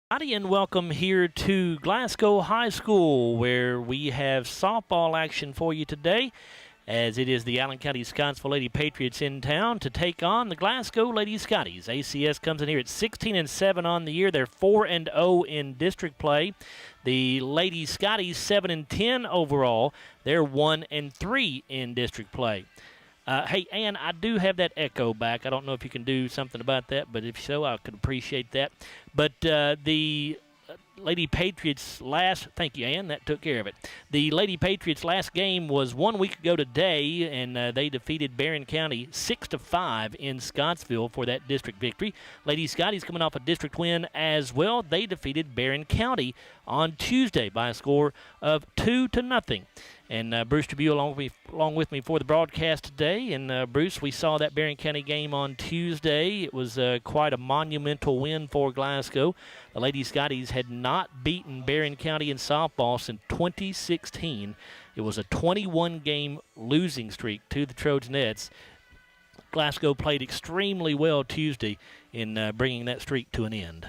Howdy and welcome here to Glasgow High School, where we have softball action for you today, as it is the Allen County-Scottsville Lady Patriots in town to take on the Glasgow Lady Scotties. ACS comes in here at 16-7 on the year. They're 4-0 in district play. The Lady Scotties 7-10 overall. They're 1-3 in district play. Hey, Ann, I do have that echo back. I don't know if you can do something about that, but if so, I could appreciate that. But the Lady Patriots thank you, Ann, that took care of it. The Lady Patriots last game was 1 week ago today, and they defeated Barron County 6-5 in Scottsville for that district victory. Lady Scotties coming off a district win as well. They defeated Barron County on Tuesday by a score of 2-0. And Bruce Tribune along with me for the broadcast today. And Bruce, we saw that Barron County game on Tuesday. It was quite a monumental win for Glasgow. The Lady Scotties had not beaten Barron County in softball since 2016. It was a 21-game losing streak to the Trojanettes. Glasgow played extremely well Tuesday in bringing that streak to an end.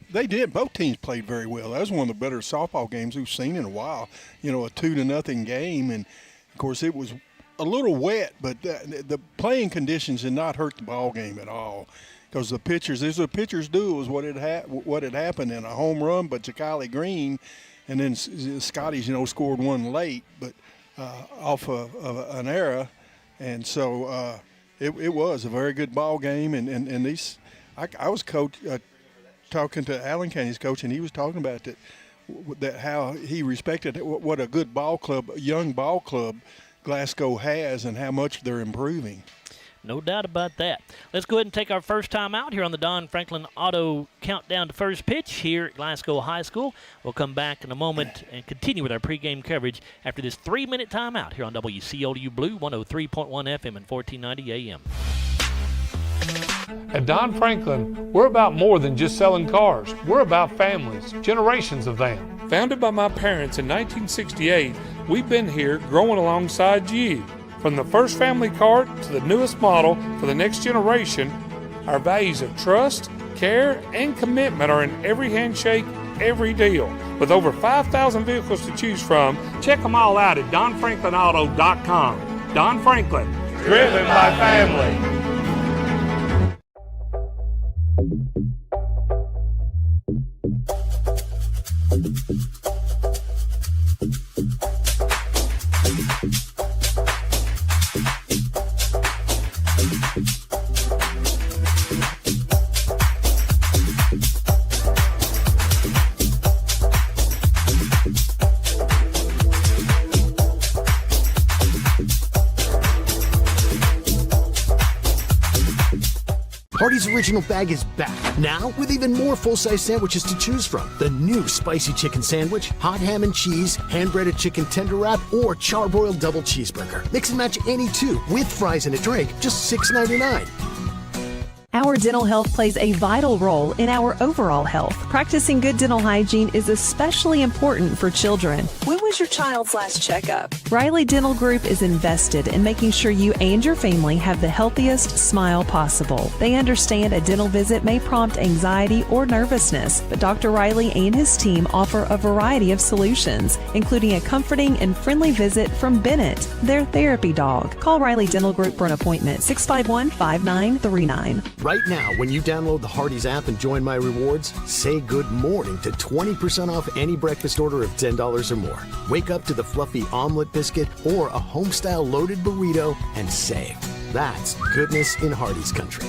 They did. Both teams played very well. That was one of the better softball games we've seen in a while. You know, a 2-0 game, and of course it was a little wet, but the playing conditions did not hurt the ball game at all. Because the pitchers, as the pitchers do, was what had happened in a home run, but Jakali Green, and then Scotties, scored one late, but off of an error, and so it was a very good ball game, and these, I was talking to Allen County's coach, and he was talking about that how he respected what a good ball club, young ball club Glasgow has, and how much they're improving. No doubt about that. Let's go ahead and take our first time out here on the Don Franklin Auto Countdown to First Pitch here at Glasgow High School. We'll come back in a moment and continue with our pregame coverage after this 3-minute timeout here on WCLU Blue 103.1 FM and 1490 AM. At Don Franklin, we're about more than just selling cars. We're about families, generations of them. Founded by my parents in 1968, we've been here growing alongside you. From the first family car to the newest model for the next generation, our values of trust, care, and commitment are in every handshake, every deal. With over 5,000 vehicles to choose from, check them all out at DonFranklinAuto.com. Don Franklin, driven by family. Hardee's Original Bag is back, now with even more full-size sandwiches to choose from. The new Spicy Chicken Sandwich, Hot Ham and Cheese, Hand-Breaded Chicken Tender Wrap, or Charbroiled Double Cheeseburger. Mix and match any two, with fries and a drink, just $6.99. Our dental health plays a vital role in our overall health. Practicing good dental hygiene is especially important for children. When was your child's last checkup? Riley Dental Group is invested in making sure you and your family have the healthiest smile possible. They understand a dental visit may prompt anxiety or nervousness, but Dr. Riley and his team offer a variety of solutions, including a comforting and friendly visit from Bennett, their therapy dog. Call Riley Dental Group for an appointment, 651-5939. Right now, when you download the Hardee's app and join My Rewards, say good morning to 20% off any breakfast order of $10 or more. Wake up to the fluffy omelet biscuit or a home-style loaded burrito and save. That's goodness in Hardee's country.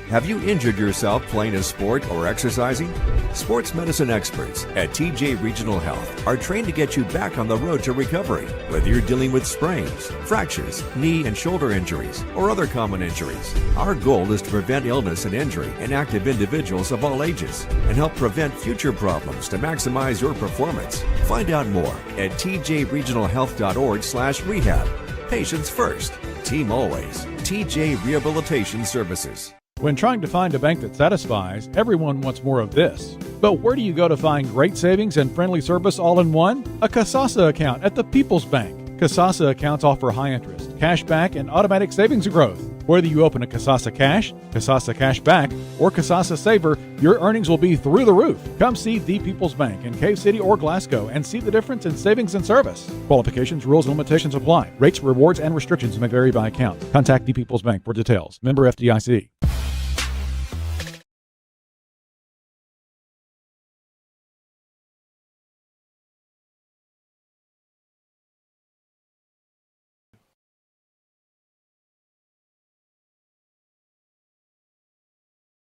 Have you injured yourself playing a sport or exercising? Sports medicine experts at TJ Regional Health are trained to get you back on the road to recovery, whether you're dealing with sprains, fractures, knee and shoulder injuries, or other common injuries. Our goal is to prevent illness and injury in active individuals of all ages and help prevent future problems to maximize your performance. Find out more at tjregionalhealth.org/rehab. Patients first, team always. TJ Rehabilitation Services. When trying to find a bank that satisfies, everyone wants more of this. But where do you go to find great savings and friendly service all in one? A Kasasa account at the People's Bank. Kasasa accounts offer high interest, cash back, and automatic savings growth. Whether you open a Kasasa Cash, Kasasa Cash Back, or Kasasa Saver, your earnings will be through the roof. Come see The People's Bank in Cave City or Glasgow and see the difference in savings and service. Qualifications, rules, and limitations apply. Rates, rewards, and restrictions may vary by account. Contact The People's Bank for details. Member FDIC.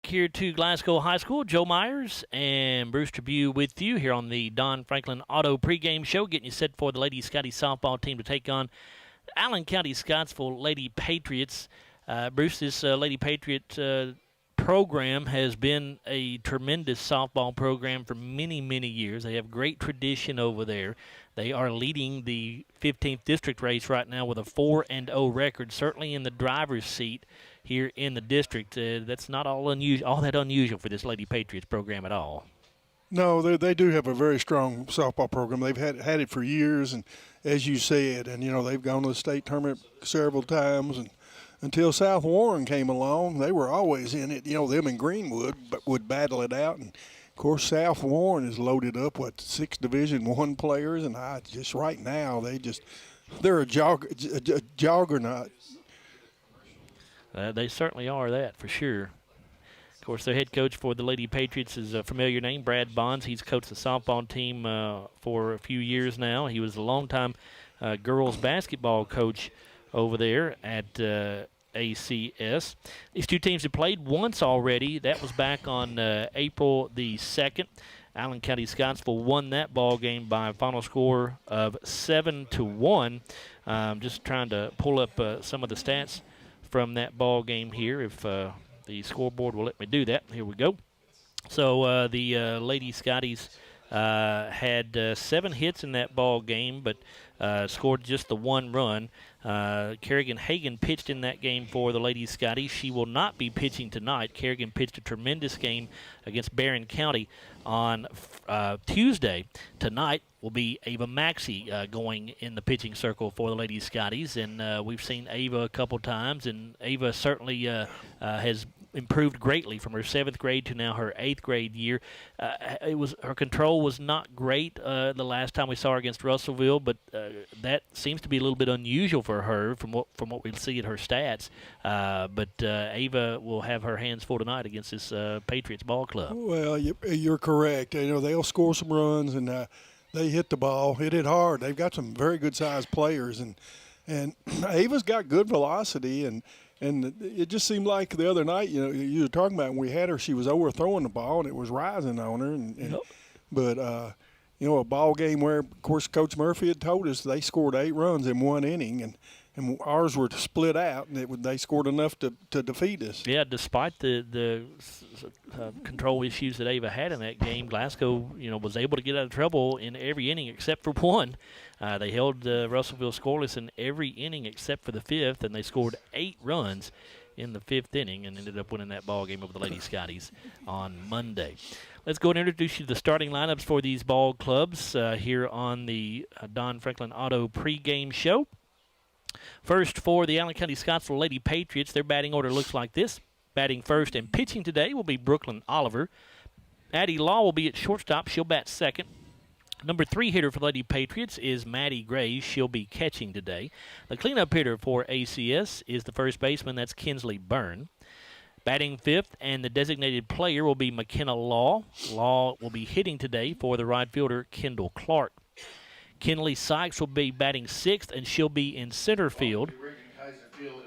Here to Glasgow High School, Joe Myers and Bruce Tribune with you here on the Don Franklin Auto pregame show, getting you set for the Lady Scotty softball team to take on Allen County-Scottsville Lady Patriots. Bruce, this Lady Patriot program has been a tremendous softball program for many, many years. They have great tradition over there. They are leading the 15th district race right now with a 4-0 record, certainly in the driver's seat here in the district. That's not all that unusual for this Lady Patriots program at all. No, they do have a very strong softball program. They've had it for years, and as you said, and they've gone to the state tournament several times, and until South Warren came along, they were always in it. Them and Greenwood would battle it out, and of course South Warren is loaded up with 6 Division I players, and just right now they're a juggernaut. They certainly are that for sure. Of course, their head coach for the Lady Patriots is a familiar name, Brad Bonds. He's coached the softball team for a few years now. He was a longtime girls basketball coach over there at ACS. These two teams have played once already. That was back on April the 2nd. Allen County-Scottsville won that ball game by a final score of 7-1. Just trying to pull up some of the stats from that ball game here, if the scoreboard will let me do that. Here we go. So the Lady Scotties had 7 hits in that ball game, but scored just the 1 run. Kerrigan Hagan pitched in that game for the Lady Scotties. She will not be pitching tonight. Kerrigan pitched a tremendous game against Barron County on Tuesday. Tonight will be Ava Maxey going in the pitching circle for the Lady Scotties, and we've seen Ava a couple times, and Ava certainly has improved greatly from her 7th grade to now her 8th grade year. Her control was not great the last time we saw her against Russellville, but that seems to be a little bit unusual for her from what we see in her stats. But Ava will have her hands full tonight against this Patriots ball club. Well, you're correct. They'll score some runs, and they hit the ball, hit it hard. They've got some very good sized players, and Ava's got good velocity, and it just seemed like the other night, you were talking about when we had her, she was overthrowing the ball and it was rising on her. But a ball game where, of course, Coach Murphy had told us they scored 8 runs in 1 inning, and ours were split out, and they scored enough to defeat us. Yeah, despite the control issues that Ava had in that game, Glasgow, was able to get out of trouble in every inning except for one. They held Russellville scoreless in every inning except for the 5th, and they scored 8 runs in the 5th inning and ended up winning that ball game over the Lady Scotties on Monday. Let's go and introduce you to the starting lineups for these ball clubs here on the Don Franklin Auto pregame show. First, for the Allen County-Scottsville Lady Patriots, their batting order looks like this. Batting first and pitching today will be Brooklyn Oliver. Addie Law will be at shortstop. She'll bat second. Number 3 hitter for Lady Patriots is Maddie Gray. She'll be catching today. The cleanup hitter for ACS is the first baseman. That's Kinsley Byrne. Batting 5th and the designated player will be McKenna Law. Law will be hitting today for the right fielder Kendall Clark. Kinley Sykes will be batting 6th, and she'll be in center field.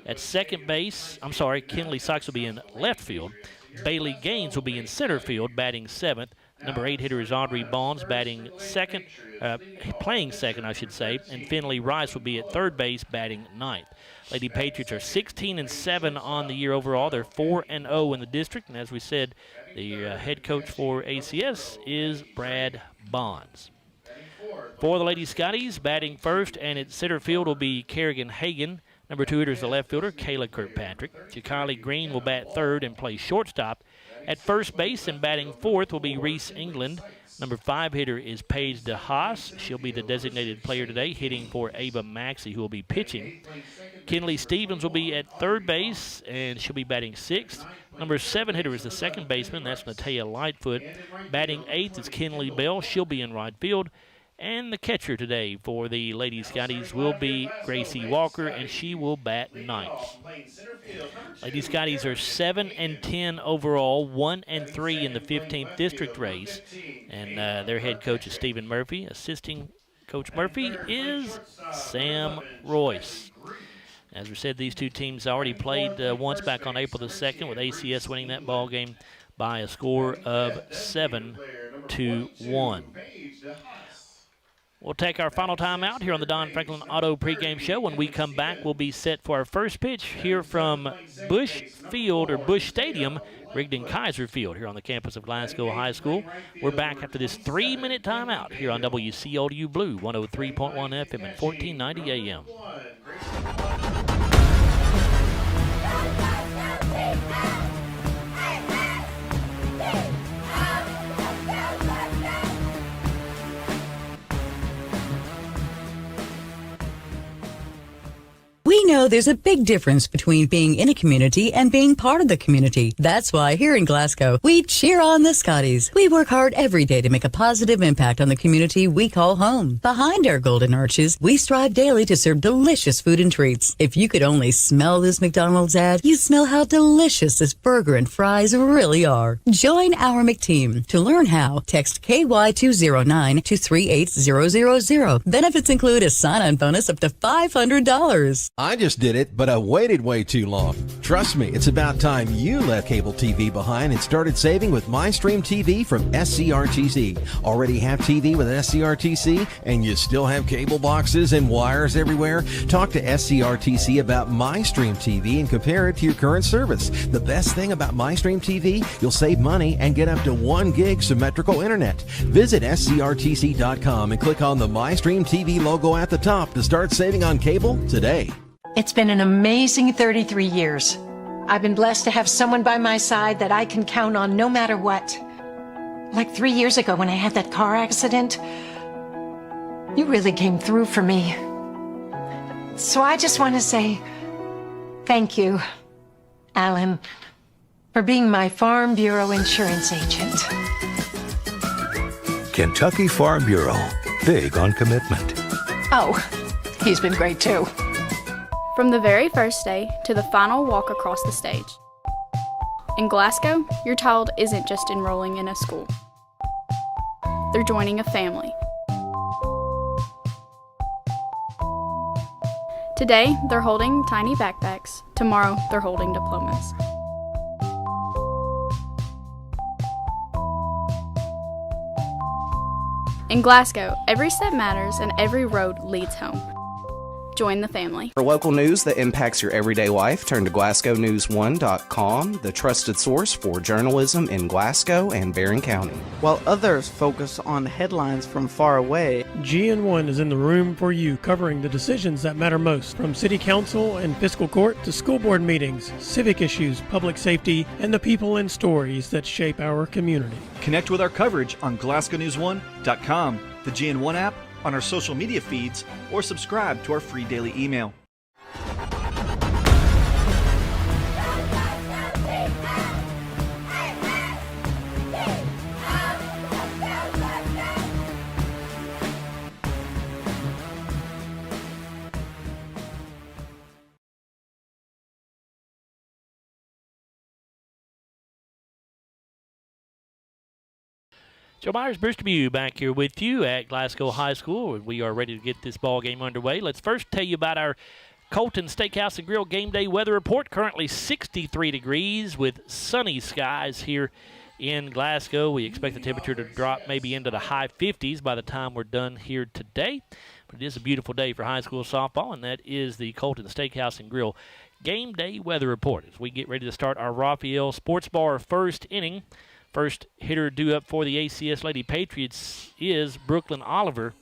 At second base, Kinley Sykes will be in left field. Bailey Gaines will be in center field, batting 7th. Number 8 hitter is Audrey Bonds, playing second, and Finley Rice will be at third base, batting 9th. Lady Patriots are 16-7 on the year overall. They're 4-0 in the district, and as we said, the head coach for ACS is Brad Bonds. For the Lady Scotties, batting first and at center field will be Kerrigan Hagan. Number 2 hitter is the left fielder, Kayla Kirkpatrick. Chikali Green will bat third and play shortstop. At first base and batting fourth will be Reese England. Number 5 hitter is Paige DeHaas. She'll be the designated player today, hitting for Ava Maxey, who will be pitching. Kinley Stevens will be at third base, and she'll be batting sixth. Number 7 hitter is the second baseman. That's Natea Lightfoot. Batting eighth is Kinley Bell. She'll be in right field. And the catcher today for the Lady Scotties will be Gracie Walker, and she will bat ninth. Lady Scotties are 7-10 overall, 1-3 in the 15th district race. And their head coach is Stephen Murphy. Assisting Coach Murphy is Sam Royce. As we said, these two teams already played once back on April the 2nd, with ACS winning that ball game by a score of 7-1. We'll take our final time out here on the Don Franklin Auto pregame show. When we come back, we'll be set for our first pitch here from Bush Field, or Bush Stadium, Rigdon Kaiser Field, here on the campus of Glasgow High School. We're back after this 3-minute timeout here on WCODU Blue, 103.1 FM and 1490 AM. We know there's a big difference between being in a community and being part of the community. That's why here in Glasgow, we cheer on the Scotties. We work hard every day to make a positive impact on the community we call home. Behind our golden arches, we strive daily to serve delicious food and treats. If you could only smell this McDonald's ad, you'd smell how delicious this burger and fries really are. Join our McTeam. To learn how, text KY209 to 38000. Benefits include a sign-on bonus up to $500. I just did it, but I waited way too long. Trust me, it's about time you left cable TV behind and started saving with MyStream TV from SCRTC. Already have TV with SCRTC and you still have cable boxes and wires everywhere? Talk to SCRTC about MyStream TV and compare it to your current service. The best thing about MyStream TV, you'll save money and get up to 1 gig symmetrical internet. Visit scrtc.com and click on the MyStream TV logo at the top to start saving on cable today. It's been an amazing 33 years. I've been blessed to have someone by my side that I can count on no matter what. Like 3 years ago when I had that car accident, you really came through for me. So I just want to say thank you, Alan, for being my Farm Bureau insurance agent. Kentucky Farm Bureau, big on commitment. Oh, he's been great too. From the very first day to the final walk across the stage. In Glasgow, your child isn't just enrolling in a school. They're joining a family. Today, they're holding tiny backpacks. Tomorrow, they're holding diplomas. In Glasgow, every step matters and every road leads home. Join the family. For local news that impacts your everyday life, turn to GlasgowNews1.com, the trusted source for journalism in Glasgow and Barron County. While others focus on headlines from far away, GN1 is in the room for you, covering the decisions that matter most, from city council and fiscal court to school board meetings, civic issues, public safety, and the people and stories that shape our community. Connect with our coverage on GlasgowNews1.com, the GN1 app, on our social media feeds, or subscribe to our free daily email. Joe Myers, Brewster View, back here with you at Glasgow High School. We are ready to get this ball game underway. Let's first tell you about our Colton Steakhouse and Grill game day weather report. Currently 63 degrees with sunny skies here in Glasgow. We expect the temperature to drop maybe into the high 50s by the time we're done here today. But it is a beautiful day for high school softball, and that is the Colton Steakhouse and Grill game day weather report as we get ready to start our Raphael Sports Bar first inning. First hitter due up for the ACS Lady Patriots is Brooklyn Oliver.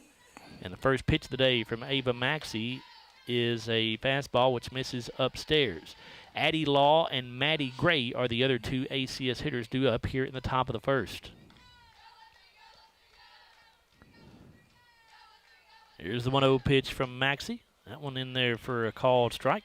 And the first pitch of the day from Ava Maxey is a fastball which misses upstairs. Addie Law and Maddie Gray are the other two ACS hitters due up here in the top of the first. Here's the 1-0 pitch from Maxey. That one in there for a called strike.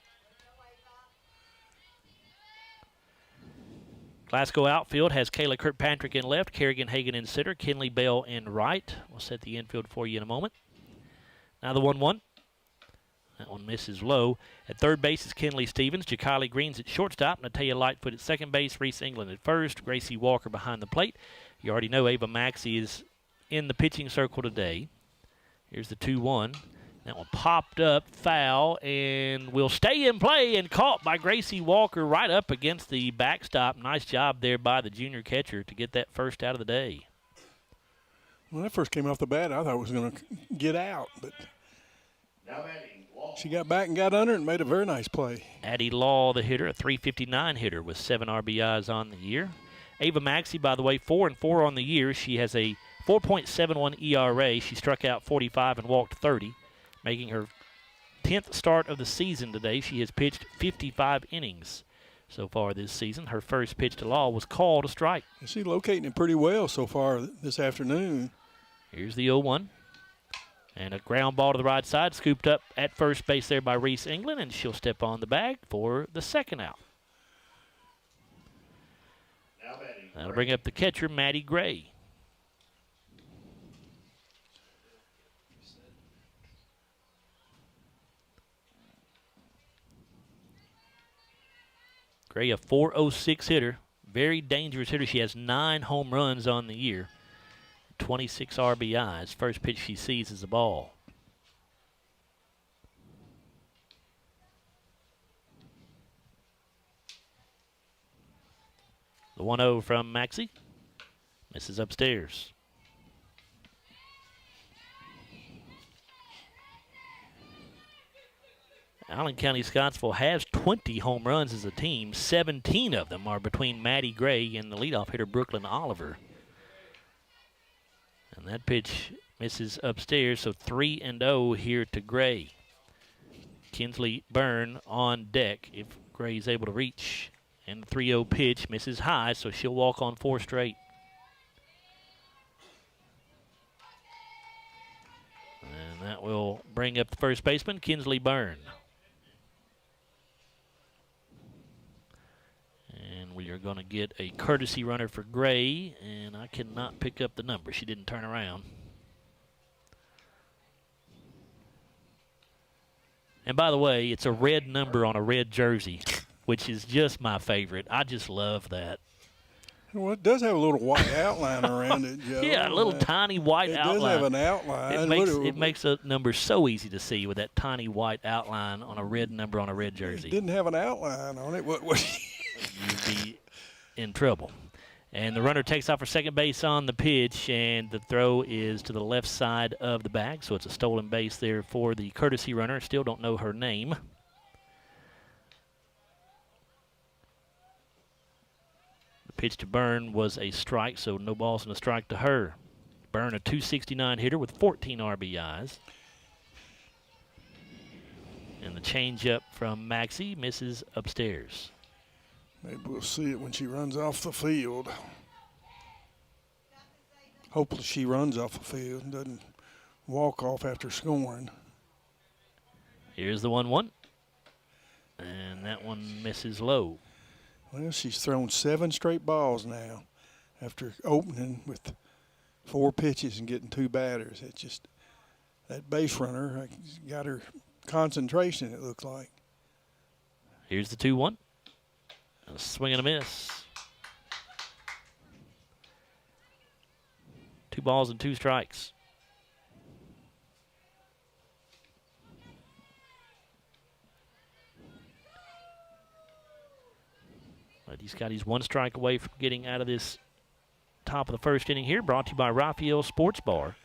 Glasgow outfield has Kayla Kirkpatrick in left, Kerrigan Hagan in center, Kinley Bell in right. We'll set the infield for you in a moment. Now the 1-1. That one misses low. At third base is Kinley Stevens. Jakali Green's at shortstop. Natalia Lightfoot at second base. Reese England at first. Gracie Walker behind the plate. You already know Ava Maxey is in the pitching circle today. Here's the 2-1. That one popped up, foul, and will stay in play and caught by Gracie Walker right up against the backstop. Nice job there by the junior catcher to get that first out of the day. When that first came off the bat, I thought it was going to get out, but she got back and got under it and made a very nice play. Addie Law, the hitter, a .359 hitter with 7 RBIs on the year. Ava Maxey, by the way, 4-4 on the year. She has a 4.71 ERA. She struck out 45 and walked 30. Making her 10th start of the season today. She has pitched 55 innings so far this season. Her first pitch to Law was called a strike. She's locating it pretty well so far this afternoon. Here's the 0-1. And a ground ball to the right side, scooped up at first base there by Reese England, and she'll step on the bag for the second out. That'll bring up the catcher, Maddie Gray. Gray, a .406 hitter, very dangerous hitter. She has 9 home runs on the year, 26 RBIs. First pitch she sees is a ball. The 1-0 from Maxey. Misses upstairs. Allen County-Scottsville has 20 home runs as a team. 17 of them are between Maddie Gray and the leadoff hitter, Brooklyn Oliver. And that pitch misses upstairs, so 3-0 here to Gray. Kinsley Byrne on deck if Gray's able to reach. And the 3-0 pitch misses high, so she'll walk on 4 straight. And that will bring up the first baseman, Kinsley Byrne. And we are going to get a courtesy runner for Gray, and I cannot pick up the number. She didn't turn around. And by the way, it's a red number on a red jersey, which is just my favorite. I just love that. Well, it does have a little white outline around it, Joe. Yeah, a little tiny white outline. It does have an outline. It makes a number so easy to see with that tiny white outline on a red number on a red jersey. It didn't have an outline on it. What? You'd be in trouble. And the runner takes off for second base on the pitch, and the throw is to the left side of the bag, so it's a stolen base there for the courtesy runner. Still don't know her name. The pitch to Byrne was a strike, so no balls and a strike to her. Byrne, a .269 hitter with 14 RBIs. And the changeup from Maxey misses upstairs. Maybe we'll see it when she runs off the field. Hopefully she runs off the field and doesn't walk off after scoring. Here's the 1-1. And that one misses low. Well, she's thrown 7 straight balls now after opening with 4 pitches and getting 2 batters. It's just that base runner got her concentration, it looks like. Here's the 2-1. A swing and a miss. 2 balls and 2 strikes. Lady Scotty's 1 strike away from getting out of this top of the first inning here. Brought to you by Raphael Sports Bar.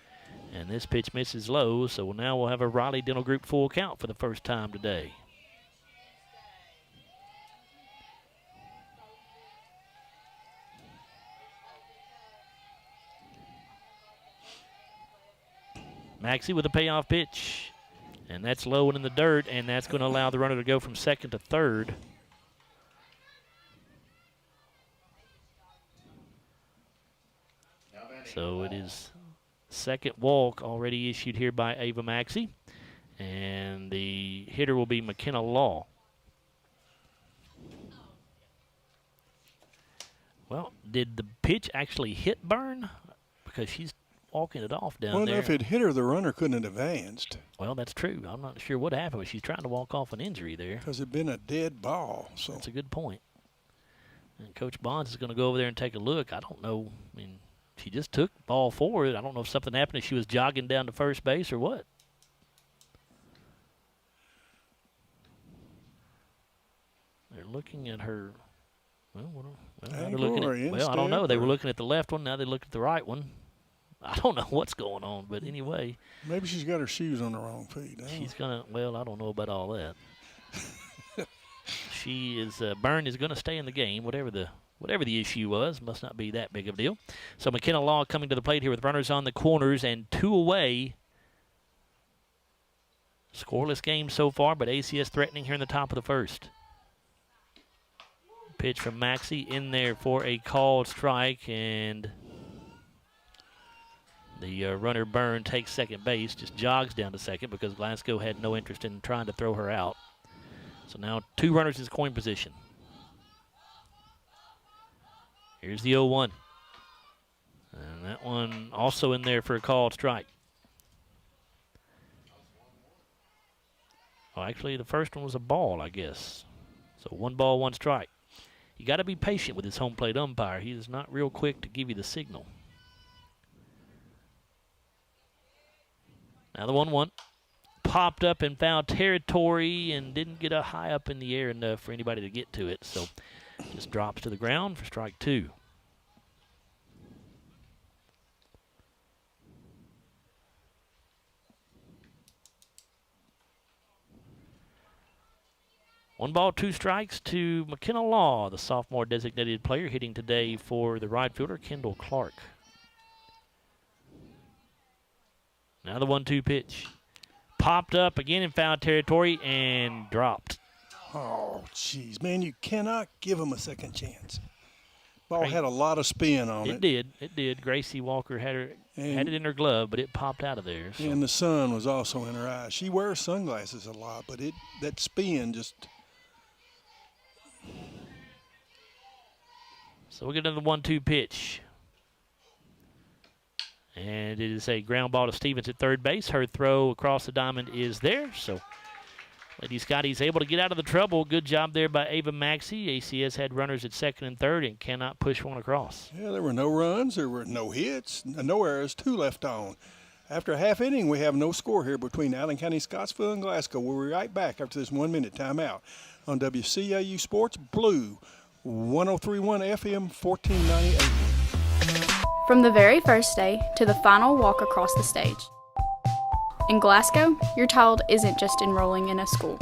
And this pitch misses low, so now we'll have a Riley Dental Group full count for the first time today. Maxey with a payoff pitch. And that's low and in the dirt, and that's going to allow the runner to go from second to third. So it is second walk already issued here by Ava Maxey. And the hitter will be McKenna Law. Well, did the pitch actually hit Byrne? Because she's walking it off down there. Well, if it hit her, the runner couldn't have advanced. Well, that's true. I'm not sure what happened, but she's trying to walk off an injury there. Because it'd been a dead ball. So that's a good point. And Coach Bonds is going to go over there and take a look. I don't know. I mean, she just took the ball forward. I don't know if something happened if she was jogging down to first base or what. They're looking at her. I don't know. They were looking at the left one. Now they look at the right one. I don't know what's going on, but anyway. Maybe she's got her shoes on the wrong feet. She's going to, I don't know about all that. She is, Byrne is going to stay in the game, whatever the issue was. Must not be that big of a deal. So McKenna Law coming to the plate here with runners on the corners and 2 away. Scoreless game so far, but ACS threatening here in the top of the first. Pitch from Maxey in there for a called strike, and the runner Byrne takes second base, just jogs down to second because Glasgow had no interest in trying to throw her out. So now 2 runners in scoring position. Here's the 0-1. And that one also in there for a called strike. Oh, actually, the first one was a ball, I guess. So 1 ball, 1 strike. You got to be patient with this home plate umpire. He is not real quick to give you the signal. Now the 1-1 popped up in foul territory and didn't get high up in the air enough for anybody to get to it. So just drops to the ground for strike 2. One ball, 2 strikes to McKenna Law, the sophomore designated player, hitting today for the right fielder, Kendall Clark. Now the 1-2 pitch. Popped up again in foul territory and dropped. Oh, jeez, man, you cannot give him a second chance. Ball had a lot of spin on it. It did. Gracie Walker had it in her glove, but it popped out of there. So. And the sun was also in her eyes. She wears sunglasses a lot, but that spin just... So we'll get into the 1-2 pitch. And it is a ground ball to Stevens at third base. Her throw across the diamond is there. So Lady Scotty's able to get out of the trouble. Good job there by Ava Maxey. ACS had runners at second and third and cannot push one across. Yeah, there were no runs. There were no hits, no errors, 2 left on. After a half inning, we have no score here between Allen County-Scottsville and Glasgow. We'll be right back after this 1-minute timeout on WCAU Sports Blue, 103.1 FM, 1498. From the very first day to the final walk across the stage. In Glasgow, your child isn't just enrolling in a school.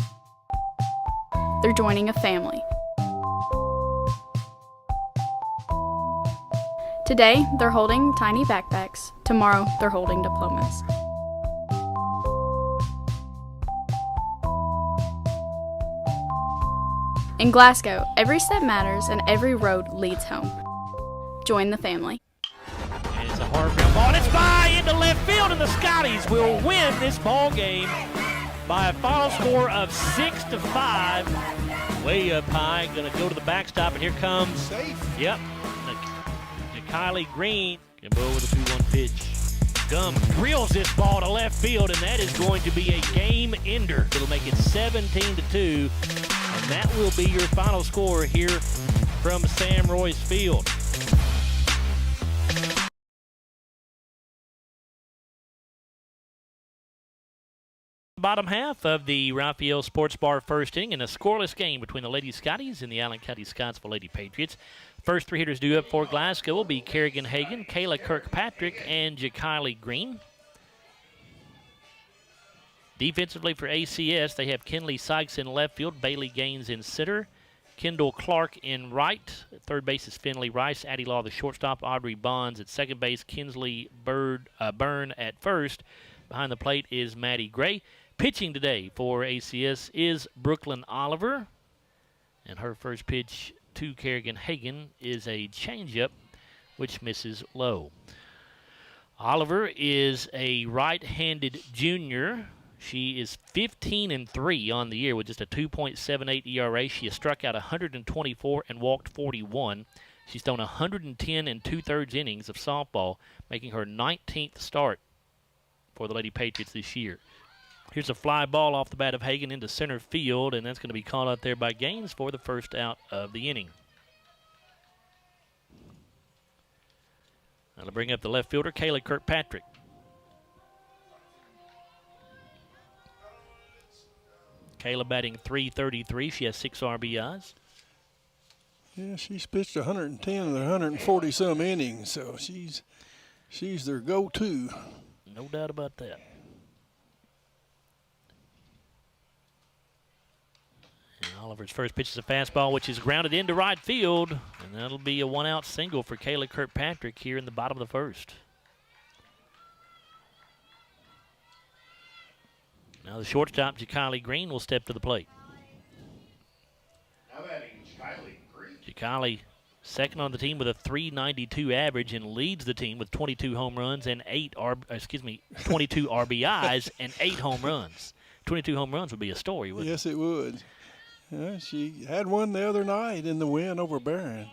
They're joining a family. Today, they're holding tiny backpacks. Tomorrow, they're holding diplomas. In Glasgow, every step matters and every road leads home. Join the family. And it's a hard ground ball, and it's by into left field, and the Scotties will win this ball game by a final score of 6-5. Way up high, going to go to the backstop, and here comes. Safe. Yep. Kylie Green can go with a 2-1 pitch. Gum drills this ball to left field, and that is going to be a game ender. It'll make it 17-2, and that will be your final score here from Sam Royce Field. Bottom half of the Raphael Sports Bar first inning in a scoreless game between the Lady Scotties and the Allen County-Scottsville Lady Patriots. First 3 hitters due up for Glasgow will be Kerrigan Hagan, Kayla Kirkpatrick, and Jakylie Green. Defensively for ACS, they have Kinley Sykes in left field, Bailey Gaines in center, Kendall Clark in right. At third base is Finley Rice, Addie Law the shortstop, Audrey Bonds at second base, Kinsley Byrne at first. Behind the plate is Maddie Gray. Pitching today for ACS is Brooklyn Oliver. And her first pitch to Kerrigan Hagan is a changeup, which misses low. Oliver is a right-handed junior. She is 15-3 on the year with just a 2.78 ERA. She has struck out 124 and walked 41. She's thrown 110 and 2/3 innings of softball, making her 19th start for the Lady Patriots this year. Here's a fly ball off the bat of Hagan into center field, and that's going to be called out there by Gaines for the first out of the inning. Now to bring up the left fielder, Kayla Kirkpatrick. Kayla batting .333. She has 6 RBIs. Yeah, she's pitched 110 of the 140-some innings, so she's their go-to. No doubt about that. And Oliver's first pitch is a fastball, which is grounded into right field, and that'll be a one-out single for Kayla Kirkpatrick here in the bottom of the first. Now the shortstop, Jakali Green, will step to the plate. Now batting, Jakali Green. Jakali, second on the team with a .392 average, and leads the team with 22 home runs and 22 RBIs and 8 home runs. 22 home runs would be a story, wouldn't it? Yes, it would. Yeah, she had one the other night in the win over Barron.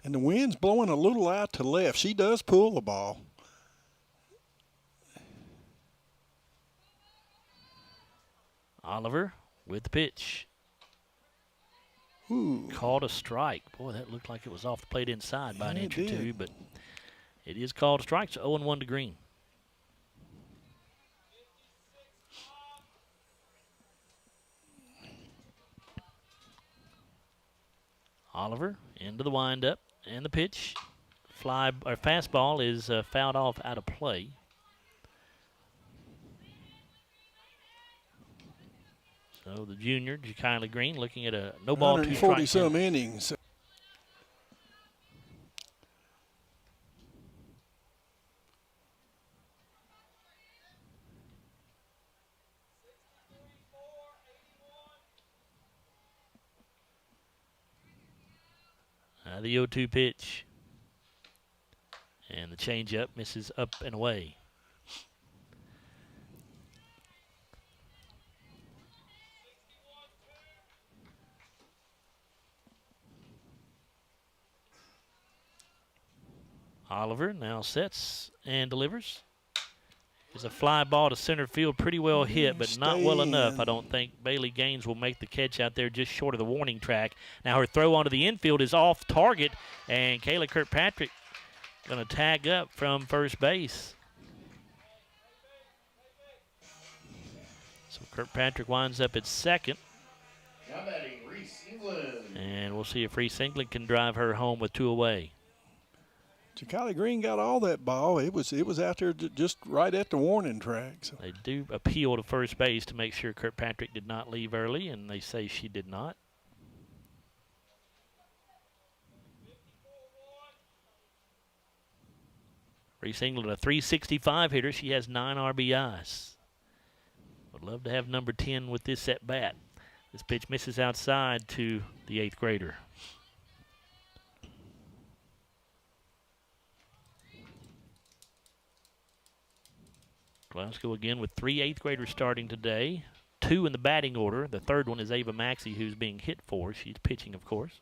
And the wind's blowing a little out to left. She does pull the ball. Oliver with the pitch. Ooh. Called a strike. Boy, that looked like it was off the plate inside by an Yeah, inch or it two, did. but it is called a strike. So 0-1 to Green. Oliver into the windup and the pitch. Fastball is fouled off out of play. So the junior, Jakali Green, looking at a no ball, 2 strike. 140-some innings. The 0-2 pitch. And the changeup misses up and away. Oliver now sets and delivers. It's a fly ball to center field, pretty well hit, but not well enough. I don't think Bailey Gaines will make the catch out there just short of the warning track. Now her throw onto the infield is off target, and Kayla Kirkpatrick going to tag up from first base. So Kirkpatrick winds up at second. Now batting, Reese England. And we'll see if Reese England can drive her home with 2 away. Jakali Green got all that ball. It was out there just right at the warning track. So. They do appeal to first base to make sure Kirkpatrick did not leave early, and they say she did not. Reese England, a .365 hitter. She has 9 RBIs. Would love to have number 10 with this at bat. This pitch misses outside to the 8th grader. Glasgow again with 3 8th graders starting today. 2 in the batting order. The third one is Ava Maxey, who's being hit for. She's pitching, of course.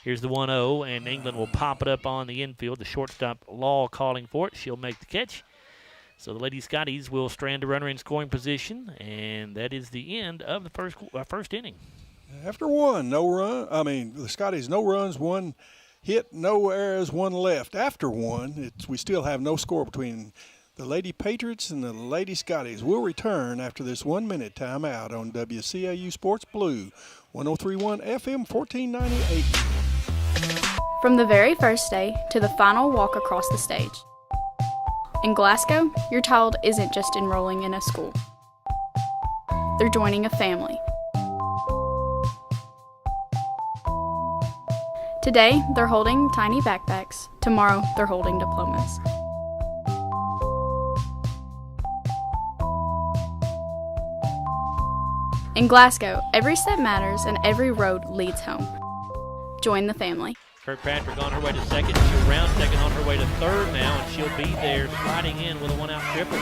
Here's the 1-0, and England will pop it up on the infield. The shortstop, Law, calling for it. She'll make the catch. So the Lady Scotties will strand a runner in scoring position, and that is the end of the first inning. After one, the Scotties, no runs, 1 hit, no errors, 1 left. After one, we still have no score between the Lady Patriots and the Lady Scotties. Will return after this 1-minute timeout on WCAU Sports Blue, 103.1 FM, 1498. From the very first day to the final walk across the stage. In Glasgow, your child isn't just enrolling in a school. They're joining a family. Today, they're holding tiny backpacks. Tomorrow, they're holding diplomas. In Glasgow, every step matters and every road leads home. Join the family. Kirkpatrick on her way to second. She'll round second on her way to third now, and she'll be there sliding in with a one-out triple.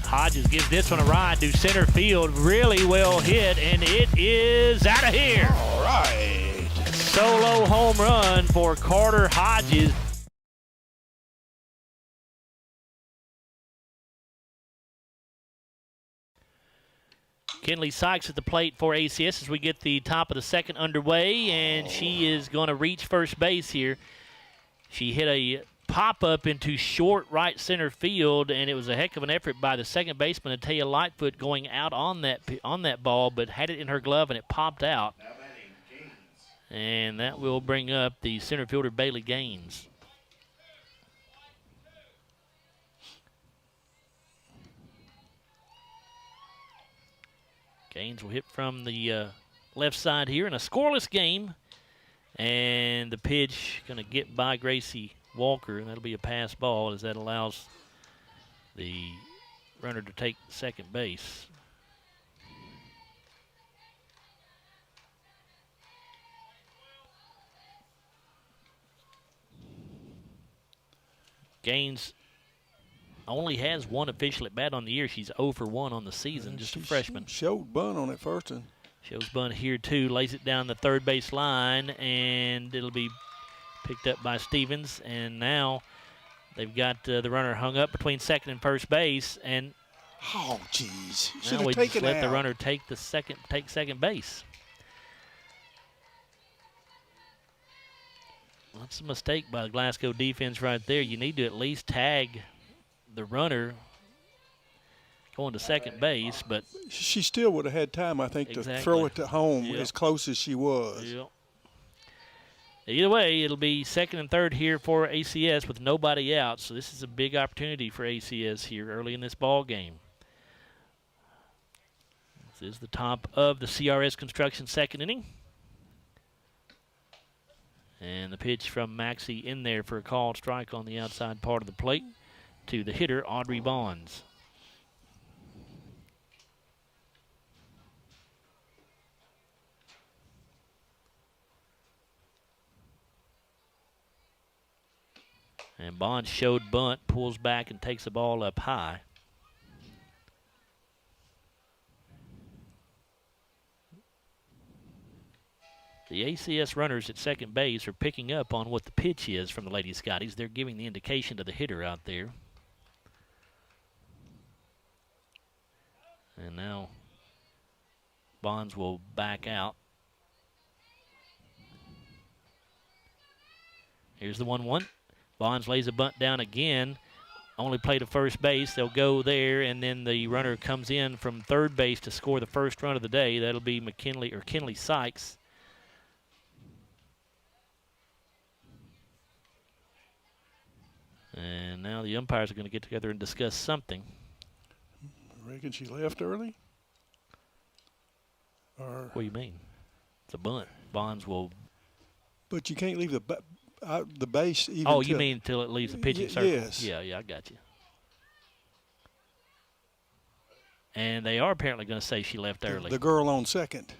Hodges gives this one a ride to center field. Really well hit, and it is out of here. All right. Solo home run for Carter Hodges. Kinley Sykes at the plate for ACS as we get the top of the second underway, and she is going to reach first base here. She hit a pop-up into short right center field, and it was a heck of an effort by the second baseman, Tatia Lightfoot, going out on that ball, but had it in her glove, and it popped out. And that will bring up the center fielder, Bailey Gaines. Gaines will hit from the left side here in a scoreless game. And the pitch going to get by Gracie Walker, and that'll be a pass ball as that allows the runner to take second base. Gaines only has one official at bat on the year. She's 0 for 1 on the season, just a freshman. Showed bunt on it first one. Shows bunt here too, lays it down the third base line, and it'll be picked up by Stevens. And now they've got the runner hung up between second and first base, and oh, jeez, now we just let the runner take second base. That's a mistake by the Glasgow defense right there. You need to at least tag the runner going to second base, but she still would have had time, I think, to throw it to home as close as she was. Yep. Either way, it'll be second and third here for ACS with nobody out, so this is a big opportunity for ACS here early in this ball game. This is the top of the CRS Construction second inning. And the pitch from Maxey in there for a called strike on the outside part of the plate to the hitter, Audrey Bonds. And Bonds showed bunt, pulls back and takes the ball up high. The ACS runners at second base are picking up on what the pitch is from the Lady Scotties. They're giving the indication to the hitter out there. And now Bonds will back out. Here's the 1-1. Bonds lays a bunt down again. Only play to first base. They'll go there, and then the runner comes in from third base to score the first run of the day. That'll be Kinley Sykes. And now the umpires are going to get together and discuss something. I reckon she left early. Or what do you mean? It's a bunt. Bonds will. But you can't leave the base even. Oh, you mean until it leaves the pitching circle? Yes. Yeah, I got you. And they are apparently going to say she left early. The girl on second.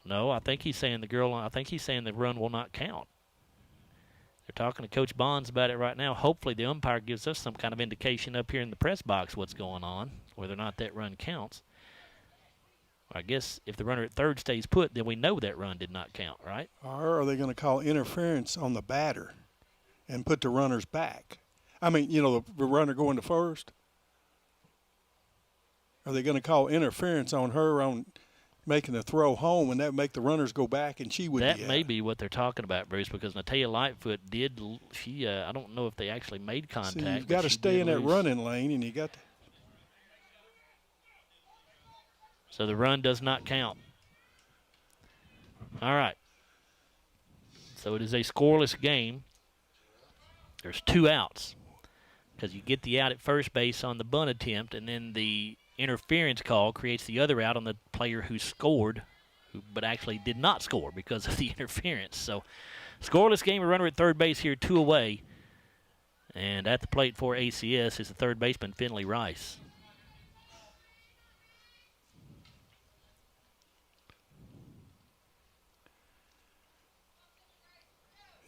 No, I think he's saying the run will not count. They're talking to Coach Bonds about it right now. Hopefully the umpire gives us some kind of indication up here in the press box what's going on, whether or not that run counts. I guess if the runner at third stays put, then we know that run did not count, right? Or are they going to call interference on the batter and put the runners back? I mean, the runner going to first. Are they going to call interference on her on making the throw home, and that would make the runners go back, and she would be out? That may be what they're talking about, Bruce, because Tatia Lightfoot did. I don't know if they actually made contact. So you've got to stay in that running lane, and you got to. So the run does not count. All right. So it is a scoreless game. There's 2 outs because you get the out at first base on the bunt attempt, and then the interference call creates the other out on the player who scored, but actually did not score because of the interference. So scoreless game, a runner at third base here, 2 away. And at the plate for ACS is the third baseman, Finley Rice.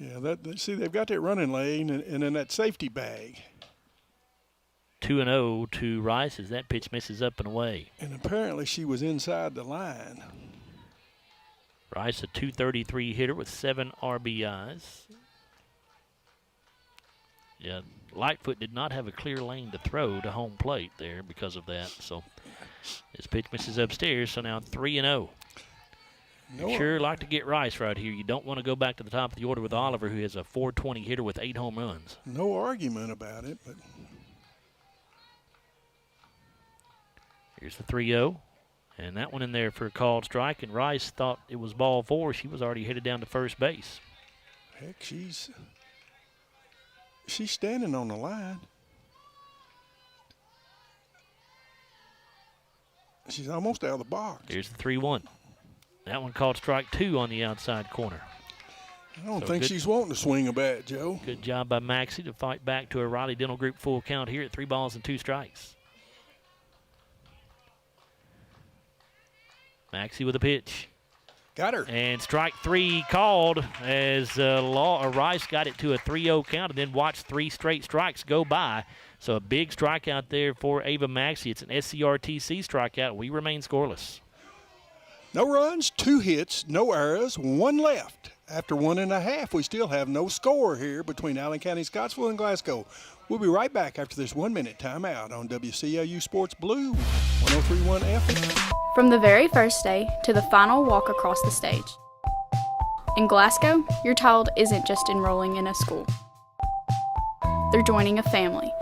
Yeah, see, they've got that running lane and then that safety bag. 2-0 to Rice as that pitch misses up and away. And apparently she was inside the line. Rice, a .233 hitter with 7 RBIs. Yeah, Lightfoot did not have a clear lane to throw to home plate there because of that. So this pitch misses upstairs, so now 3-0. Sure like to get Rice right here. You don't want to go back to the top of the order with Oliver, who has a .420 hitter with 8 home runs. No argument about it, but here's the 3-0. And that one in there for a called strike, and Rice thought it was ball 4. She was already headed down to first base. Heck, she's standing on the line. She's almost out of the box. Here's the 3-1. That one called strike 2 on the outside corner. I don't think she's wanting to swing a bat, Joe. Good job by Maxie to fight back to a Riley Dental Group full count here at 3 balls and 2 strikes. Maxie with a pitch. Got her. And strike 3 called as Rice got it to a 3-0 count and then watched 3 straight strikes go by. So a big strikeout there for Ava Maxey. It's an SCRTC strikeout. We remain scoreless. No runs, 2 hits, no errors, 1 left. After 1.5, we still have no score here between Allen County, Scottsville, and Glasgow. We'll be right back after this 1-minute timeout on WCLU Sports Blue 103.1 FM. From the very first day to the final walk across the stage. In Glasgow, your child isn't just enrolling in a school. They're joining a family.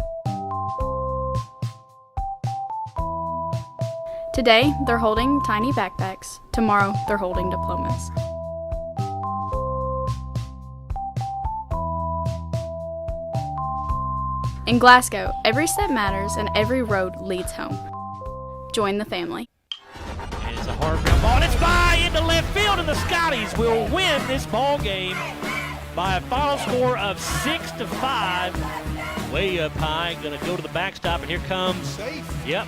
Today, they're holding tiny backpacks. Tomorrow, they're holding diplomas. In Glasgow, every step matters and every road leads home. Join the family. And it's a hard ground ball, and it's by into left field, and the Scotties will win this ball game by a final score of 6-5. Way up high, going to go to the backstop, and here comes. Safe. Yep.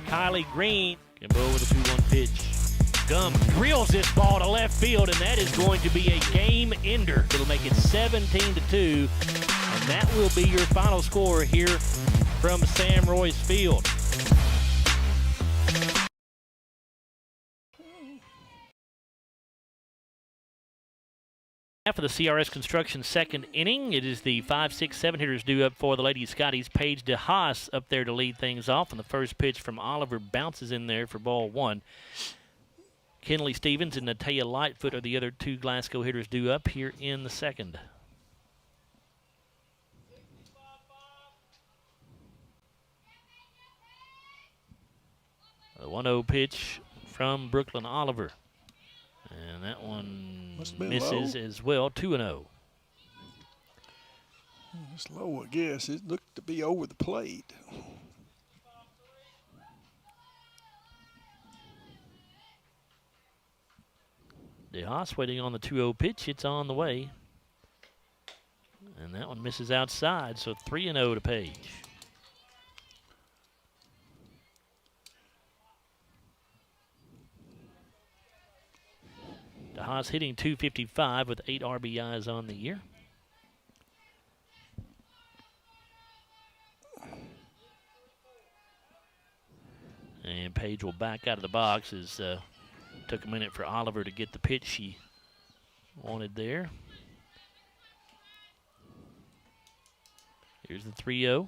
Kylie Green can go with a 2-1 pitch. Gum drills this ball to left field, and that is going to be a game ender. It'll make it 17-2, and that will be your final score here from Sam Royce Field. For the CRS Construction second inning, it is the 5, 6, 7 hitters due up for the Lady Scotties. Paige DeHaas up there to lead things off, and the first pitch from Oliver bounces in there for ball 1. Kinley Stevens and Natalia Lightfoot are the other 2 Glasgow hitters due up here in the second. The 1-0 pitch from Brooklyn Oliver. And that one misses as well, 2-0. It's low, I guess. It looked to be over the plate. DeHaas waiting on the 2-0 pitch. It's on the way. And that one misses outside, so 3-0 to Page. DeHaas hitting .255 with 8 RBIs on the year. And Page will back out of the box as took a minute for Oliver to get the pitch she wanted there. Here's the 3-0.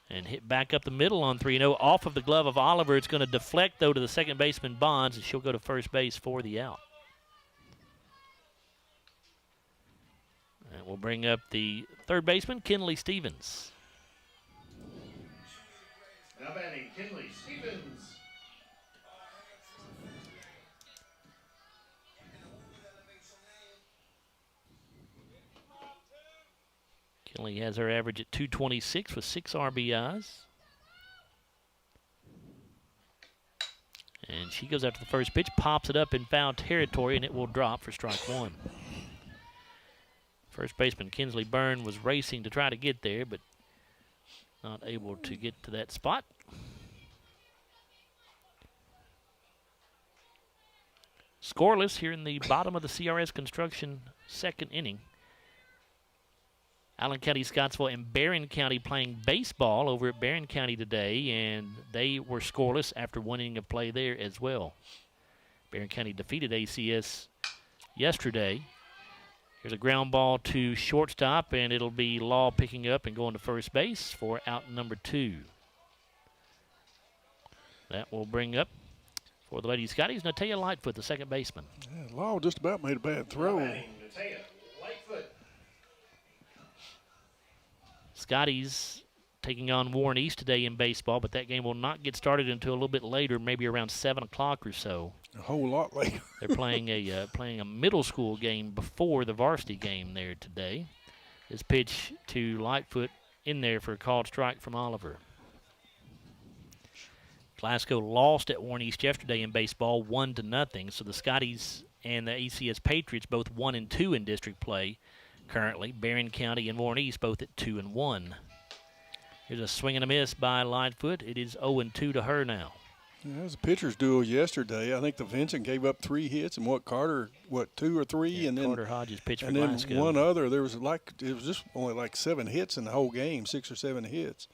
And hit back up the middle on 3-0 off of the glove of Oliver. It's going to deflect, though, to the second baseman, Bonds, and she'll go to first base for the out. And we'll bring up the third baseman, Kinley Stevens. Now batting, Kinley Stevens. Kinley has her average at .226 with 6 RBIs. And she goes after the first pitch, pops it up in foul territory, and it will drop for strike one. First baseman Kinsley Byrne was racing to try to get there, but not able to get to that spot. Scoreless here in the bottom of the CRS Construction second inning. Allen County, Scottsville, and Barron County playing baseball over at Barron County today, and they were scoreless after one inning of play there as well. Barron County defeated ACS yesterday. Here's a ground ball to shortstop, and it'll be Law picking up and going to first base for out number 2. That will bring up for the Lady Scotties, Natea Lightfoot, the second baseman. Yeah, Law just about made a bad throw. Natea Lightfoot. Scotties taking on Warren East today in baseball, but that game will not get started until a little bit later, maybe around 7 o'clock or so. A whole lot later. They're playing a middle school game before the varsity game there today. This pitch to Lightfoot in there for a called strike from Oliver. Glasgow lost at Warren East yesterday in baseball 1-0, so the Scotties and the ACS Patriots both 1 and 2 in district play currently. Barron County and Warren East both at 2 and 1. Here's a swing and a miss by Lightfoot. It is 0-2 to her now. Yeah, it was a pitcher's duel yesterday. I think the Vincent gave up 3 hits, and Carter 2 or 3, yeah, and then Carter Hodges pitched for and then Glasgow. one other. It was just only like 7 hits in the whole game, 6 or 7 hits.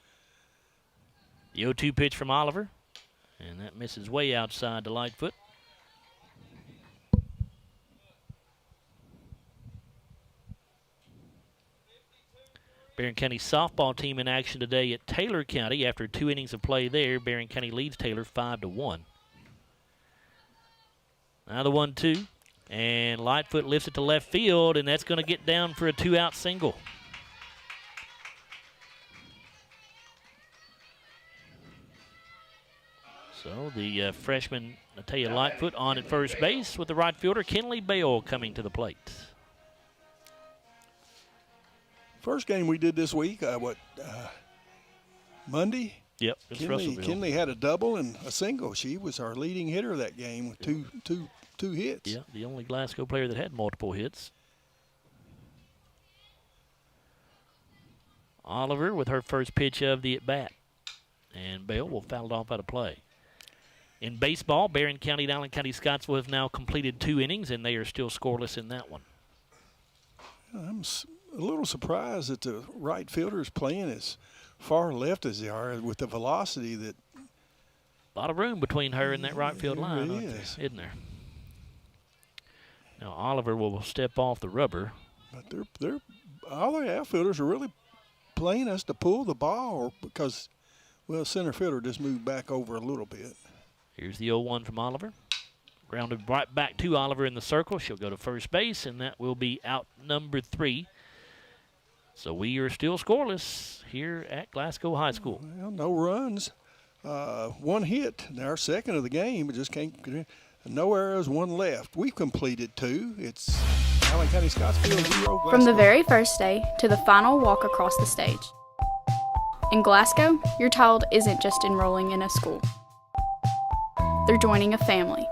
The 0-2 pitch from Oliver, and that misses way outside to Lightfoot. Barron County softball team in action today at Taylor County. After 2 innings of play there, Barron County leads Taylor 5-1. Now the 1-2, and Lightfoot lifts it to left field, and that's going to get down for a 2-out single. So the freshman Natea Lightfoot on at first base with the right fielder Kenley Bale coming to the plate. First game we did this week, Monday? Yep, Kinley had a double and a single. She was our leading hitter that game with two hits. Yeah, the only Glasgow player that had multiple hits. Oliver with her first pitch of the at-bat. And Bale will foul it off out of play. In baseball, Barron County and Allen County Scottsville have now completed 2 innings, and they are still scoreless in that one. I'm a little surprised that the right fielder is playing as far left as they are with the velocity that. A lot of room between her and that right field line, really is. Isn't there? Now Oliver will step off the rubber. But they're all the outfielders are really playing us to pull the ball because, well, center fielder just moved back over a little bit. Here's the 0-1 from Oliver. Grounded right back to Oliver in the circle. She'll go to first base, and that will be out number 3. So we are still scoreless here at Glasgow High School. Well, no runs, 1 hit. Our second of the game, but just can't. No errors, 1 left. We've completed 2. It's Allen County Scottsville 0. Glasgow. From the very first day to the final walk across the stage. In Glasgow, your child isn't just enrolling in a school. They're joining a family.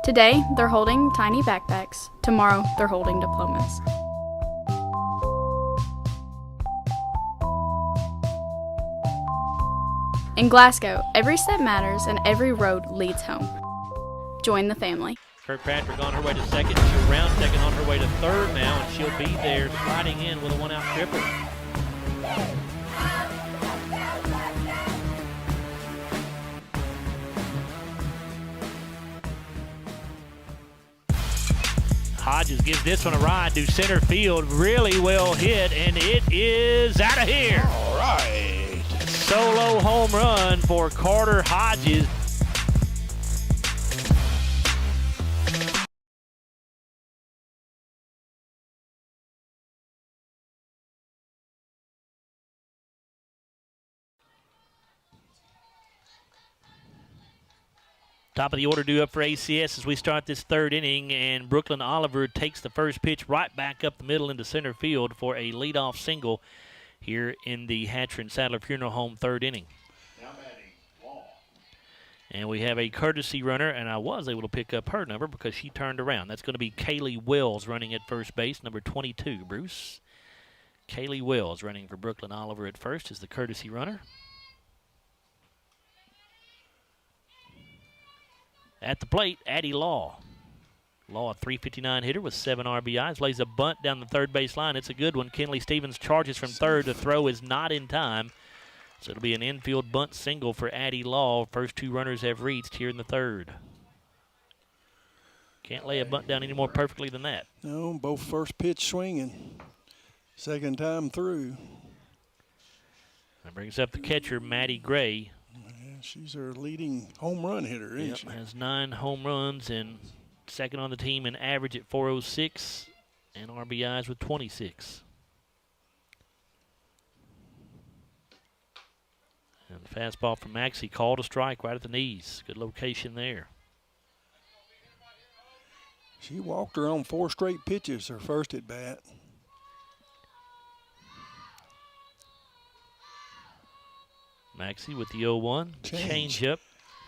Today, they're holding tiny backpacks. Tomorrow, they're holding diplomas. In Glasgow, every step matters and every road leads home. Join the family. Kirkpatrick on her way to second. She'll round second on her way to third now, and she'll be there sliding in with a 1-out triple. Hodges gives this one a ride to center field. Really well hit, and it is out of here. All right. Solo home run for Carter Hodges. Top of the order due up for ACS as we start this 3rd inning, and Brooklyn Oliver takes the first pitch right back up the middle into center field for a leadoff single here in the Hatcher and Sadler Funeral Home 3rd inning. And we have a courtesy runner, and I was able to pick up her number because she turned around. That's going to be Kaylee Wells running at first base, number 22, Bruce. Kaylee Wells running for Brooklyn Oliver at first is the courtesy runner. At the plate, Addie Law. Law, a .359 hitter with 7 RBIs, lays a bunt down the third base line. It's a good one. Kenley Stevens charges from third. The throw is not in time. So it'll be an infield bunt single for Addie Law. First 2 runners have reached here in the third. Can't lay a bunt down any more perfectly than that. No, both first pitch swinging. Second time through. That brings up the catcher, Maddie Gray. Yeah, she's our leading home run hitter, isn't she? Has 9 home runs and second on the team in average at .406 and RBIs with 26. And the fastball from Maxey called a strike right at the knees. Good location there. She walked her on 4 straight pitches her first at bat. Maxey with the 0-1. Change up.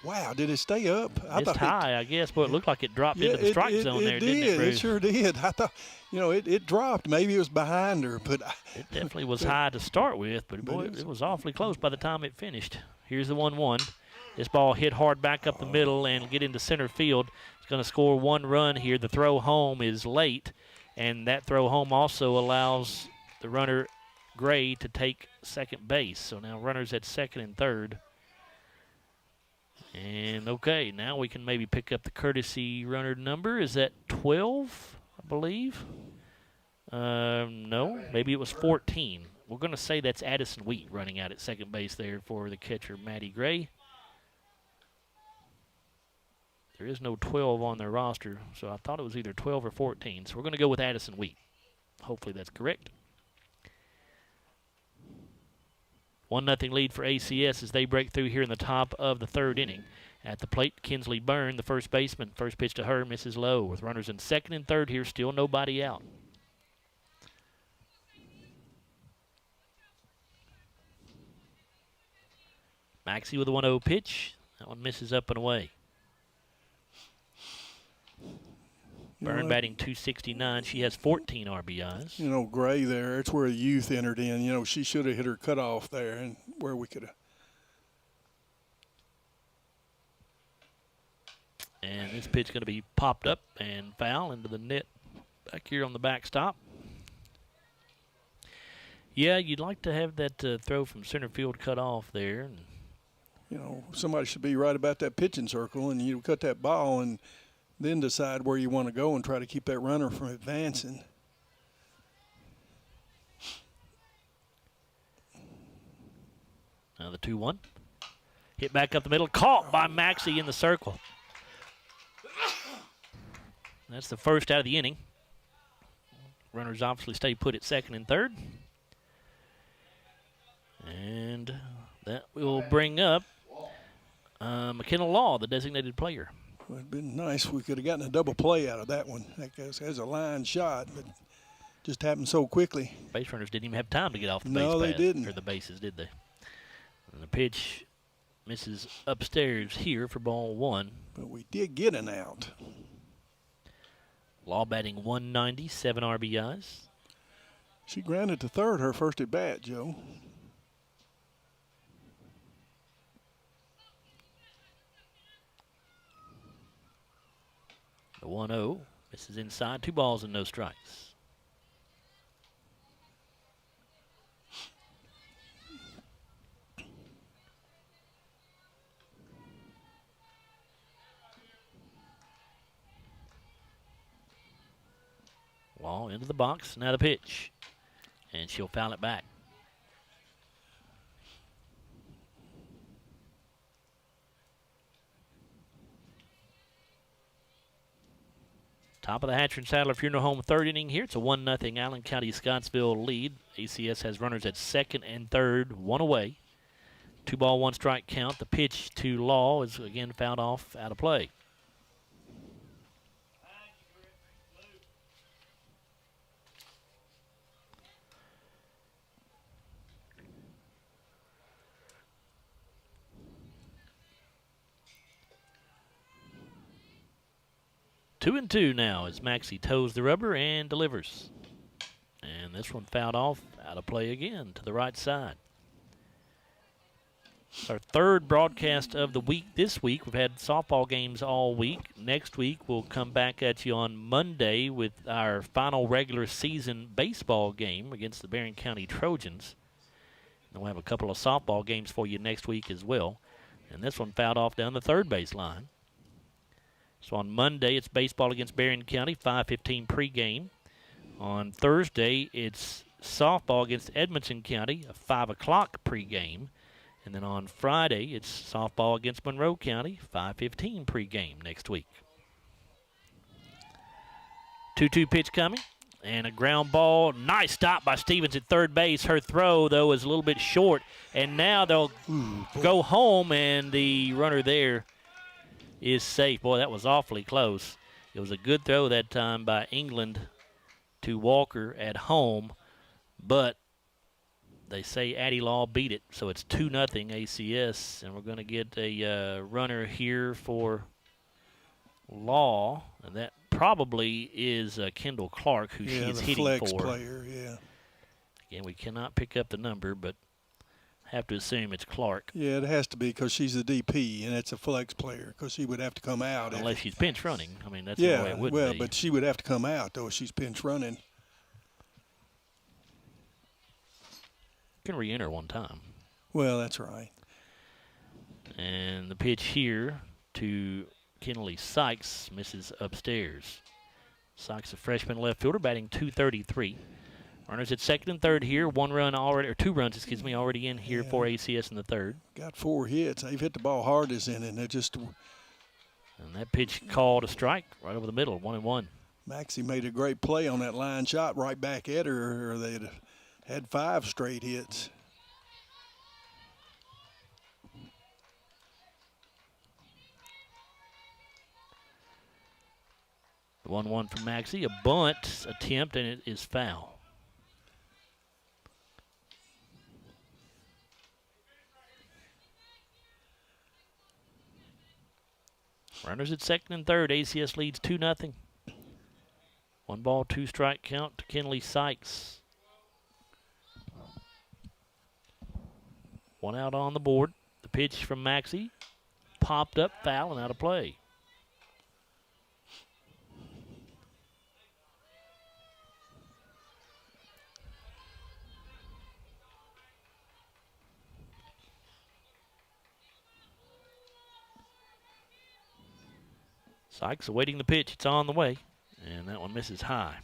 Wow, did it stay up? It's high, I guess, but it looked like it dropped into the strike zone there, didn't it, Bruce? It sure did. I thought, it dropped. Maybe it was behind her, but it definitely was high to start with, but boy, it was awfully close by the time it finished. Here's the 1-1. This ball hit hard back up the middle and get into center field. It's going to score 1 run here. The throw home is late, and that throw home also allows the runner Gray to take second base. So now runners at second and third. And, okay, now we can maybe pick up the courtesy runner number. Is that 12, I believe? No, maybe it was 14. We're going to say that's Addison Wheat running out at second base there for the catcher, Maddie Gray. There is no 12 on their roster, so I thought it was either 12 or 14. So we're going to go with Addison Wheat. Hopefully that's correct. 1-0 lead for ACS as they break through here in the top of the third inning. At the plate, Kinsley Byrne, the first baseman. First pitch to her, misses low. With runners in second and third here, still nobody out. Maxey with a 1-0 pitch. That one misses up and away. Byrne batting .269. She has 14 RBIs. Gray there, it's where the youth entered in. She should have hit her cutoff there and where we could have. And this pitch going to be popped up and foul into the net back here on the backstop. Yeah, you'd like to have that throw from center field cut off there. Somebody should be right about that pitching circle, and you cut that ball and then decide where you want to go and try to keep that runner from advancing. Now the 2-1. Hit back up the middle. Caught by Maxey in the circle. That's the first out of the inning. Runners obviously stay put at second and third. And that will bring up McKenna Law, the designated player. It would have been nice if we could have gotten a double play out of that one. That has a line shot, but just happened so quickly. Base runners didn't even have time to get off the base No, they path, didn't. or the bases, did they? And the pitch misses upstairs here for ball 1. But we did get an out. Law batting .190, 7 RBIs. She grounded to third her first at bat, Joe. The 1-0 misses inside. 2 balls and no strikes. Law into the box. Now the pitch. And she'll foul it back. Top of the Hatcher and Sadler Funeral Home third inning here. It's a 1-0 Allen County-Scottsville lead. ACS has runners at second and third, 1 away. 2 ball, 1 strike count. The pitch to Law is again fouled off out of play. 2-2 now as Maxie toes the rubber and delivers. And this one fouled off, out of play again to the right side. It's our third broadcast of the week this week. We've had softball games all week. Next week, we'll come back at you on Monday with our final regular season baseball game against the Barron County Trojans. And we'll have a couple of softball games for you next week as well. And this one fouled off down the third base line. So on Monday, it's baseball against Barron County, 5:15 pregame. On Thursday, it's softball against Edmonton County, a 5 o'clock pregame. And then on Friday, it's softball against Monroe County, 5:15 pregame next week. 2-2 pitch coming, and a ground ball. Nice stop by Stevens at third base. Her throw, though, is a little bit short. And now they'll go home, and the runner there is safe. Boy, that was awfully close. It was a good throw that time by England to Walker at home, but they say Addie Law beat it, so it's 2-0 ACS, and we're going to get a runner here for Law, and that probably is Kendall Clark, who she's hitting flex for. Player, yeah. Again, we cannot pick up the number, but have to assume it's Clark. Yeah, it has to be because she's the DP, and it's a flex player because she would have to come out. Unless she's pinch running. I mean, that's the way it would be. Yeah, well, but she would have to come out, though, if she's pinch running. Can re-enter one time. Well, that's right. And the pitch here to Kenley Sykes misses upstairs. Sykes, a freshman left fielder, batting .233. Runners at second and third here. 1 run already, or 2 runs, excuse me, already in here for ACS in the third. Got 4 hits. They've hit the ball hard as in, and they just. And that pitch called a strike right over the middle, 1-1. Maxie made a great play on that line shot right back at her, or they'd had 5 straight hits. The 1-1 from Maxie, a bunt attempt, and it is foul. Runners at second and third. ACS leads 2-0. 1 ball, 2 strike count to Kenley Sykes. 1 out on the board. The pitch from Maxie popped up, foul, and out of play. Sykes awaiting the pitch. It's on the way, and that one misses high.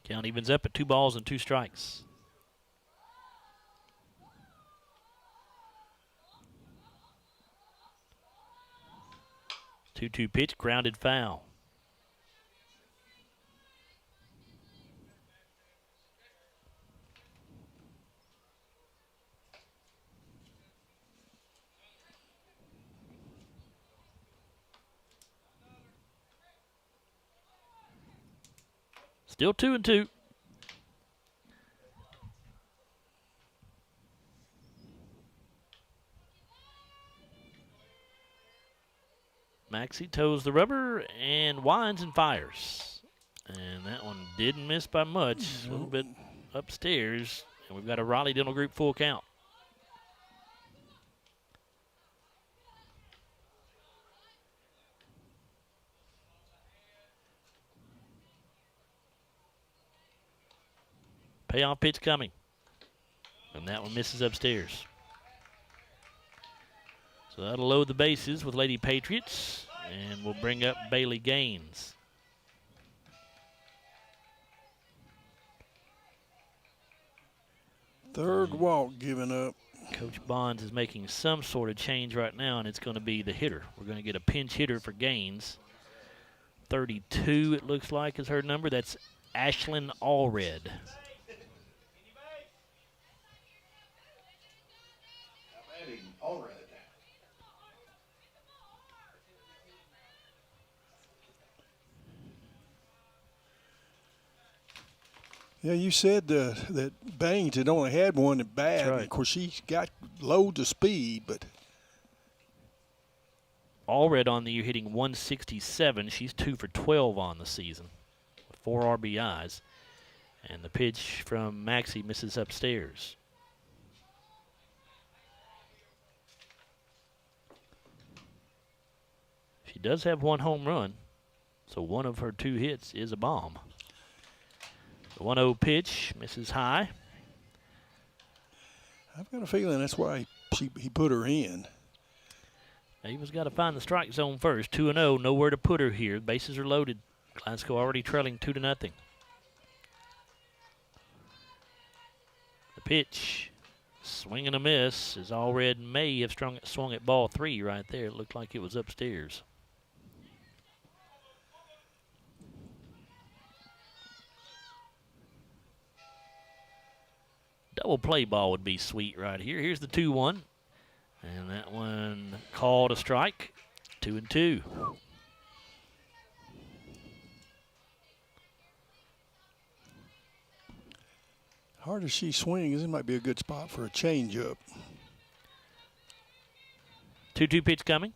Count evens up at 2 balls and 2 strikes. Two-two pitch, grounded foul. Still 2-2. Maxie toes the rubber and winds and fires. And that one didn't miss by much. A little bit upstairs. And we've got a Raleigh Dental Group full count. Payoff pitch coming. And that one misses upstairs. So that'll load the bases with Lady Patriots. And we'll bring up Bailey Gaines. Third walk given up. Coach Bonds is making some sort of change right now, and it's going to be the hitter. We're going to get a pinch hitter for Gaines. 32, it looks like, is her number. That's Ashlyn Allred. Yeah, you said that Baines had only had one at bat. That's right. Of course, she's got loads of speed, but Allred on the year hitting 167. She's 2 for 12 on the season with 4 RBIs. And the pitch from Maxie misses upstairs. She does have 1 home run, so 1 of her 2 hits is a bomb. The 1-0 pitch misses high. I've got a feeling that's why he put her in. Ava's got to find the strike zone first. 2-0, nowhere to put her here. Bases are loaded. Glasgow already trailing 2-0. The pitch, swing and a miss, as Allred may have swung at ball 3 right there. It looked like it was upstairs. Double play ball would be sweet right here. Here's the 2-1. And that one called a strike. 2-2. Hard as she swings, it might be a good spot for a changeup. 2-2 pitch coming.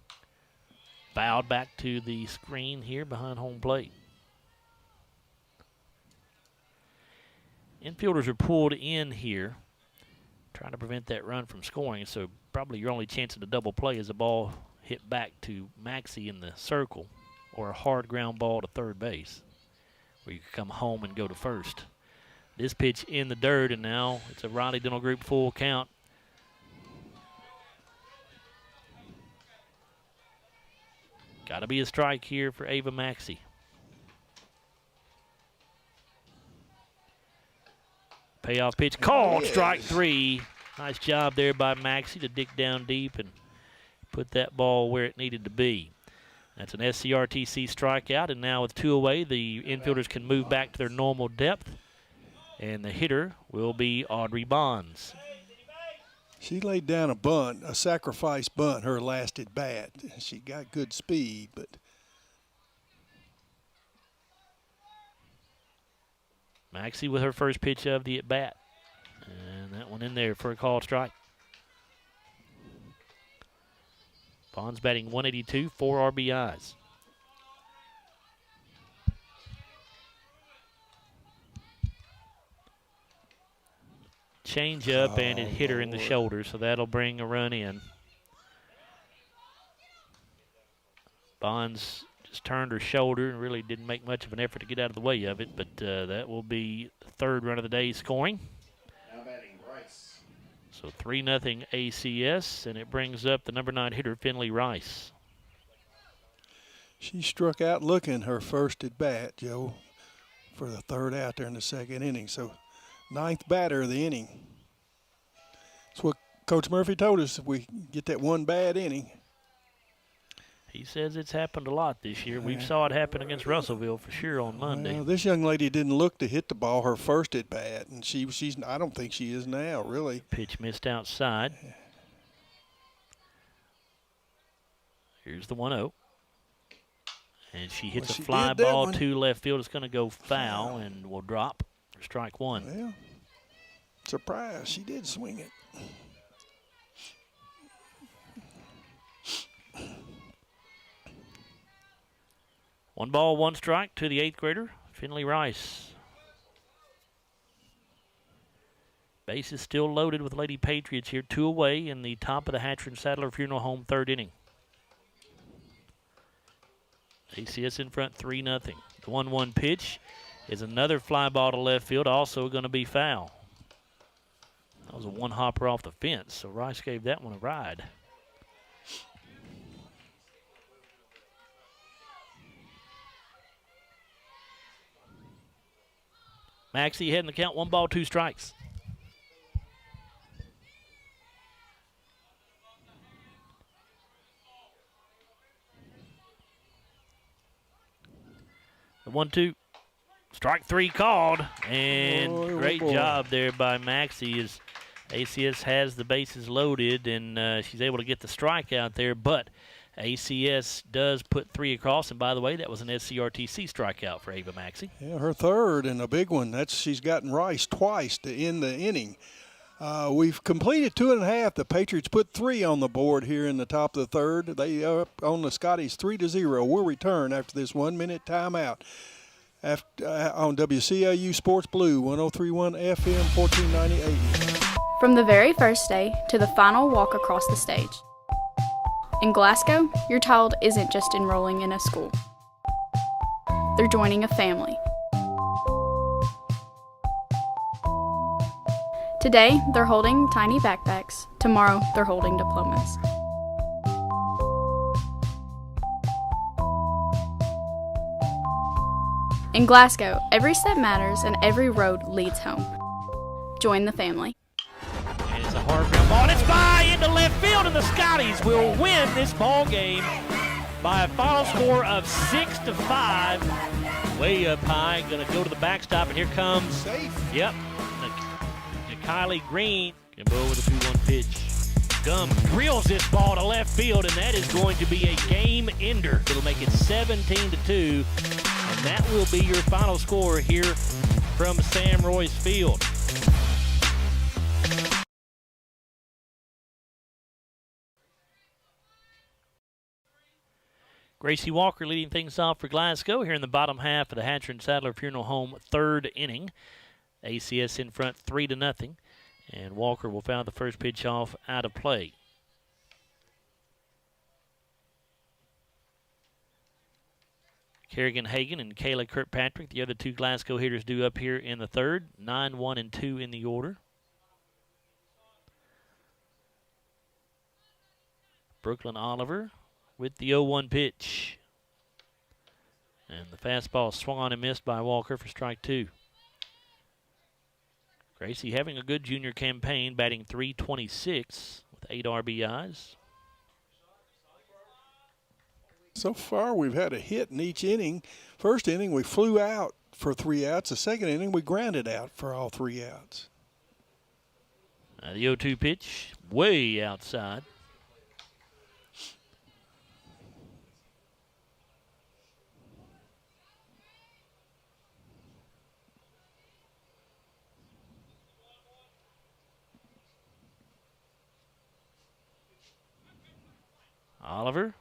Fouled back to the screen here behind home plate. Infielders are pulled in here, trying to prevent that run from scoring. So probably your only chance at a double play is a ball hit back to Maxie in the circle, or a hard ground ball to third base, where you can come home and go to first. This pitch in the dirt, and now it's a Riley Dental Group full count. Got to be a strike here for Ava Maxey. Payoff pitch called, strike 3. Nice job there by Maxey to dig down deep and put that ball where it needed to be. That's an SCRTC strikeout, and now with 2 away, the infielders can move back to their normal depth, and the hitter will be Audrey Bonds. She laid down a bunt, a sacrifice bunt, her last at bat. She got good speed, but Maxey with her first pitch of the at-bat. And that one in there for a called strike. Bonds batting 182, 4 RBIs. Change up, and it hit her in the shoulder, so that'll bring a run in. Bonds just turned her shoulder and really didn't make much of an effort to get out of the way of it, but that will be the 3rd run of the day scoring. Now batting Rice. So 3-0 ACS, and it brings up the number 9 hitter, Finley Rice. she struck out looking her first at bat, Joe, for the 3rd out there in the 2nd inning. So 9th batter of the inning. That's what Coach Murphy told us, if we get that one bad inning. He says it's happened a lot this year. We saw it happen against Russellville for sure on Monday. Well, this young lady didn't look to hit the ball her first at bat, and she's I don't think she is now, really. Pitch missed outside. Here's the 1-0. And she hits a fly ball to left field. It's going to go foul and will drop for strike 1. Well, surprise, she did swing it. One ball, one strike to the 8th grader, Finley Rice. Base is still loaded with Lady Patriots here, 2 away in the top of the Hatcher and Sadler Funeral Home 3rd inning. ACS in front 3-0. The 1-1 pitch is another fly ball to left field, also going to be foul. That was a one-hopper off the fence, so Rice gave that one a ride. Maxey heading the count, 1 ball, 2 strikes. The 1-2, strike 3 called, and great job there by Maxey as ACS has the bases loaded, and she's able to get the strike out there, but ACS does put 3 across, and by the way, that was an SCRTC strikeout for Ava Maxey. Yeah, her 3rd and a big one. She's gotten Rice twice to end the inning. We've completed 2.5. The Patriots put 3 on the board here in the top of the third. They are up on the Scotties 3-0. We'll return after this 1-minute timeout on WCLU Sports Blue 103.1 FM 1490 AM. From the very first day to the final walk across the stage. In Glasgow, your child isn't just enrolling in a school. They're joining a family. Today, they're holding tiny backpacks. Tomorrow, they're holding diplomas. In Glasgow, every step matters and every road leads home. Join the family. And it's a hard ground ball. It's by into left field, and the Scotties will win this ball game by a final score of 6-5. Way up high, going to go to the backstop, and here comes. Safe. Yep. Kylie Green can go with a 2-1 pitch. Gum drills this ball to left field, and that is going to be a game ender. It'll make it 17-2, and that will be your final score here from Sam Royce Field. Gracie Walker leading things off for Glasgow here in the bottom half of the Hatcher and Sadler Funeral Home third inning. ACS in front 3-0, and Walker will foul the first pitch off out of play. Kerrigan Hagan and Kayla Kirkpatrick, the other 2 Glasgow hitters, due up here in the third. 9, 1, and 2 in the order. Brooklyn Oliver with the 0-1 pitch. And the fastball swung on and missed by Walker for strike 2. Gracie having a good junior campaign, batting .326 with 8 RBIs. So far, we've had a hit in each inning. First inning, we flew out for 3 outs. The second inning, we grounded out for all 3 outs. The 0-2 pitch, way outside. Oliver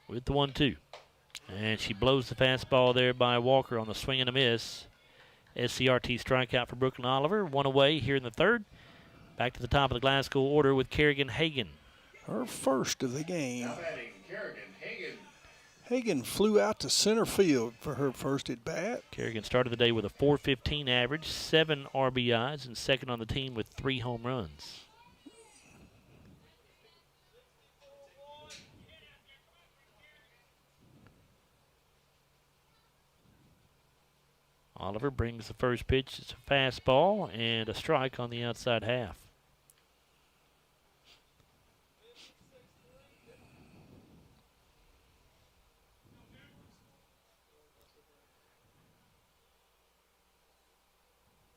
with the 1-2. And she blows the fastball there by Walker on the swing and a miss. SCRT strikeout for Brooklyn Oliver. 1 away here in the third. Back to the top of the Glasgow order with Kerrigan Hagan. Her first of the game. Hagan flew out to center field for her first at bat. Kerrigan started the day with a .415 average, 7 RBIs, and second on the team with 3 home runs. Oliver brings the first pitch. It's a fastball and a strike on the outside half.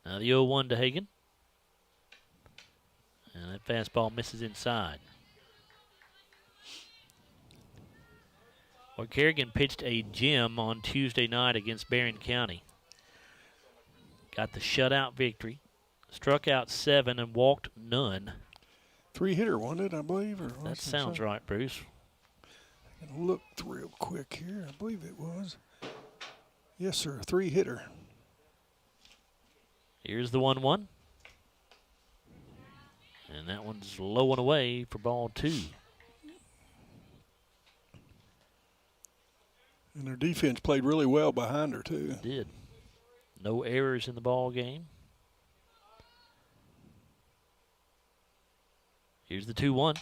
Now the 0-1 to Hagan. And that fastball misses inside. Well, Kerrigan pitched a gem on Tuesday night against Barron County. Got the shutout victory. Struck out 7 and walked none. 3-hitter, wasn't it, I believe? Or that sounds right, Bruce. I can look real quick here. I believe it was. Yes, sir, 3-hitter. Here's the 1-1. And that one's low and away for ball 2. And their defense played really well behind her, too. It did. No errors in the ball game. Here's the 2-1.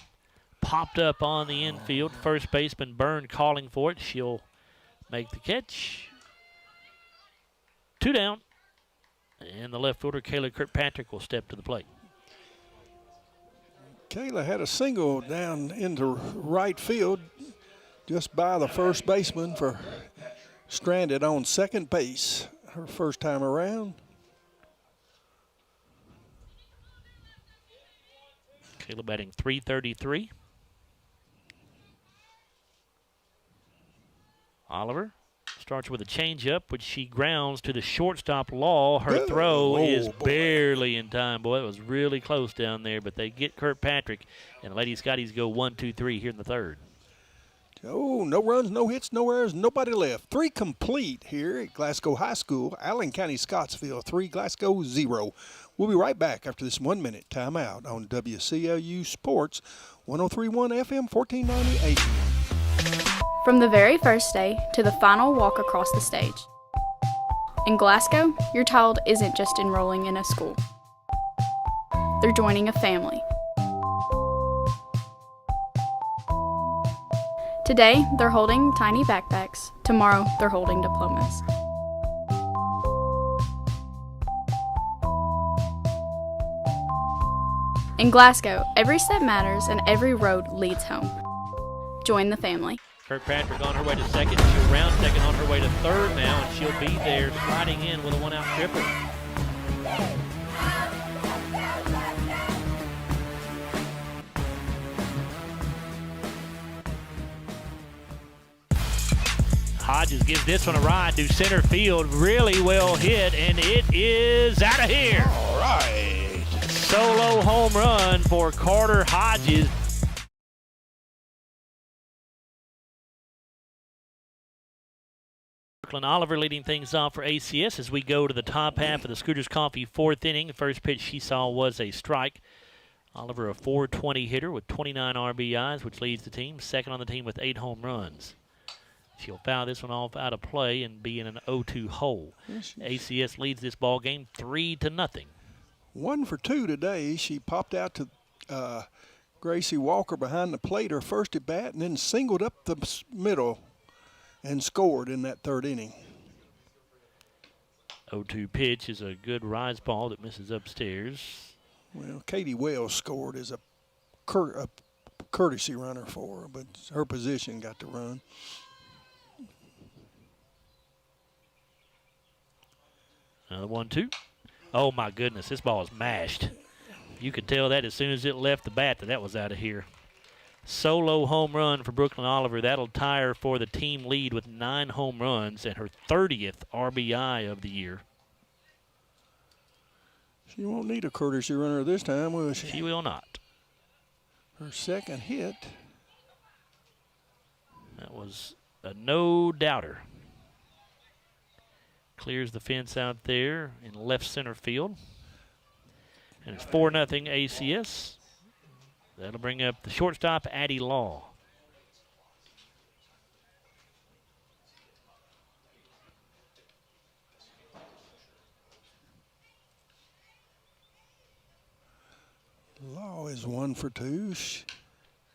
Popped up on the infield. First baseman Byrne calling for it. She'll make the catch. 2 down. And the left fielder, Kayla Kirkpatrick, will step to the plate. Kayla had a single down into right field just by the first baseman for stranded on second base. Her first time around. Kayla batting .333. Oliver Starts with a changeup, which she grounds to the shortstop Law. Her throw is barely in time. Boy, it was really close down there, but they get Kirkpatrick, and the Lady Scotties go 1-2-3 here in the third. Oh, no runs, no hits, no errors, nobody left. 3 complete here at Glasgow High School. Allen County-Scottsville 3, Glasgow 0. We'll be right back after this 1-minute timeout on WCLU Sports 103.1 FM 1490 AM. From the very first day to the final walk across the stage. In Glasgow, your child isn't just enrolling in a school. They're joining a family. Today, they're holding tiny backpacks. Tomorrow, they're holding diplomas. In Glasgow, every step matters and every road leads home. Join the family. Kirkpatrick on her way to second. She'll round second on her way to third now, and she'll be there sliding in with a one-out triple. Hodges gives this one a ride to center field. Really well hit, and it is out of here. All right. Solo home run for Carter Hodges. Brooklyn Oliver leading things off for ACS as we go to the top half of the Scooters Coffee fourth inning. The first pitch she saw was a strike. Oliver, a .420 hitter with 29 RBIs, which leads the team. Second on the team with 8 home runs. She'll foul this one off out of play and be in an 0-2 hole. ACS leads this ball game 3-0. 1 for 2 today. She popped out to Gracie Walker behind the plate her first at bat, and then singled up the middle and scored in that third inning. 0-2 pitch is a good rise ball that misses upstairs. Well, Katie Wells scored as a courtesy runner for her, but her position got the run. Another 1-2. Oh, my goodness, this ball is mashed. You could tell that as soon as it left the bat that was out of here. Solo home run for Brooklyn Oliver. That'll tie her for the team lead with 9 home runs and her 30th RBI of the year. She won't need a courtesy runner this time, will she? She will not. Her second hit. That was a no-doubter. Clears the fence out there in left center field. And it's 4-0 ACS. That'll bring up the shortstop, Addie Law. Law is 1 for 2.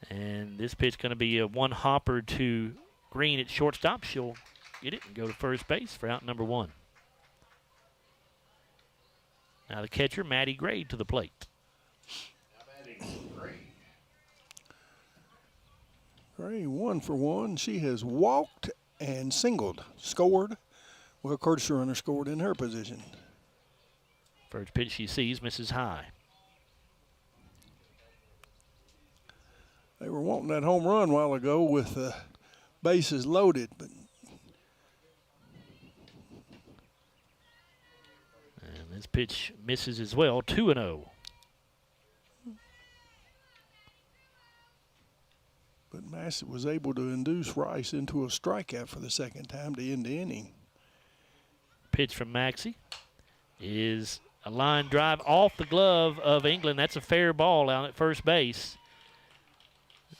And this pitch going to be a one hopper to Green at shortstop. She'll get it and go to first base for out number 1. Now the catcher, Maddie Gray, to the plate. Gray 1 for 1. She has walked and singled, scored. Well, courtesy runner scored in her position. First pitch she sees misses high. They were wanting that home run a while ago with the bases loaded, but and this pitch misses as well, 2-0. But Massett was able to induce Rice into a strikeout for the second time to end the inning. Pitch from Maxey is a line drive off the glove of England. That's a fair ball out at first base.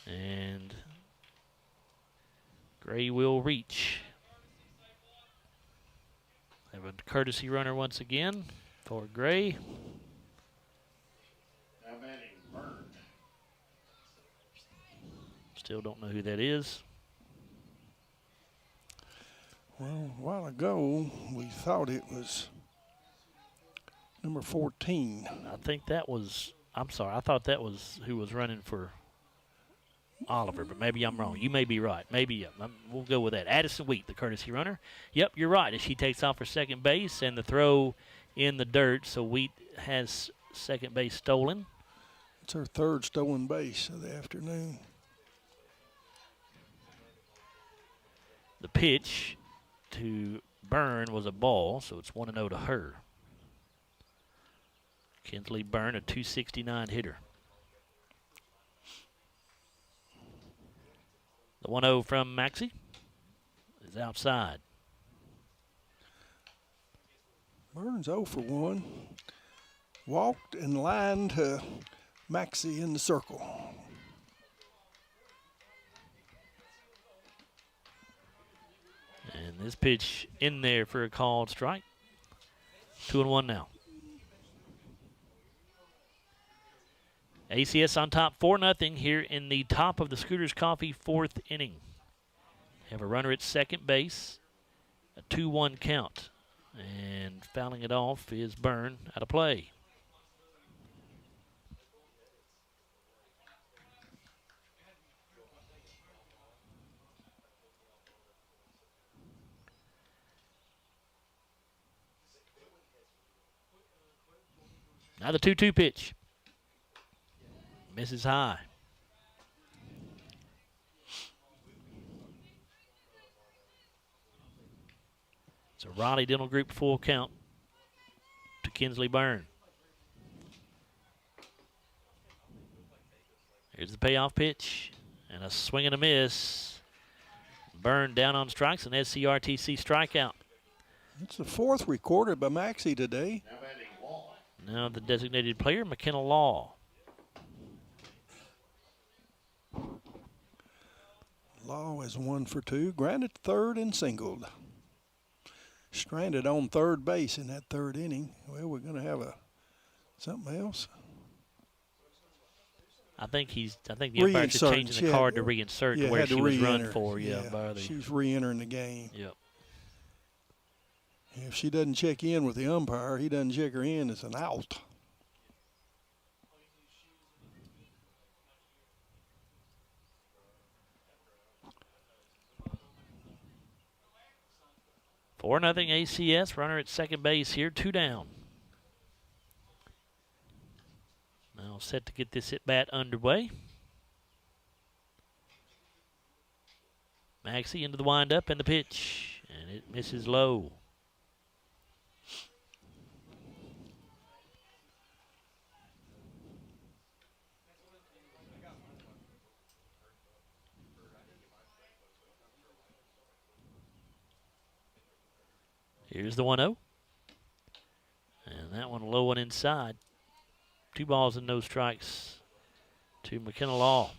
And Gray will reach. Have a courtesy runner once again for Gray. Still don't know who that is. Well, a while ago, we thought it was number 14. I think that was, I'm sorry, I thought that was who was running for Oliver, but maybe I'm wrong. You may be right. Maybe we'll go with that. Addison Wheat, the courtesy runner. Yep, you're right. As she takes off for second base and the throw in the dirt, so Wheat has second base stolen. It's her third stolen base of the afternoon. The pitch to Byrne was a ball, so it's 1-0 to her. Kinsley Byrne, a .269 hitter. The 1-0 from Maxey is outside. Burns 0 for 1. Walked and lined to Maxey in the circle. And this pitch in there for a called strike. 2-1 now. ACS on top 4-0 here in the top of the Scooters Coffee 4th inning. Have a runner at second base, a 2-1 count. And fouling it off is Byrne out of play. Now the 2-2 pitch. Misses high. It's a Raleigh Dental Group full count to Kinsley Byrne. Here's the payoff pitch and a swing and a miss. Byrne down on strikes, an SCRTC strikeout. It's the 4th recorded by Maxey today. Now the designated player, McKenna Law. Law is 1 for 2, grounded third and singled. Stranded on third base in that 3rd inning. Well, we're going to have something else. I think the umpire's just changing the card to reinsert to where she was run for. She's re-entering the game. Yep. If she doesn't check in with the umpire, he doesn't check her in, it's an out. Four nothing ACS. Runner at second base here, 2 down. Now set to get this at bat underway. Maxey into the windup and the pitch, and it misses low. Here's the 1-0. And that one low and inside. 2 balls and no strikes to McKenna Law.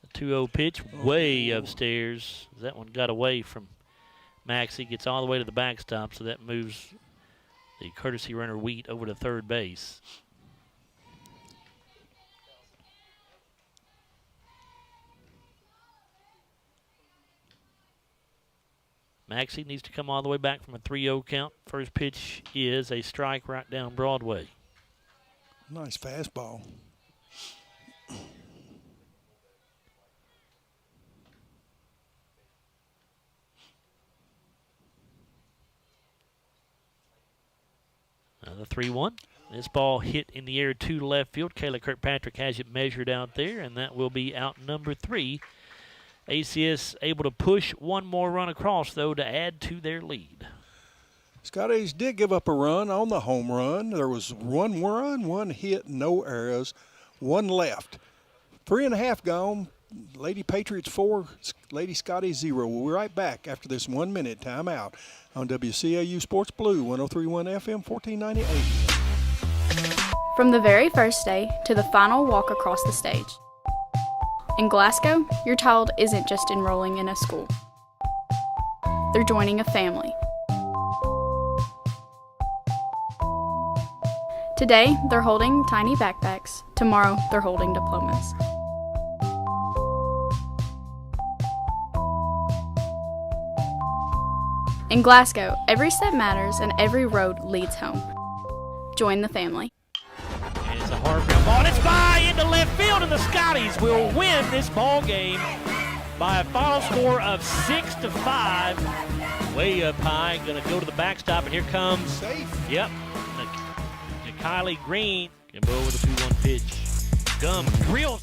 The 2-0 pitch way upstairs. That one got away from Maxey. Gets all the way to the backstop, so that moves the courtesy runner Wheat over to third base. Maxey needs to come all the way back from a 3-0 count. First pitch is a strike right down Broadway. Nice fastball. Another 3-1. This ball hit in the air to left field. Kayla Kirkpatrick has it measured out there, and that will be out number 3. ACS able to push one more run across, though, to add to their lead. Scotties did give up a run on the home run. There was 1 run, 1 hit, no errors, 1 left. 3.5 gone. Lady Patriots 4, Lady Scotties 0. We'll be right back after this 1-minute timeout on WCAU Sports Blue, 103.1 FM, 1498. From the very first day to the final walk across the stage. In Glasgow, your child isn't just enrolling in a school. They're joining a family. Today, they're holding tiny backpacks. Tomorrow, they're holding diplomas. In Glasgow, every step matters and every road leads home. Join the family. And it's a hard ground ball, and it's by into left field, and the Scotties will win this ball game by a final score of 6-5. Way up high, going to go to the backstop, and here comes. Safe. Yep. Kylie Green can go with a 2-1 pitch. Gum drills.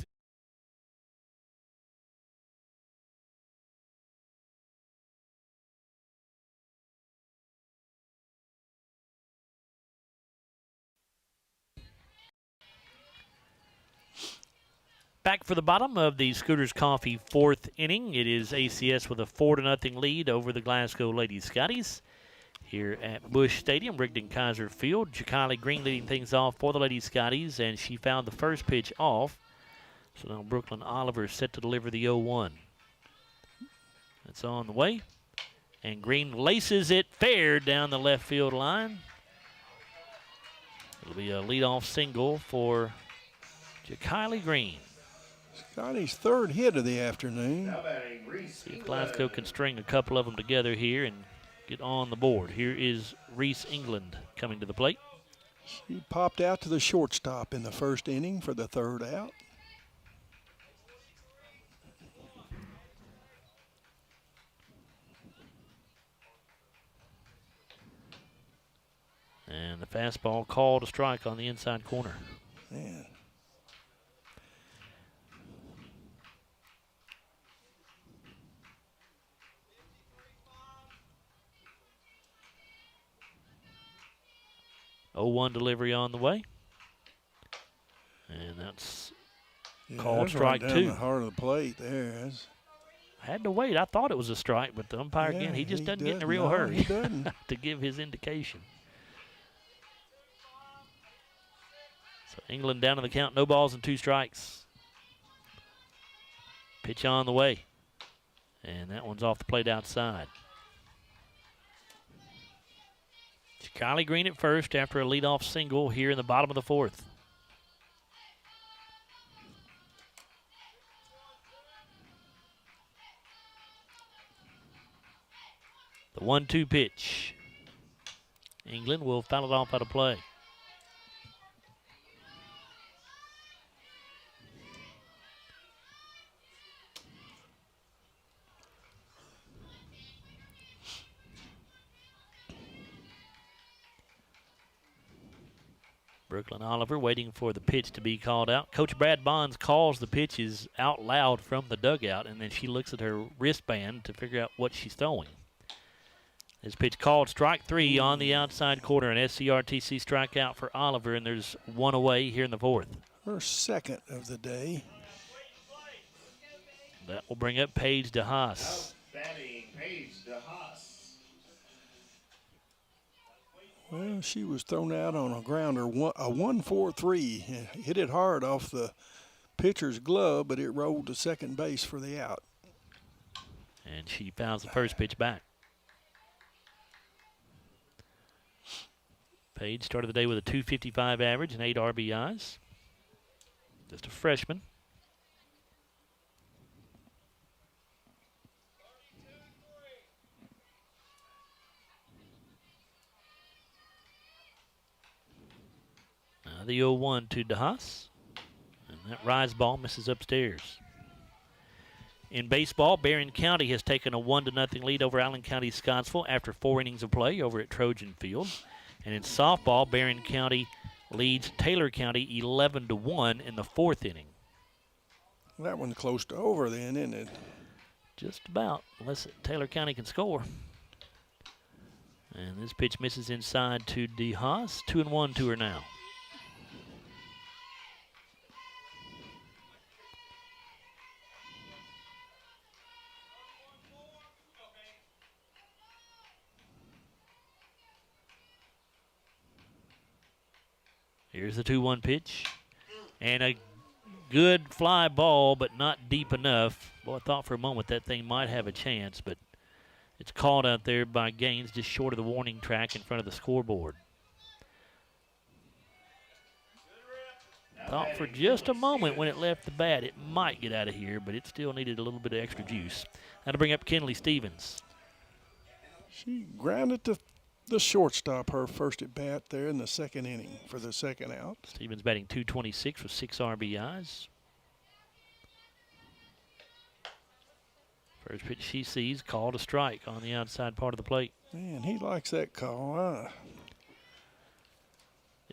Back for the bottom of the Scooters Coffee fourth inning. It is ACS with a 4-0 lead over the Glasgow Lady Scotties here at Busch Stadium, Rigdon Kaiser Field. Kylie Green leading things off for the Lady Scotties, and she found the first pitch off. So now Brooklyn Oliver is set to deliver the 0-1. That's on the way. And Green laces it fair down the left field line. It'll be a leadoff single for Kylie Green. Scotty's third hit of the afternoon. See if Glasgow can string a couple of them together here and get on the board. Here is Reese England coming to the plate. She popped out to the shortstop in the first inning for the third out. And the fastball called a strike on the inside corner. Man. Oh-1 delivery on the way. And that's called that's strike right down 2. The heart of the plate there. Had to wait. I thought it was a strike, but the umpire again, he just doesn't get in a real hurry he doesn't. to give his indication. So England down to the count, no balls and 2 strikes. Pitch on the way. And that one's off the plate outside. Kylie Green at first after a leadoff single here in the bottom of the fourth. The 1-2 pitch. England will foul it off out of play. Brooklyn Oliver waiting for the pitch to be called out. Coach Brad Bonds calls the pitches out loud from the dugout, and then she looks at her wristband to figure out what she's throwing. This pitch called strike 3 on the outside corner, an SCRTC strikeout for Oliver, and there's one away here in the fourth. Her second of the day. That will bring up Paige DeHaas. Batting Paige DeHaas. Well, she was thrown out on a grounder, a 1-4-3. Hit it hard off the pitcher's glove, but it rolled to second base for the out. And she fouls the first pitch back. Page started the day with a .255 average and 8 RBIs. Just a freshman. The 0-1 to DeHaas. And that rise ball misses upstairs. In baseball, Barron County has taken a 1-0 lead over Allen County-Scottsville after 4 innings of play over at Trojan Field. And in softball, Barron County leads Taylor County 11-1 in the 4th inning. That one's close to over then, isn't it? Just about, unless Taylor County can score. And this pitch misses inside to DeHaas. 2-1 to her now. Here's the 2-1 pitch. And a good fly ball, but not deep enough. Boy, I thought for a moment that thing might have a chance, but it's called out there by Gaines just short of the warning track in front of the scoreboard. Thought for just a moment when it left the bat it might get out of here, but it still needed a little bit of extra juice. That'll bring up Kenley Stevens. She grounded to the shortstop her first at bat there in the second inning for the second out. Stevens batting .226 with 6 RBIs. First pitch she sees called a strike on the outside part of the plate. Man, he likes that call.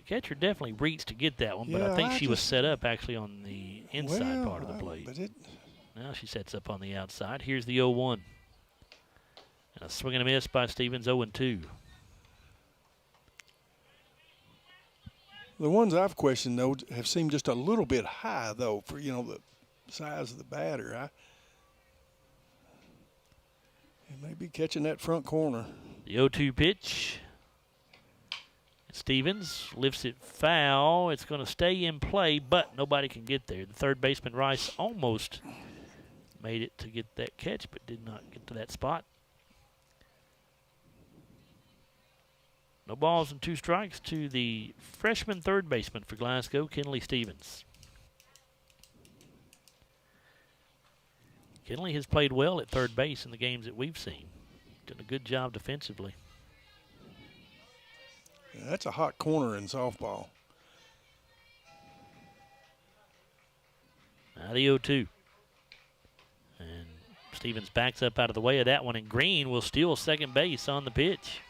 catcher definitely reached to get that one, but I think she was set up actually on the inside part of the plate. Now she sets up on the outside. Here's the 0-1. And a swing and a miss by Stevens, 0-2. The ones I've questioned, though, have seemed just a little bit high, though, for, the size of the batter. He may be catching that front corner. The 0-2 pitch. Stevens lifts it foul. It's going to stay in play, but nobody can get there. The third baseman, Rice, almost made it to get that catch, but did not get to that spot. No balls and 2 strikes to the freshman third baseman for Glasgow, Kenley Stevens. Kenley has played well at third base in the games that we've seen. Done a good job defensively. Yeah, that's a hot corner in softball. Now the 0-2. And Stevens backs up out of the way of that one, and Green will steal second base on the pitch.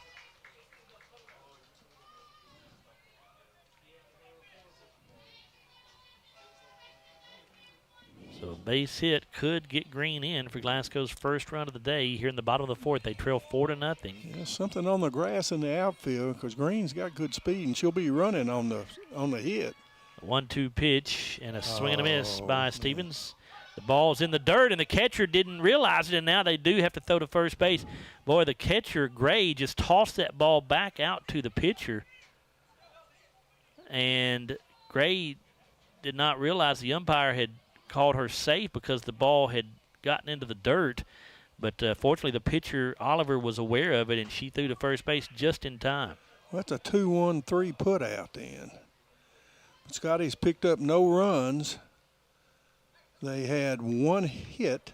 So a base hit could get Green in for Glasgow's first run of the day. Here in the bottom of the fourth, they trail 4-0. Yeah, something on the grass in the outfield because Green's got good speed, and she'll be running on the hit. A 1-2 pitch and a swing and a miss by Stevens. The ball's in the dirt, and the catcher didn't realize it, and now they do have to throw to first base. Boy, the catcher, Gray, just tossed that ball back out to the pitcher. And Gray did not realize the umpire had called her safe because the ball had gotten into the dirt. But fortunately, the pitcher, Oliver, was aware of it, and she threw to first base just in time. Well, that's a 2-1-3 put out then. Scotty's picked up no runs. They had 1 hit.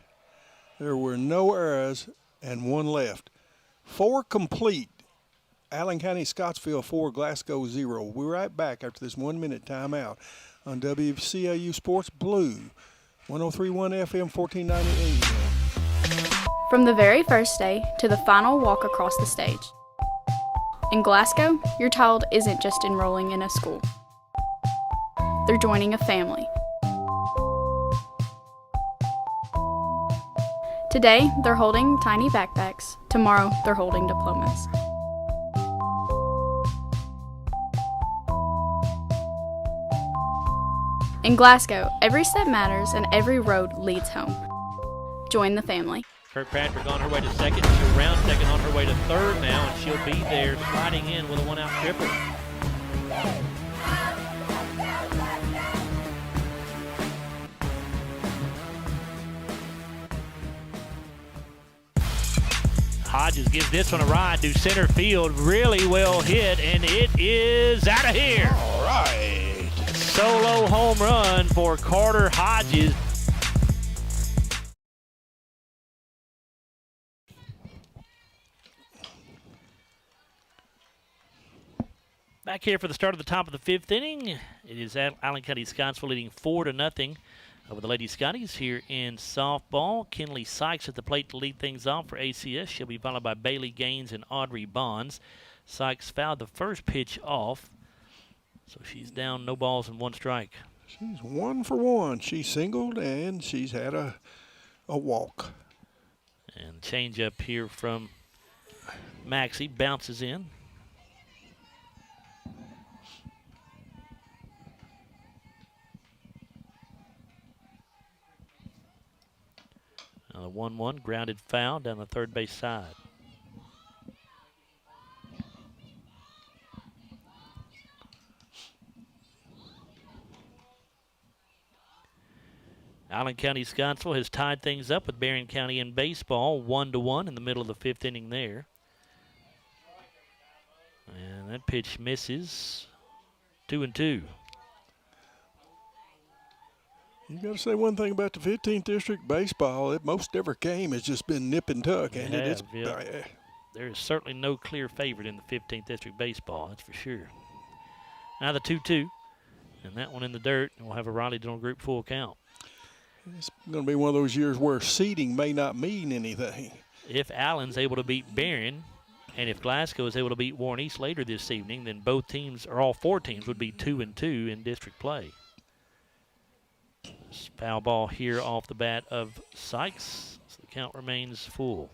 There were no errors and 1 left. 4 complete. Allen County-Scottsville 4, Glasgow 0. We're right back after this 1-minute timeout on WCAU Sports Blue, 103.1 FM, 1490 AM. From the very first day to the final walk across the stage. In Glasgow, your child isn't just enrolling in a school. They're joining a family. Today, they're holding tiny backpacks. Tomorrow, they're holding diplomas. In Glasgow, every step matters and every road leads home. Join the family. Kirkpatrick on her way to second. She'll round second on her way to third now, and she'll be there sliding in with a 1-out triple. Hodges gives this one a ride to center field. Really well hit, and it is out of here. All right. Solo home run for Carter Hodges. Back here for the start of the top of the 5th inning. It is Allen County-Scottsville leading 4-0 over the Lady Scotties here in softball. Kinley Sykes at the plate to lead things off for ACS. She'll be followed by Bailey Gaines and Audrey Bonds. Sykes fouled the first pitch off, so she's down, no balls and 1 strike. She's 1 for 1. She singled, and she's had a walk. And change up here from Maxie bounces in. Now the 1-1 grounded foul down the third base side. Allen County-Scottsville has tied things up with Berrien County in baseball, 1-1 in the middle of the 5th inning there. And that pitch misses. 2-2. You got to say one thing about the 15th District baseball. Most every game has just been nip and tuck, and there is certainly no clear favorite in the 15th District baseball, that's for sure. Now the 2-2, and that one in the dirt, and we'll have a Raleigh Dental Group full count. It's going to be one of those years where seeding may not mean anything. If Allen's able to beat Berrien, And if Glasgow is able to beat Warren East later this evening, then both teams, or all four teams, would be 2-2 in district play. Foul ball here off the bat of Sykes. So the count remains full.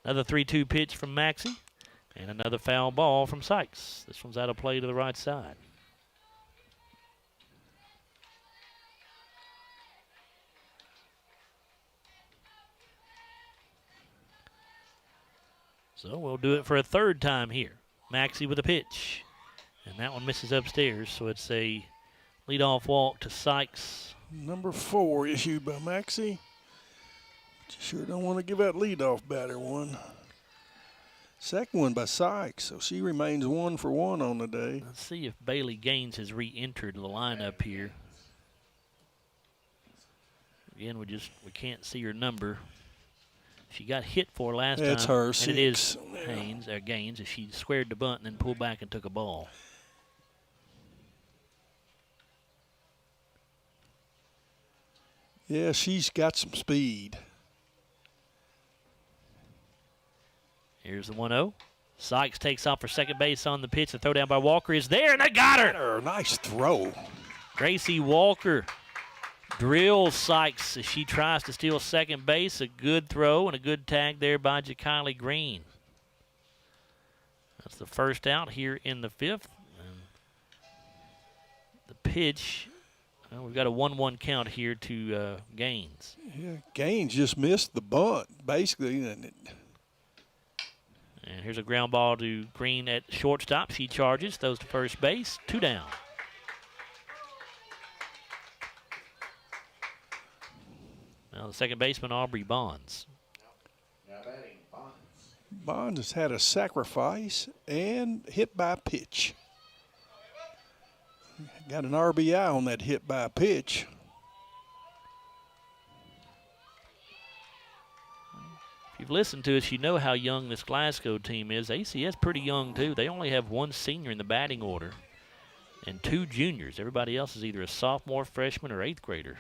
Another 3-2 pitch from Maxey. And another foul ball from Sykes. This one's out of play to the right side. So we'll do it for a third time here. Maxey with a pitch. And that one misses upstairs, so it's a leadoff walk to Sykes. Number 4 issued by Maxey. Sure don't want to give that leadoff batter one. Second one by Sykes, so she remains 1 for 1 on the day. Let's see if Bailey Gaines has re-entered the lineup here. Again, we can't see her number. She got hit for last time. It's her, and 6. It is Gaines. She squared the bunt and then pulled back and took a ball. Yeah, she's got some speed. Here's the 1-0. Sykes takes off for second base on the pitch. The throw down by Walker is there, and they got her. Nice throw. Gracie Walker drills Sykes as she tries to steal second base. A good throw and a good tag there by Jakiley Green. That's the first out here in the 5th. And the pitch, we've got a 1-1 count here to Gaines. Yeah, Gaines just missed the bunt, basically. And here's a ground ball to Green at shortstop. She charges, throws to first base, 2 down. Now the second baseman, Aubrey Bonds. Bonds has had a sacrifice and hit by pitch. Got an RBI on that hit by pitch. If you've listened to us, you know how young this Glasgow team is. ACS pretty young, too. They only have 1 senior in the batting order and 2 juniors. Everybody else is either a sophomore, freshman, or 8th grader.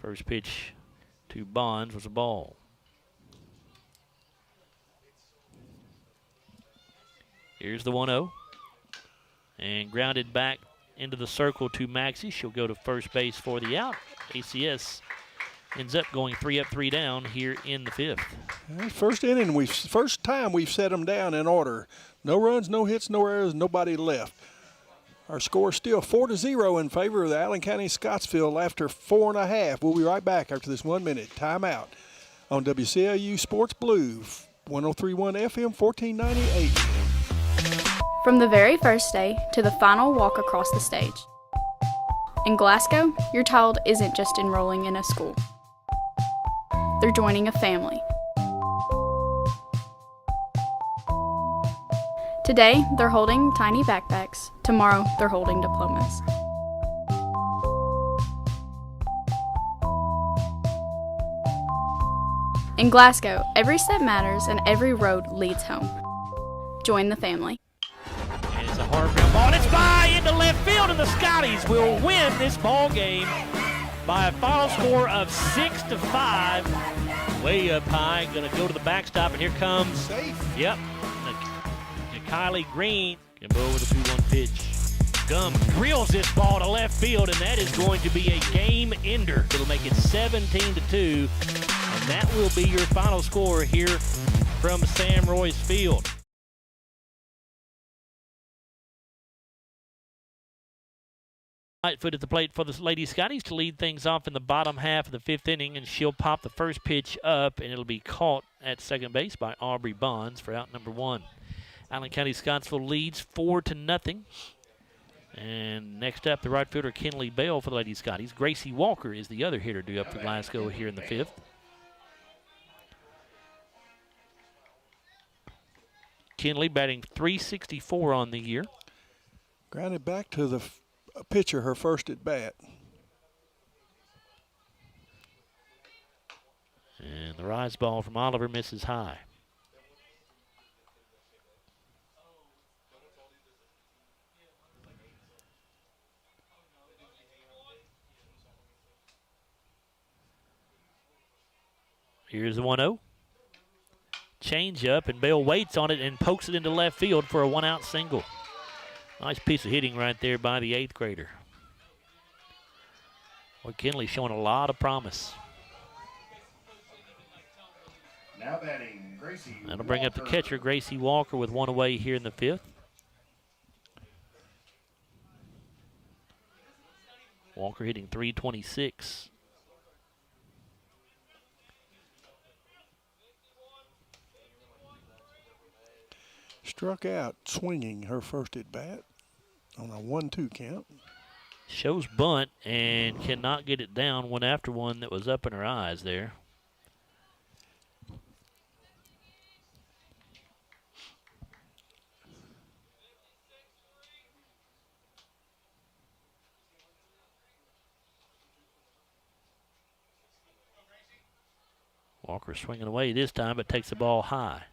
First pitch to Bonds was a ball. Here's the 1-0. And grounded back into the circle to Maxey. She'll go to first base for the out. ACS ends up going 3 up, 3 down here in the 5th. First inning, first time we've set them down in order. No runs, no hits, no errors, nobody left. Our score is still 4-0 in favor of the Allen County-Scottsville after 4.5. We'll be right back after this 1-minute timeout on WCLU Sports Blue, 103.1 FM, 1490 AM. From the very first day to the final walk across the stage. In Glasgow, your child isn't just enrolling in a school. They're joining a family. Today, they're holding tiny backpacks. Tomorrow, they're holding diplomas. In Glasgow, every step matters and every road leads home. Join the family. And it's a hard ground ball, and it's by into left field, and the Scotties will win this ball game by a final score of 6-5. Way up high, going to go to the backstop, and here comes. Safe. Yep. Kylie Green can go over the 2-1 pitch. Gum drills this ball to left field, and that is going to be a game ender. It'll make it 17-2, and that will be your final score here from Sam Royce Field. Right foot at the plate for the Lady Scotties to lead things off in the bottom half of the 5th inning, and she'll pop the first pitch up, and it'll be caught at second base by Aubrey Bonds for out number 1. Allen County-Scottsville leads 4-0. And next up, the right fielder Kinley Bell for the Lady Scotties. Gracie Walker is the other hitter due up for Glasgow here in the 5th. Kinley batting .364 on the year. Grounded back to the pitcher, her first at bat. And the rise ball from Oliver misses high. Here's the 1-0. Change up, and Bell waits on it and pokes it into left field for a one-out single. Nice piece of hitting right there by the 8th grader. Boy, Kinley showing a lot of promise. Now batting, Gracie That'll bring up the Walker. catcher, Gracie Walker, with one away here in the 5th. Walker hitting .326. Struck out swinging her first at bat on a 1-2 count. Shows bunt and cannot get it down. Went after one that was up in her eyes there. Walker swinging away this time, but takes the ball high.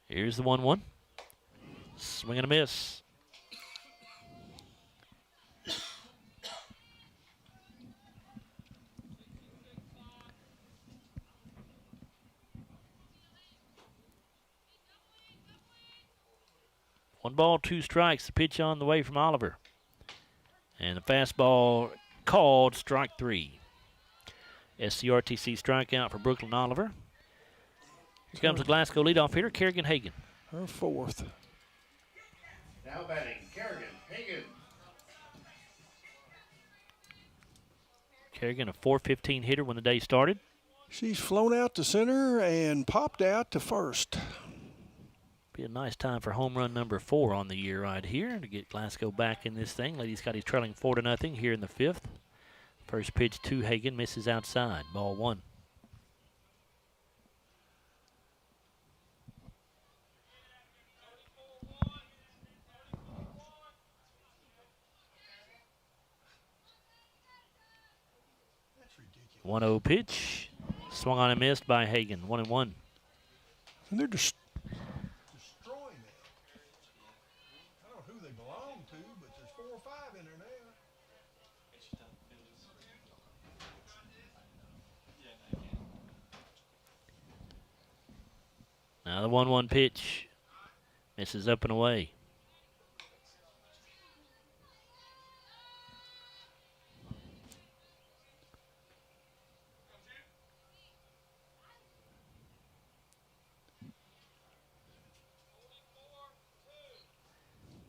Here's the 1-1. Swing and a miss. One ball, two strikes. The pitch on the way from Oliver. And the fastball called, strike 3. SCRTC strikeout for Brooklyn Oliver. Here comes the Glasgow leadoff hitter, Kerrigan Hagan. Her 4th. Now batting, Kerrigan Hagan. Kerrigan, a .415 hitter when the day started. She's flown out to center and popped out to first. Be a nice time for home run number 4 on the year right here to get Glasgow back in this thing. Lady Scotty's trailing 4-0 here in the 5th. First pitch to Hagan, misses outside. Ball 1. That's ridiculous. 1-0 pitch. Swung on and missed by Hagan. 1-1. And they're just destroying it. I don't know who they belong to, but there's 4 or 5 in there now. Now the 1-1 pitch. Misses up and away.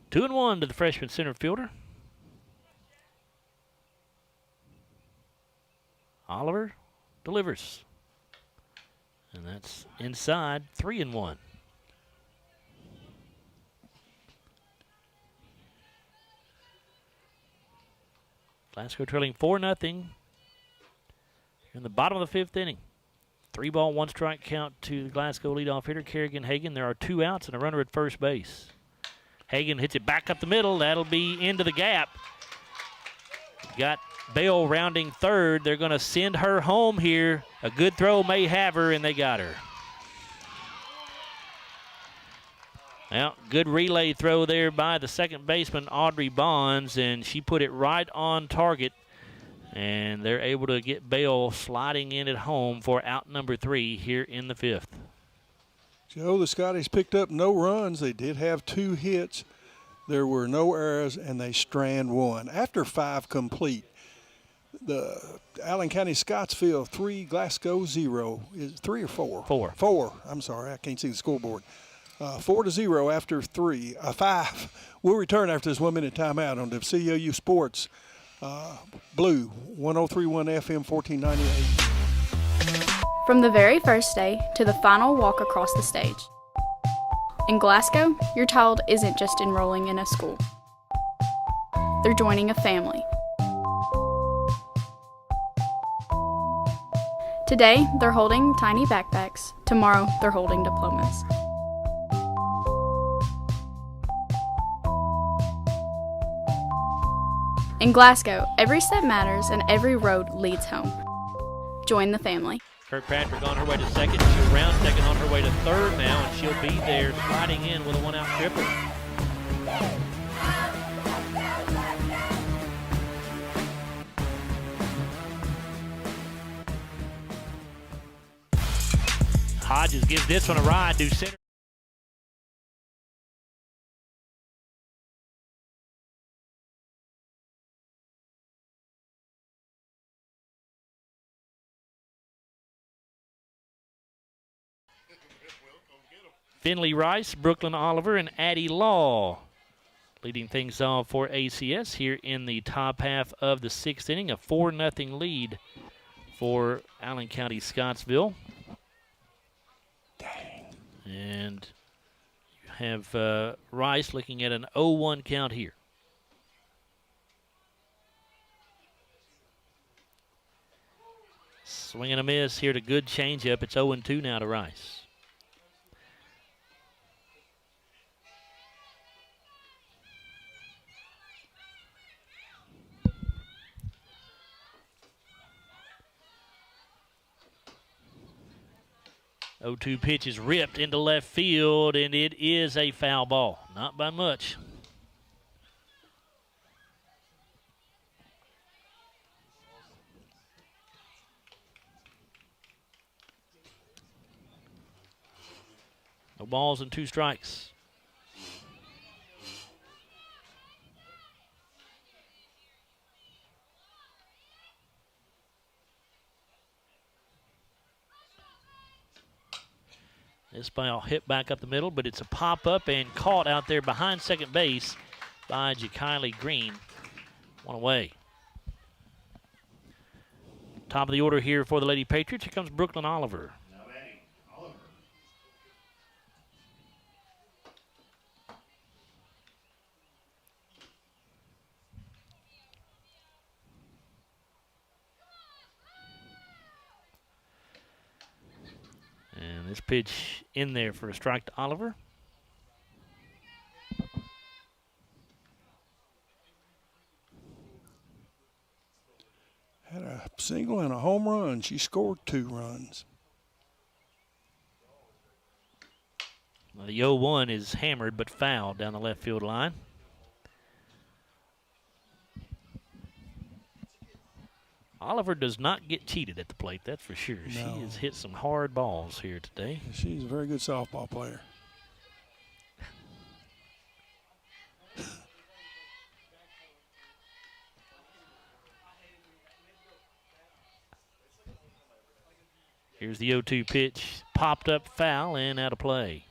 Two and 1 to the freshman center fielder. Oliver delivers. And that's inside, 3-1. Glasgow trailing 4-0 in the bottom of the 5th inning. 3-ball, 1-strike count to the Glasgow leadoff hitter, Kerrigan Hagan. There are 2 outs and a runner at first base. Hagan hits it back up the middle. That'll be into the gap. Got Bell rounding third. They're going to send her home here. A good throw may have her, and they got her. Well, good relay throw there by the second baseman, Audrey Bonds, and she put it right on target. And they're able to get Bell sliding in at home for out number 3 here in the 5th. Joe, the Scotties picked up no runs. They did have 2 hits. There were no errors, and they strand 1. After 5 complete, the Allen County-Scottsville 3, Glasgow 0. Is 3 or 4? 4. 4. I'm sorry, I can't see the scoreboard. 4-0 after 5. We'll return after this 1-minute timeout on WCOU Sports Blue 103.1 FM 1498. From the very first day to the final walk across the stage. In Glasgow, your child isn't just enrolling in a school. They're joining a family. Today, they're holding tiny backpacks. Tomorrow, they're holding diplomas. In Glasgow, every step matters and every road leads home. Join the family. Kirkpatrick on her way to second. She'll round second on her way to third now, and she'll be there sliding in with a one-out triple. Hodges gives this one a ride to center. Finley Rice, Brooklyn Oliver, and Addie Law leading things off for ACS here in the top half of the sixth inning. A 4-0 lead for Allen County-Scottsville. And you have Rice looking at an 0-1 count here. Swing and a miss here to good changeup. It's 0-2 now to Rice. The 0-2 pitch is ripped into left field, and it is a foul ball. Not by much. No balls and 2 strikes. This ball hit back up the middle, but it's a pop-up and caught out there behind second base by Jakiley Green. One away. Top of the order here for the Lady Patriots. Here comes Brooklyn Oliver. And this pitch in there for a strike to Oliver. Had a single and a home run. She scored 2 runs. Well, the 0-1 is hammered but fouled down the left field line. Oliver does not get cheated at the plate, that's for sure. No. She has hit some hard balls here today. She's a very good softball player. Here's the 0-2 pitch, popped up foul and out of play.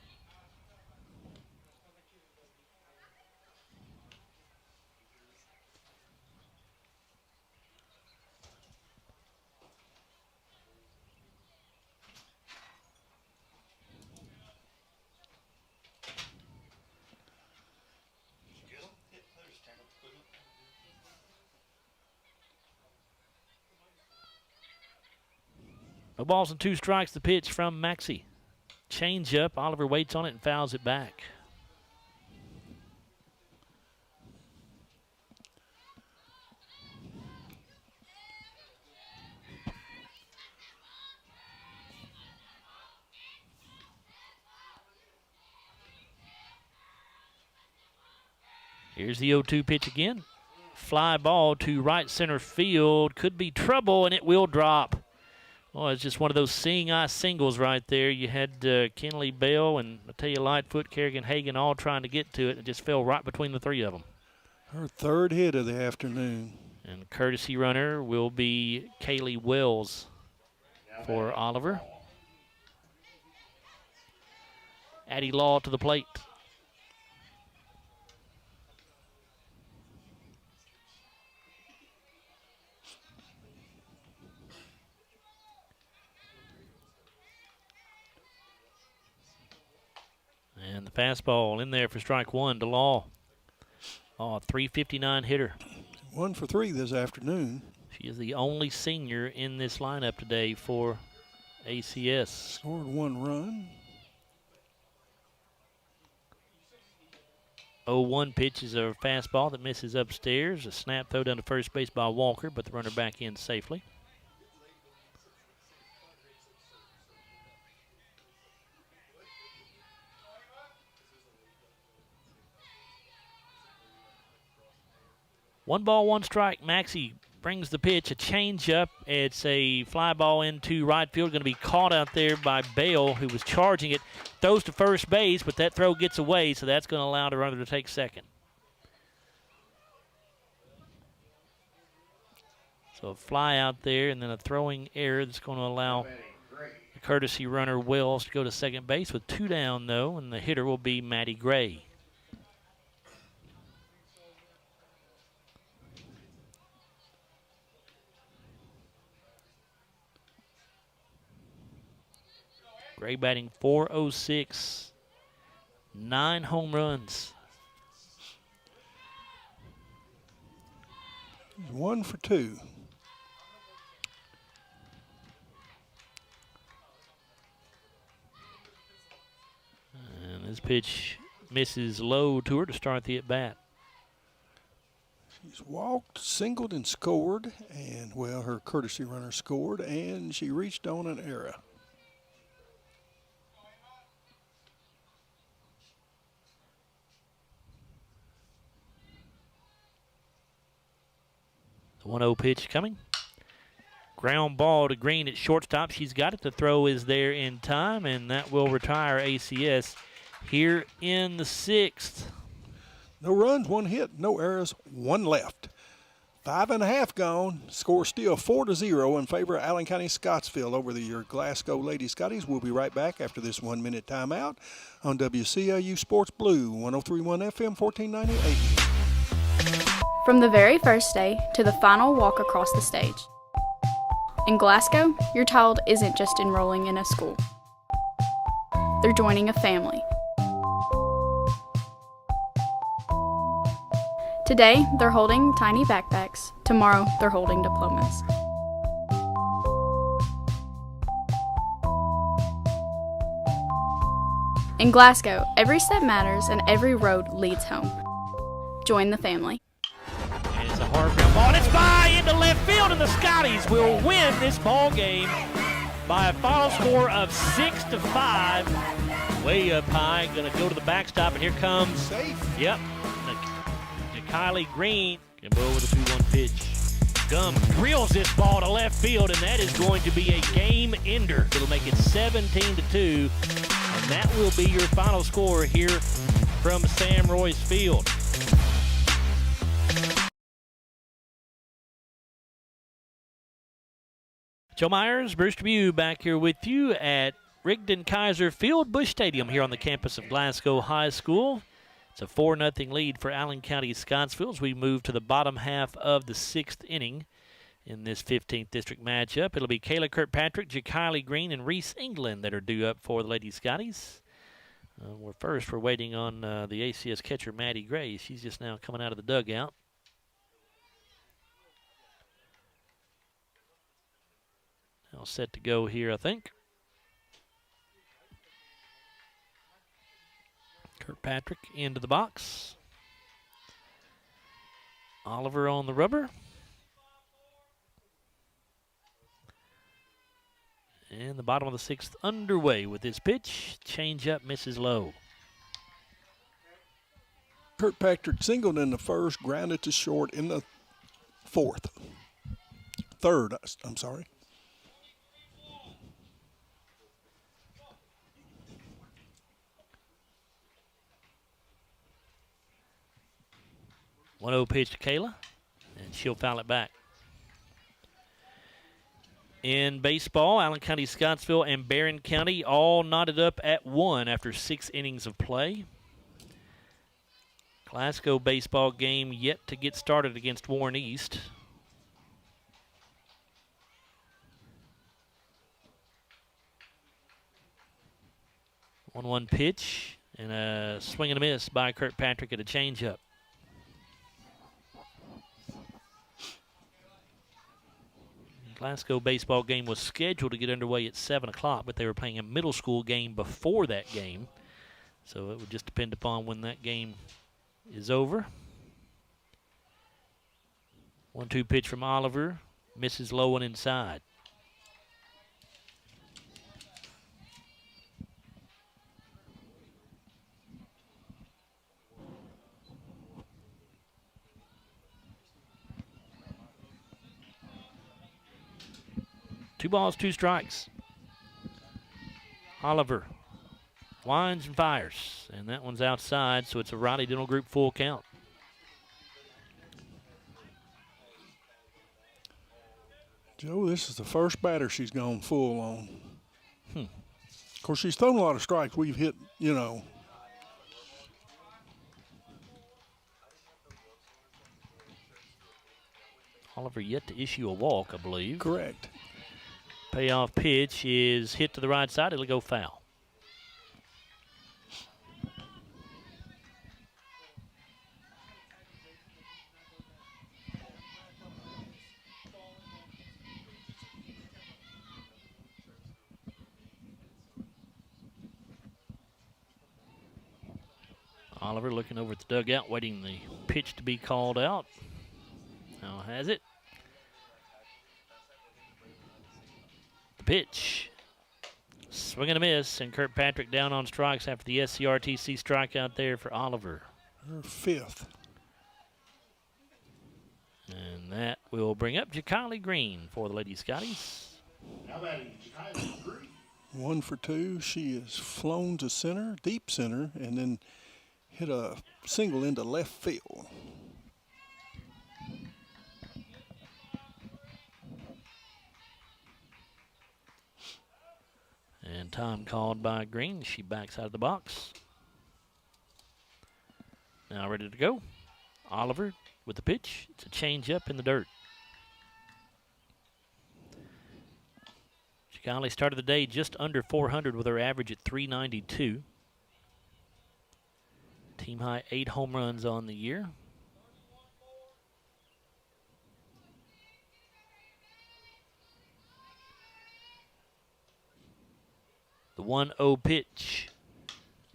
No balls and 2 strikes, the pitch from Maxey. Change up, Oliver waits on it and fouls it back. Here's the 0-2 pitch again. Fly ball to right center field. Could be trouble, and it will drop. Oh, it's just one of those seeing eye singles right there. You had Kenley Bell and I tell you Lightfoot, Kerrigan Hagan all trying to get to it. It just fell right between the 3 of them. Her 3rd hit of the afternoon. And courtesy runner will be Kaylee Wells for Oliver. Addie Law to the plate. And the fastball in there for strike 1 to Law. Oh, 359 hitter. 1 for 3 this afternoon. She is the only senior in this lineup today for ACS. Scored 1 run. 0-1 pitch is a fastball that misses upstairs. A snap throw down to first base by Walker, but the runner back in safely. 1 ball, 1 strike. Maxey brings the pitch, a changeup. It's a fly ball into right field, going to be caught out there by Bale, who was charging it. Throws to first base, but that throw gets away, so that's going to allow the runner to take second. So a fly out there, and then a throwing error that's going to allow the courtesy runner Wells to go to second base with 2 down, though, and the hitter will be Matty Gray. Gray batting .406, 9 home runs. 1 for 2. And this pitch misses low to her to start the at-bat. She's walked, singled, and scored. And, well, her courtesy runner scored, and she reached on an error. The 1-0 pitch coming. Ground ball to Green at shortstop. She's got it. The throw is there in time, and that will retire ACS here in the 6th. No runs, 1 hit, no errors, 1 left. 5.5 gone. Score still 4-0 in favor of Allen County-Scottsville over your Glasgow Lady Scotties. We'll be right back after this 1-minute timeout on WCLU Sports Blue, 103.1 FM, 1490 AM. From the very first day to the final walk across the stage. In Glasgow, your child isn't just enrolling in a school. They're joining a family. Today, they're holding tiny backpacks. Tomorrow, they're holding diplomas. In Glasgow, every step matters and every road leads home. Join the family. And it's a hard ground ball, and it's by into left field, and the Scotties will win this ball game by a final score of 6-5. Way up high, going to go to the backstop, and here comes. Safe. Yep. Kylie Green can go with a 2-1 pitch. Gum drills this ball to left field, and that is going to be a game ender. It'll make it 17-2, and that will be your final score here from Sam Royce Field. Joe Myers, Bruce Tribune back here with you at Rigdon Kaiser Field, Busch Stadium here on the campus of Glasgow High School. It's a 4-0 lead for Allen County-Scottsville as we move to the bottom half of the 6th inning in this 15th district matchup. It'll be Kayla Kirkpatrick, Jakiley Green, and Reese England that are due up for the Lady Scotties. We're waiting on the ACS catcher, Maddie Gray. She's just now coming out of the dugout. Now set to go here, I think. Kirkpatrick into the box. Oliver on the rubber. And the bottom of the 6th underway with this pitch. Change up, misses low. Kirkpatrick singled in the 1st, grounded to short in the 4th. 3rd, I'm sorry. One 1-0 pitch to Kayla, and she'll foul it back. In baseball, Allen County-Scottsville and Barron County all knotted up at 1 after 6 innings of play. Glasgow baseball game yet to get started against Warren East. One pitch and a swing and a miss by Kirkpatrick at a changeup. Glasgow baseball game was scheduled to get underway at 7 o'clock, but they were playing a middle school game before that game. So it would just depend upon when that game is over. 1-2 pitch from Oliver. Misses low and inside. 2 balls, 2 strikes. Oliver winds and fires, and that one's outside, so it's a Riley Dental Group full count. Joe, this is the first batter she's gone full on. Of course, she's thrown a lot of strikes. We've hit, you know. Oliver yet to issue a walk, I believe. Correct. Payoff pitch is hit to the right side. It'll go foul. Oliver looking over at the dugout, waiting the pitch to be called out. Now has it. The pitch. Swing and a miss, and Kirkpatrick down on strikes after the SCRTC strikeout there for Oliver. Her 5th. And that will bring up Ja'Kylie Green for the Lady Scotties. Now batting, Ja'Kylie Green. 1 for 2. She is flown to center, deep center, and then hit a single into left field. And time called by Green. She backs out of the box. Now ready to go. Oliver with the pitch. It's a change-up in the dirt. Ja'Kylie started the day just under 400 with her average at 392. Team high 8 home runs on the year. The 1-0 pitch.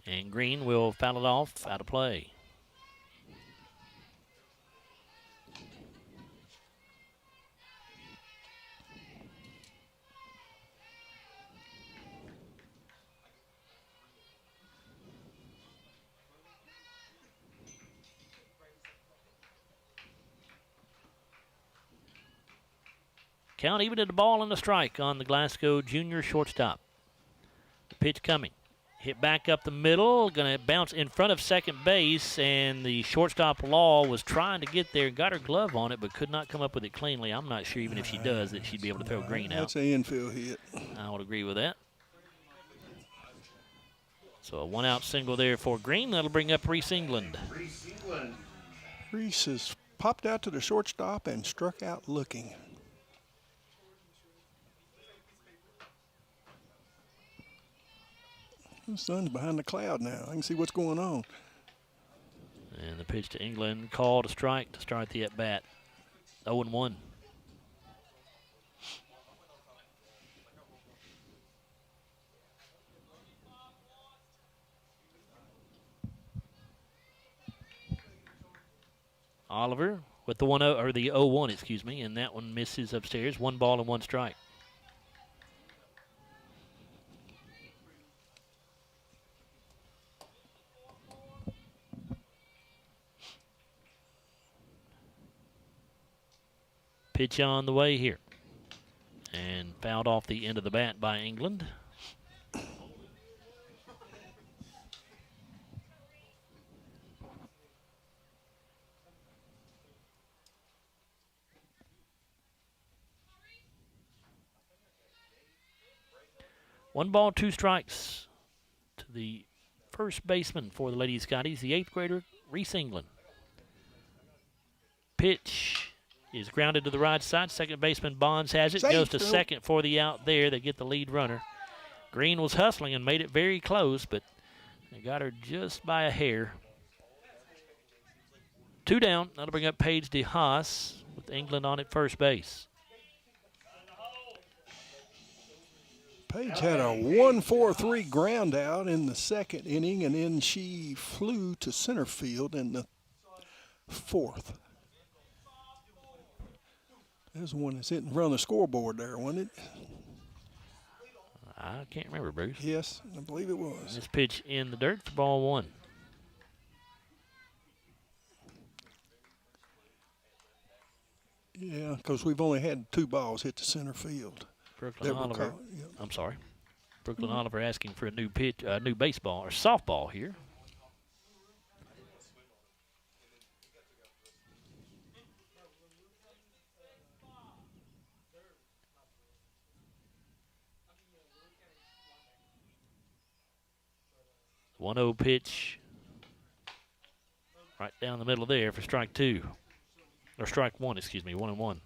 And Green will foul it off, out of play. Count even at the ball and a strike on the Glasgow junior shortstop. The pitch coming. Hit back up the middle. Going to bounce in front of second base, and the shortstop Law was trying to get there. Got her glove on it, but could not come up with it cleanly. I'm not sure even if she does that she'd be able to throw Green out. That's an infield hit. I would agree with that. So a 1-out single there for Green. That'll bring up Reese England. Reese has popped out to the shortstop and struck out looking. The sun's behind the cloud now. I can see what's going on. And the pitch to England, called a strike to start the at-bat. 0-1. Oliver with the 1-0 or the 0-1, excuse me, and that one misses upstairs. 1 ball and 1 strike. Pitch on the way here. And fouled off the end of the bat by England. One ball, 2 strikes to the first baseman for the Lady Scotties, the 8th grader, Reese England. Pitch is grounded to the right side. Second baseman Bonds has it. Safe, goes to Phil. second for the out there. They get the lead runner. Green was hustling and made it very close, but they got her just by a hair. 2 down. That'll bring up Paige DeHaas with England on at first base. Paige had a 1-4-3 ground out in the 2nd inning, and then she flew to center field in the 4th. There's one that's hitting around the scoreboard there, wasn't it? I can't remember, Bruce. Yes, I believe it was. This pitch in the dirt for ball 1. Yeah, because we've only had 2 balls hit to center field. Brooklyn Oliver. Yep. I'm sorry. Brooklyn Oliver asking for a new pitch, new baseball or softball here. The 1-0 pitch right down the middle there for strike 2. Or strike 1, excuse me, 1-1.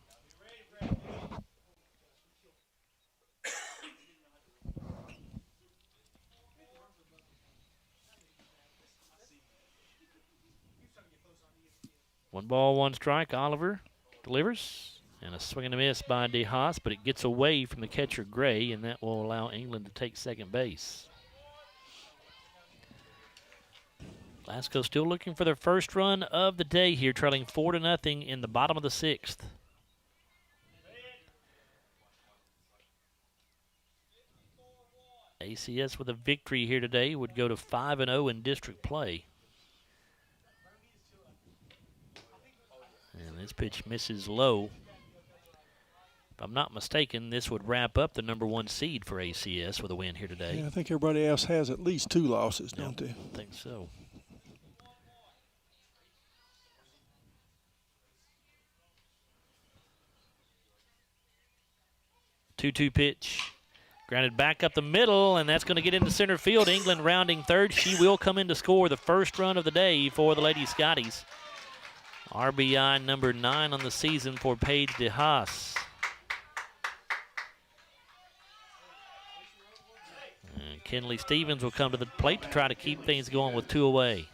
One ball, one strike. Oliver delivers. And a swing and a miss by DeHaas, but it gets away from the catcher Gray, and that will allow England to take second base. Glasgow still looking for their first run of the day here, trailing 4-0 in the bottom of the 6th. ACS with a victory here today would go to 5-0 in district play. And this pitch misses low. If I'm not mistaken, this would wrap up the number 1 seed for ACS with a win here today. Yeah, I think everybody else has at least 2 losses, don't they? I think so. Two-two pitch. Grounded back up the middle, and that's going to get into center field. England rounding third. She will come in to score the first run of the day for the Lady Scotties. RBI number 9 on the season for Paige DeHaas. And Kinley Stevens will come to the plate to try to keep things going with 2 away.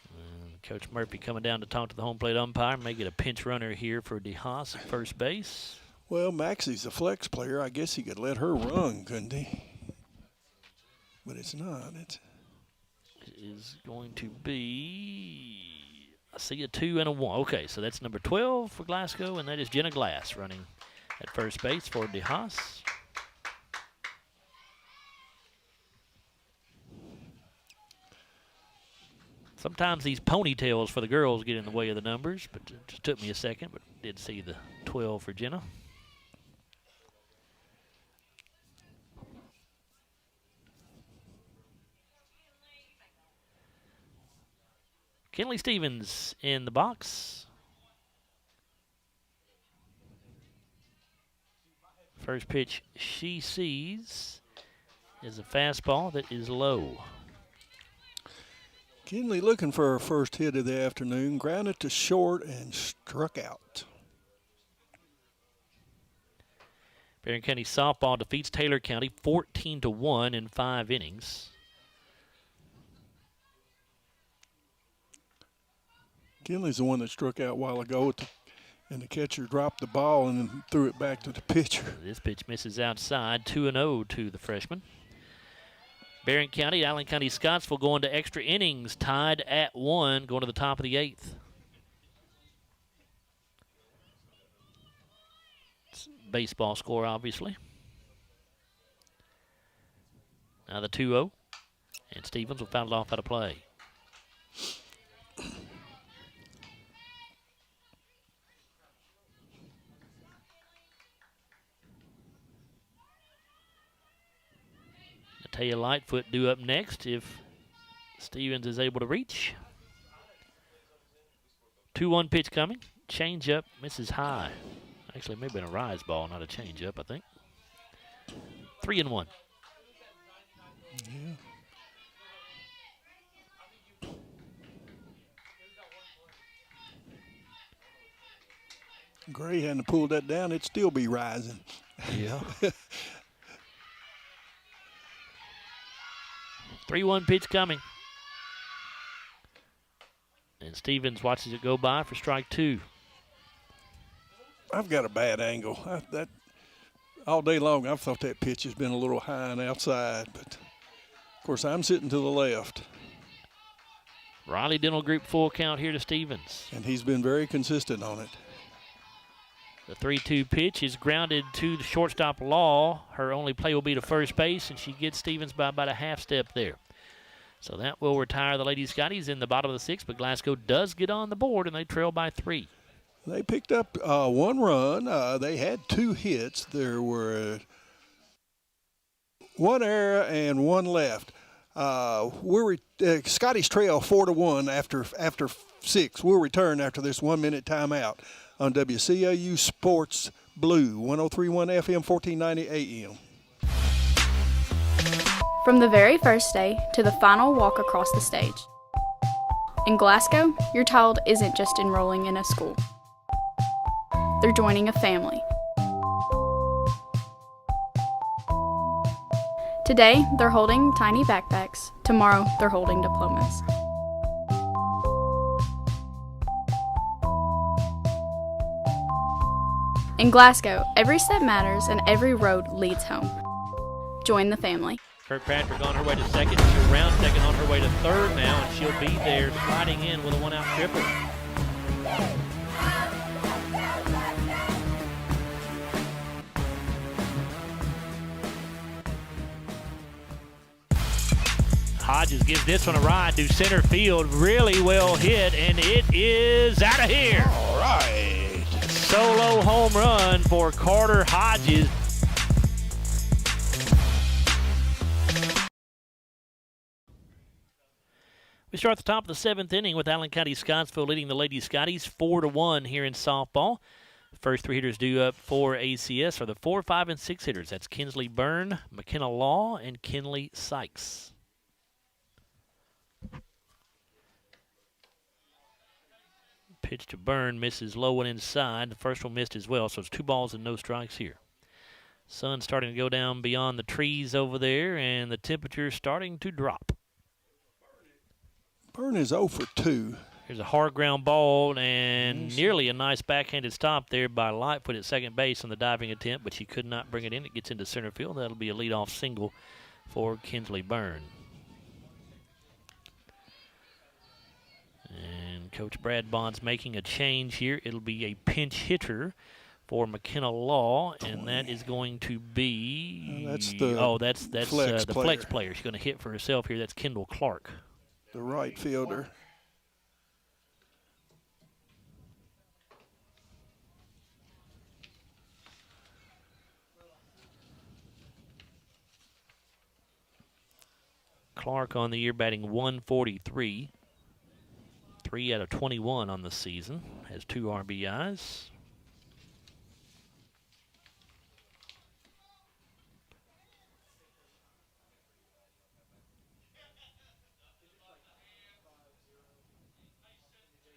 And Coach Murphy coming down to talk to the home plate umpire. May get a pinch runner here for DeHaas at first base. Well, Maxie's a flex player. I guess he could let her run, couldn't he? But it's not. It is going to be, I see a 2 and a 1. Okay, so that's number 12 for Glasgow, and that is Jenna Glass running at first base for DeHaas. Sometimes these ponytails for the girls get in the way of the numbers, but it just took me a second, but did see the 12 for Jenna. Kinley Stevens in the box. First pitch she sees is a fastball that is low. Kinley looking for her first hit of the afternoon, grounded to short and struck out. Barron County softball defeats Taylor County 14-1 in 5 innings. Kinley's the one that struck out a while ago, and the catcher dropped the ball and then threw it back to the pitcher. This pitch misses outside, 2-0 to the freshman. Barron County, Allen County-Scottsville going to extra innings, tied at 1, going to the top of the 8th. It's baseball score, obviously. Now the 2-0, and Stevens will foul it off out of play. Taylor Lightfoot due up next if Stevens is able to reach. 2-1 pitch coming. Change up, misses high. Actually, it may have been a rise ball, not a change up, I think. 3-1. Yeah. Gray hadn't pulled that down, it'd still be rising. Yeah. 3-1 pitch coming. And Stevens watches it go by for strike 2. I've got a bad angle. That all day long, I've thought that pitch has been a little high and outside, but of course I'm sitting to the left. Riley Dental Group full count here to Stevens. And he's been very consistent on it. The 3-2 pitch is grounded to the shortstop Law. Her only play will be to first base, and she gets Stevens by about a half step there. So that will retire the Lady Scotties in the bottom of the 6th, but Glasgow does get on the board, and they trail by 3. They picked up one run. They had 2 hits. There were 1 error and 1 left. Scotty's trail 4-1 after 6. We'll return after this 1-minute timeout on WCOU Sports Blue, 103.1 FM, 1490 AM. From the very first day to the final walk across the stage. In Glasgow, your child isn't just enrolling in a school. They're joining a family. Today, they're holding tiny backpacks. Tomorrow, they're holding diplomas. In Glasgow, every step matters and every road leads home. Join the family. Kirkpatrick on her way to second. She'll round second on her way to third now, and she'll be there sliding in with a 1-out triple. Hodges gives this one a ride to center field. Really well hit, and it is out of here. All right. Solo home run for Carter Hodges. We start at the top of the 7th inning with Allen County-Scottsville leading the Lady Scotties 4-1 here in softball. First 3 hitters due up for ACS are the 4, 5, and 6 hitters. That's Kinsley Byrne, McKenna Law, and Kinley Sykes. Pitch to Byrne, misses low and inside. The first one missed as well, so it's 2 balls and no strikes here. Sun starting to go down beyond the trees over there, and the temperature starting to drop. Byrne is 0 for 2. Here's a hard ground ball and nearly a nice backhanded stop there by Lightfoot at second base on the diving attempt, but she could not bring it in. It gets into center field. That'll be a leadoff single for Kinsley Byrne. And Coach Brad Bond's making a change here. It'll be a pinch hitter for McKenna Law, and that is going to be that's the flex player. She's going to hit for herself here. That's Kendall Clark, the right fielder. Clark on the year batting .143. 3 out of 21 on the season. Has 2 RBIs.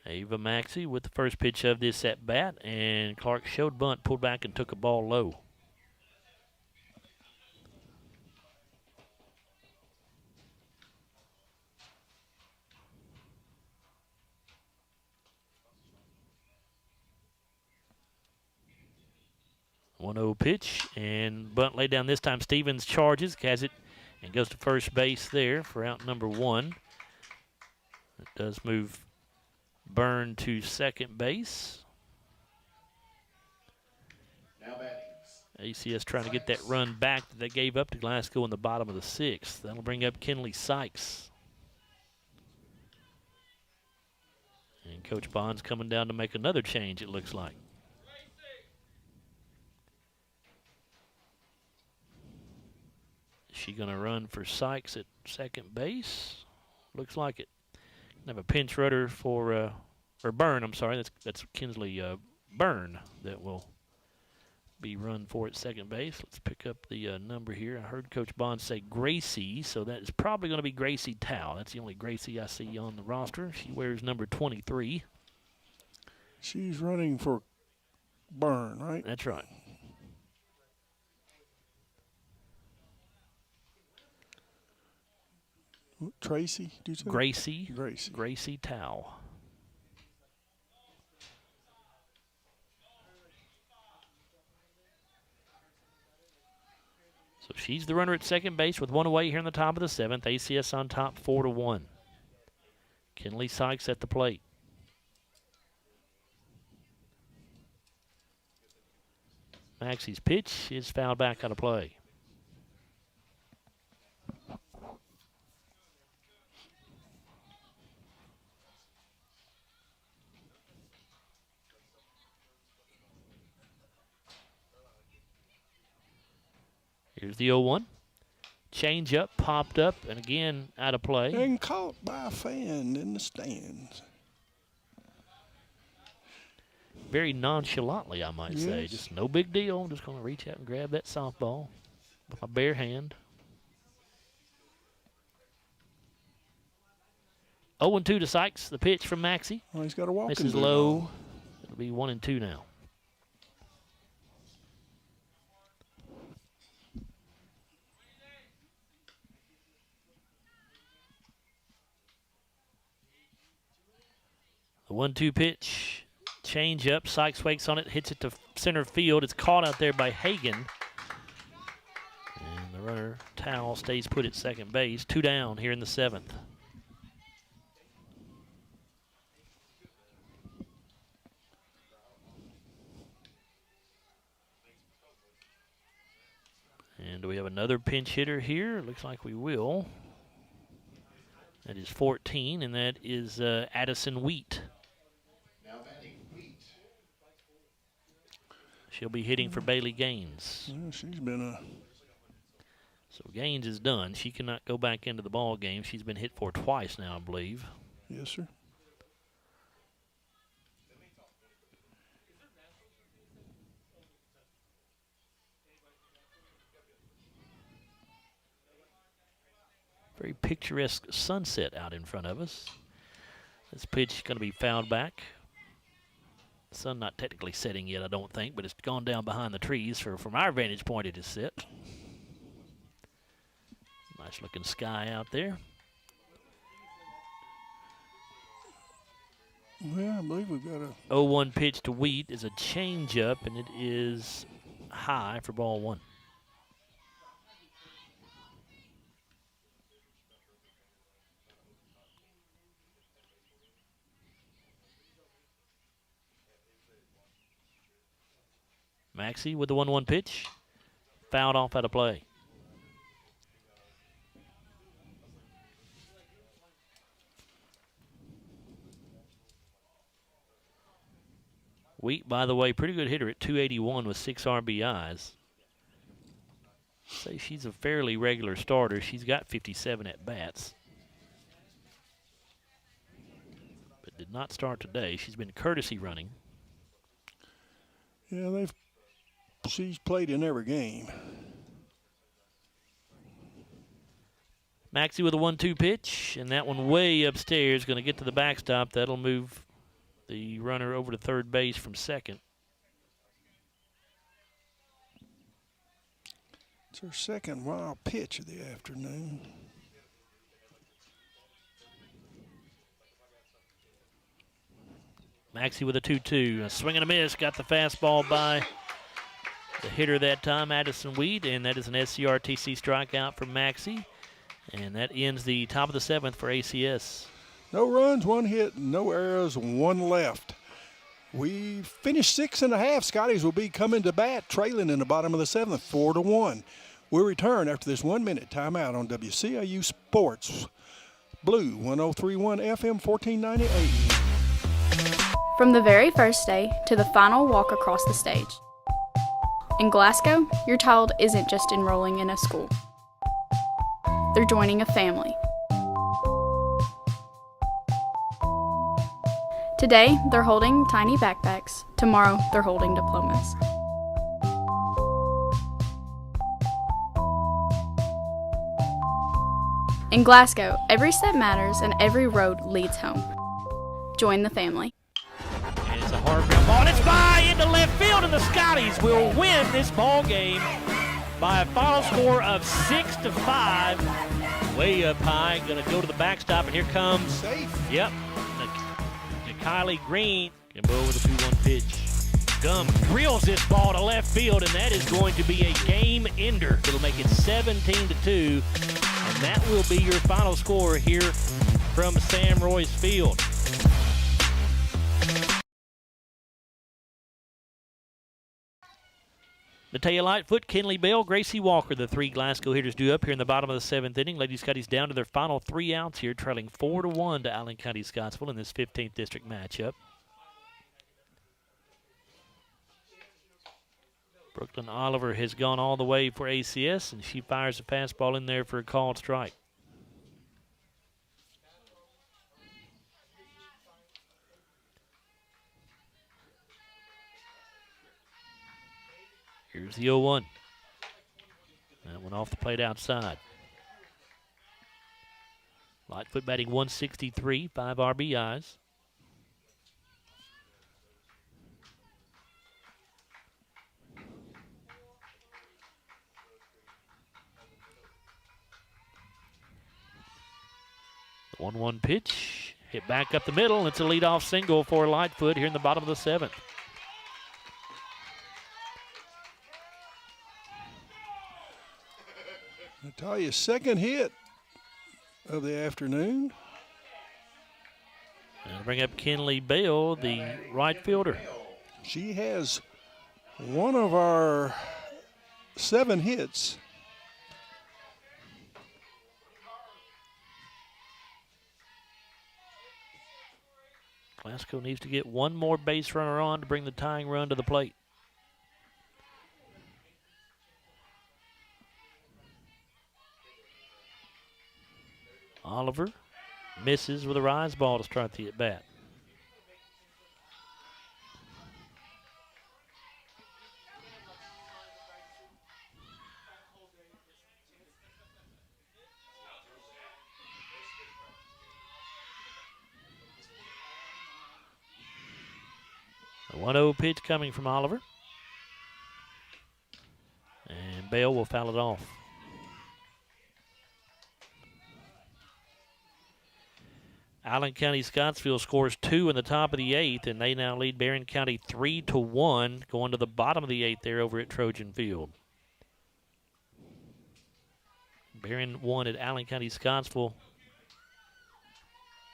Ava Maxey with the first pitch of this at bat, and Clark showed bunt, pulled back, and took a ball low. One-0 pitch, and bunt laid down this time. Stevens charges, has it, and goes to first base there for out number 1. It does move Byrne to second base. Now batting. ACS trying to get that run back that they gave up to Glasgow in the bottom of the 6th. That'll bring up Kinley Sykes. And Coach Bond's coming down to make another change, it looks like. Is she going to run for Sykes at second base? Looks like it. Have a pinch runner for or Byrne. I'm sorry, that's Kinsley Byrne that will be run for at second base. Let's pick up the number here. I heard Coach Bond say Gracie, so that is probably going to be Gracie Tao. That's the only Gracie I see on the roster. She wears number 23. She's running for Byrne, right? That's right. Tracy, do you say? Gracie Tao. So she's the runner at second base with 1 away here in the top of the 7th. ACS on top 4-1. Kinley Sykes at the plate. Maxey's pitch is fouled back out of play. Here's the 0-1. Change up, popped up, and again out of play. And caught by a fan in the stands. Very nonchalantly, I might say. Yes. Just no big deal. I'm just going to reach out and grab that softball with my bare hand. 0-2 to Sykes. The pitch from Maxey. Well, he's got a walk. This is low. It'll be 1-2 now. The 1-2 pitch, change up. Sykes wakes on it, hits it to center field. It's caught out there by Hagan. And the runner, Towel, stays put at second base. 2 down here in the 7th. And do we have another pinch hitter here? Looks like we will. That is 14, and that is Addison Wheat. She'll be hitting for Bailey Gaines. Yeah, she's been a... So Gaines is done. She cannot go back into the ball game. She's been hit for twice now, I believe. Yes, sir. Very picturesque sunset out in front of us. This pitch is going to be fouled back. The sun not technically setting yet, I don't think, but it's gone down behind the trees. From our vantage point, it is set. Nice looking sky out there. Well, I believe we've got a... 0-1 pitch to Wheat is a changeup, and it is high for ball 1. Maxey with the 1-1 pitch. Fouled off out of play. Wheat, by the way, pretty good hitter at 281 with 6 RBIs. Say she's a fairly regular starter. She's got 57 at bats. But did not start today. She's been courtesy running. Yeah, she's played in every game. Maxey with a 1-2 pitch, and that one way upstairs, going to get to the backstop. That'll move the runner over to third base from second. It's her second wild pitch of the afternoon. Maxey with a 2-2. A swing and a miss. Got the fastball by the hitter that time, Addison Weed, and that is an SCRTC strikeout for Maxey. And that ends the top of the 7th for ACS. No runs, 1 hit, no errors, 1 left. We finished 6 1/2. Scotties will be coming to bat, trailing in the bottom of the 7th, 4-1. We'll return after this 1-minute timeout on WCIU Sports Blue 103.1 FM 1490 AM. From the very first day to the final walk across the stage. In Glasgow, your child isn't just enrolling in a school. They're joining a family. Today, they're holding tiny backpacks. Tomorrow, they're holding diplomas. In Glasgow, every step matters and every road leads home. Join the family. And it's a hard ground ball, and it's by into left field, and the Scotties will win this ball game by a final score of 6-5. Way up high, going to go to the backstop, and here comes, safe. Yep, Kylie Green can go over the 2-1 pitch. Gum drills this ball to left field, and that is going to be a game ender. It'll make it 17-2, and that will be your final score here from Sam Royce Field. Natalia Lightfoot, Kinley Bell, Gracie Walker, the 3 Glasgow hitters due up here in the bottom of the 7th inning. Lady Scotties down to their final 3 outs here, trailing 4-1 to Allen County-Scottsville in this 15th district matchup. Brooklyn Oliver has gone all the way for ACS, and she fires a fastball in there for a called strike. Here's the 0-1. That one off the plate outside. Lightfoot batting 163, 5 RBIs. The 1-1 pitch, hit back up the middle. It's a leadoff single for Lightfoot here in the bottom of the 7th. Natalia's second hit of the afternoon. And bring up Kenley Bell, the right fielder. She has one of our 7 hits. Glasgow needs to get one more base runner on to bring the tying run to the plate. Oliver misses with a rise ball to start the at-bat. The 1-0 pitch coming from Oliver. And Bale will foul it off. Allen County-Scottsville scores 2 in the top of the 8th, and they now lead Barron County 3-1, going to the bottom of the 8th there over at Trojan Field. Barron won at Allen County-Scottsville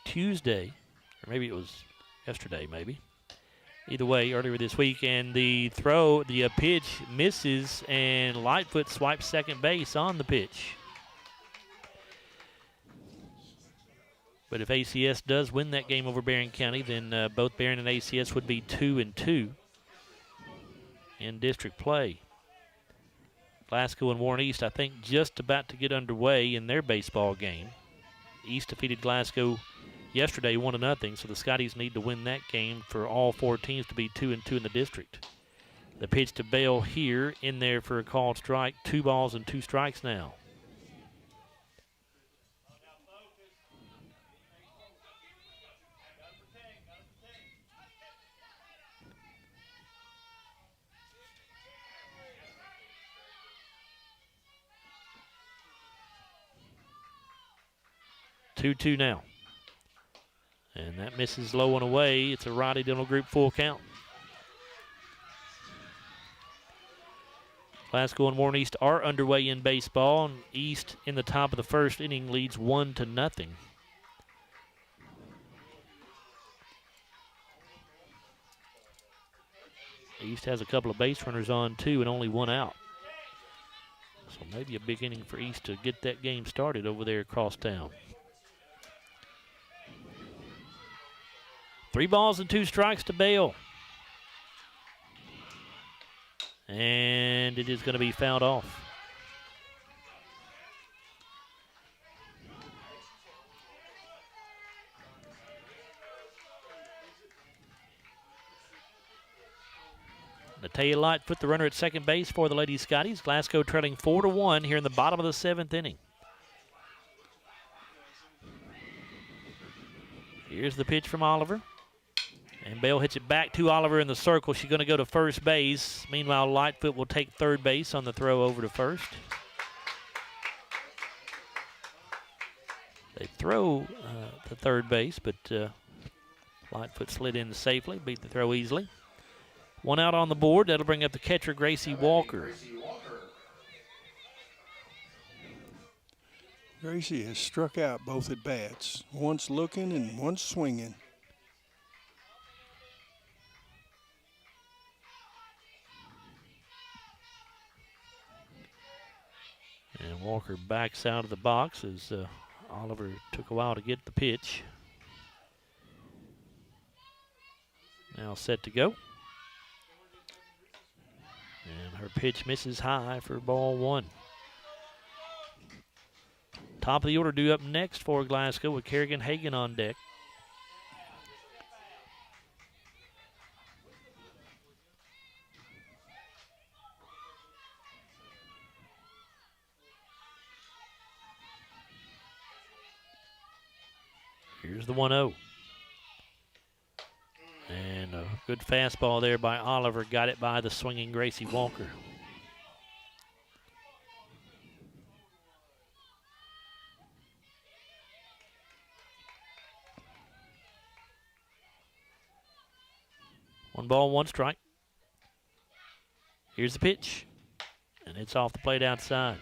Tuesday, or maybe it was yesterday, maybe. Either way, earlier this week, and the pitch misses, and Lightfoot swipes second base on the pitch. But if ACS does win that game over Barron County, then both Barron and ACS would be 2-2 in district play. Glasgow and Warren East, I think, just about to get underway in their baseball game. East defeated Glasgow yesterday 1-0, so the Scotties need to win that game for all 4 teams to be 2-2 in the district. The pitch to Bale here, in there for a called strike. 2 balls and 2 strikes now. Two now. And that misses low and away. It's a righty dental group full count. Glasgow and Warren East are underway in baseball, and East in the top of the 1st inning leads 1-0. East has a couple of base runners on too, and only 1 out. So maybe a big inning for East to get that game started over there across town. 3 balls and 2 strikes to Bale. And it is going to be fouled off. Natalia Lightfoot, the runner at second base for the Lady Scotties. Glasgow trailing 4-1 here in the bottom of the 7th inning. Here's the pitch from Oliver. And Bale hits it back to Oliver in the circle. She's going to go to first base. Meanwhile, Lightfoot will take third base on the throw over to first. They throw to third base, but Lightfoot slid in safely, beat the throw easily. 1 out on the board. That'll bring up the catcher, Gracie Walker. Gracie has struck out both at bats, once looking and once swinging. And Walker backs out of the box as Oliver took a while to get the pitch. Now set to go. And Her pitch misses high for ball one. Top of the order due up next for Glasgow with Kerrigan Hagan on deck. Here's the 1-0. And a good fastball there by Oliver. Got it by the swinging Gracie Walker. One ball, one strike. Here's the pitch. And it's off the plate outside.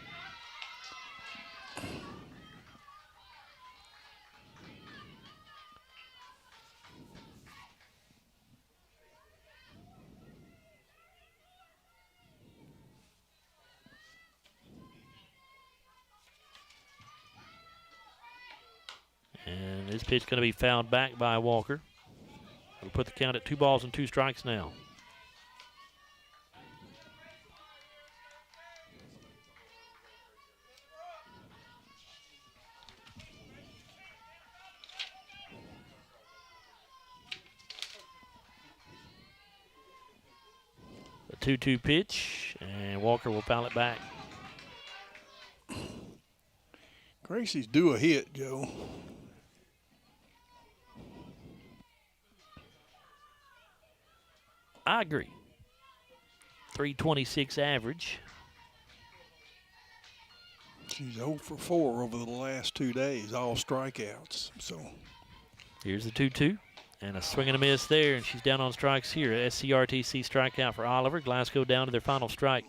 And this pitch going to be fouled back by Walker. It'll put the count at 2 balls and 2 strikes now. The 2-2 pitch, and Walker will foul it back. Gracie's due a hit, Joe. I agree. 326 average. She's 0 for 4 over the last 2 days, all strikeouts. So here's the 2-2. And a swing and a miss there, and she's down on strikes here. SCRTC strikeout for Oliver. Glasgow down to their final strike.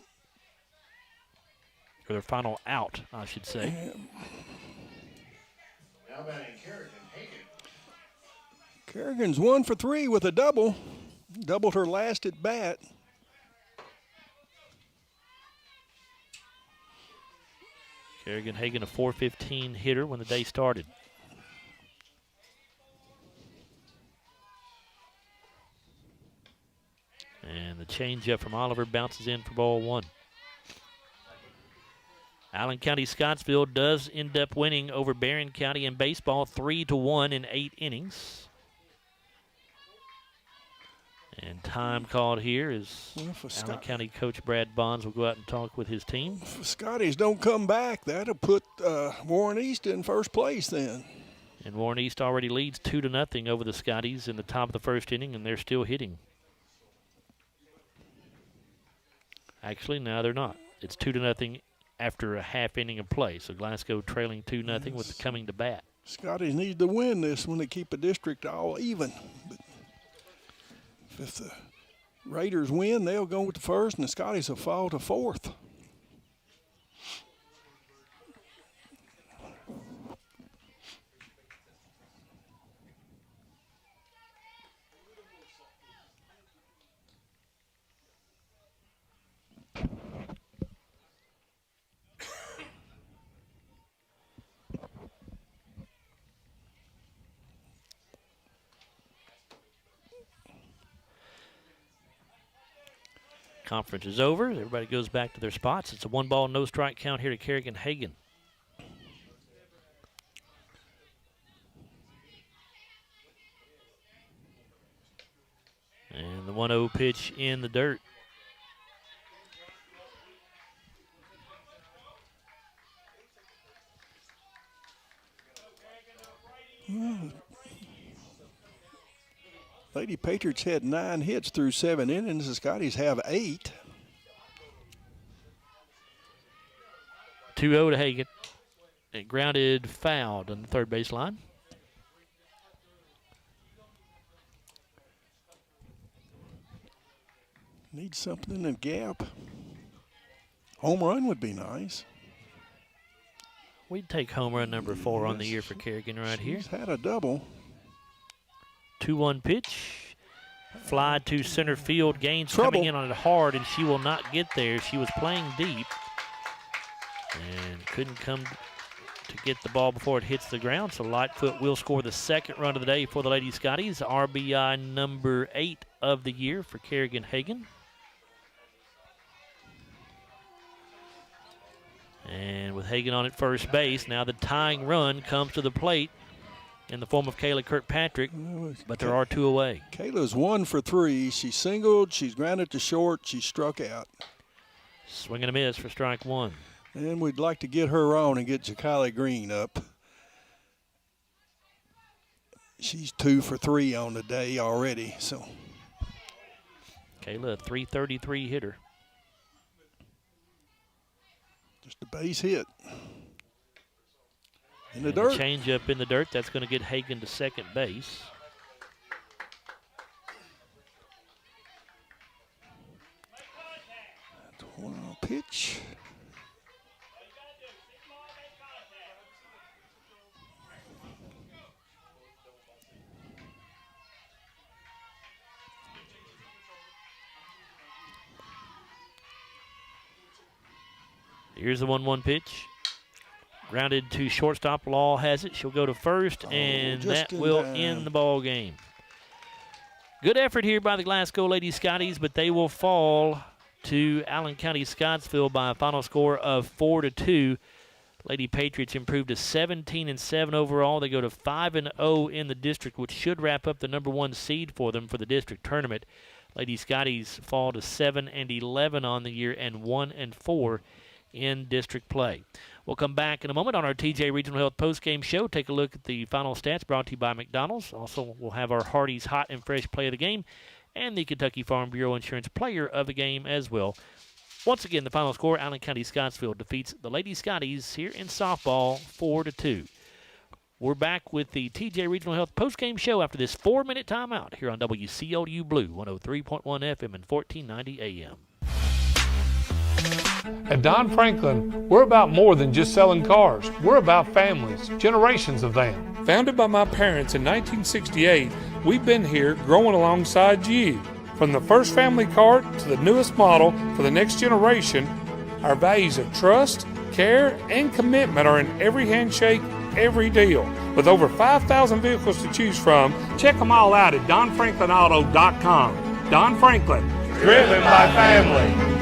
Or their final out, I should say. Now batting Kerrigan Hagan. Kerrigan's 1 for 3 with a double. Doubled her last at bat. Kerrigan Hagan, a .415 hitter when the day started. And the changeup from Oliver bounces in for ball one. Allen County-Scottsville does end up winning over Barron County in baseball 3-1 in 8 innings. And time called here is Allen County coach Brad Bonds will go out and talk with his team. If Scotties don't come back, that'll put Warren East in first place then. And Warren East already leads 2-0 over the Scotties in the top of the first inning, and they're still hitting. Actually, no, they're not. It's 2-0 after a half inning of play. So Glasgow trailing 2-0 with coming to bat. Scotties need to win this when they keep a district all even. But if the Raiders win, they'll go with the first, and the Scotties will fall to fourth. Conference is over. Everybody goes back to their spots. It's a 1-ball, no strike count here to Kerrigan Hagan. And the 1-0 pitch in the dirt. Lady Patriots had 9 hits through 7 innings. The Scotties have 8. 2-0 to Hagan. It grounded fouled on the third base line. Need something in the gap. Home run would be nice. We'd take home run number 4 on the year for Kerrigan right here. She's had a double. 2-1 pitch. Fly to center field. Gaines coming in on it hard, and she will not get there. She was playing deep and couldn't come to get the ball before it hits the ground. So Lightfoot will score the second run of the day for the Lady Scotties. RBI number 8 of the year for Kerrigan Hagan. And with Hagan on at first base, now the tying run comes to the plate in the form of Kayla Kirkpatrick, but there are two away. Kayla's 1 for 3. She singled, she's grounded to short, she struck out. Swing and a miss for strike one. And we'd like to get her on and get Jakali Green up. She's 2 for 3 on the day already, so. Kayla, a .333 hitter. Just a base hit. In the and dirt. Change up in the dirt. That's going to get Hagan to second base. One pitch. Here's the 1-1 pitch. Grounded to shortstop. Law has it. She'll go to first, and that will end the ball game. Good effort here by the Glasgow Lady Scotties, but they will fall to Allen County-Scottsville by a final score of 4-2. Lady Patriots improved to 17-7 overall. They go to 5-0 in the district, which should wrap up the number 1 seed for them for the district tournament. Lady Scotties fall to 7-11 on the year and 1-4 in district play. We'll come back in a moment on our TJ Regional Health postgame show. Take a look at the final stats brought to you by McDonald's. Also, we'll have our Hardee's Hot and Fresh Play of the Game and the Kentucky Farm Bureau Insurance Player of the Game as well. Once again, the final score, Allen County-Scottsville defeats the Lady Scotties here in softball 4-2. We're back with the TJ Regional Health postgame show after this 4-minute timeout here on WCLU Blue 103.1 FM and 1490 AM. At Don Franklin, we're about more than just selling cars. We're about families, generations of them. Founded by my parents in 1968, we've been here growing alongside you. From the first family car to the newest model for the next generation, our values of trust, care, and commitment are in every handshake, every deal. With over 5,000 vehicles to choose from, check them all out at DonFranklinAuto.com. Don Franklin, driven by family.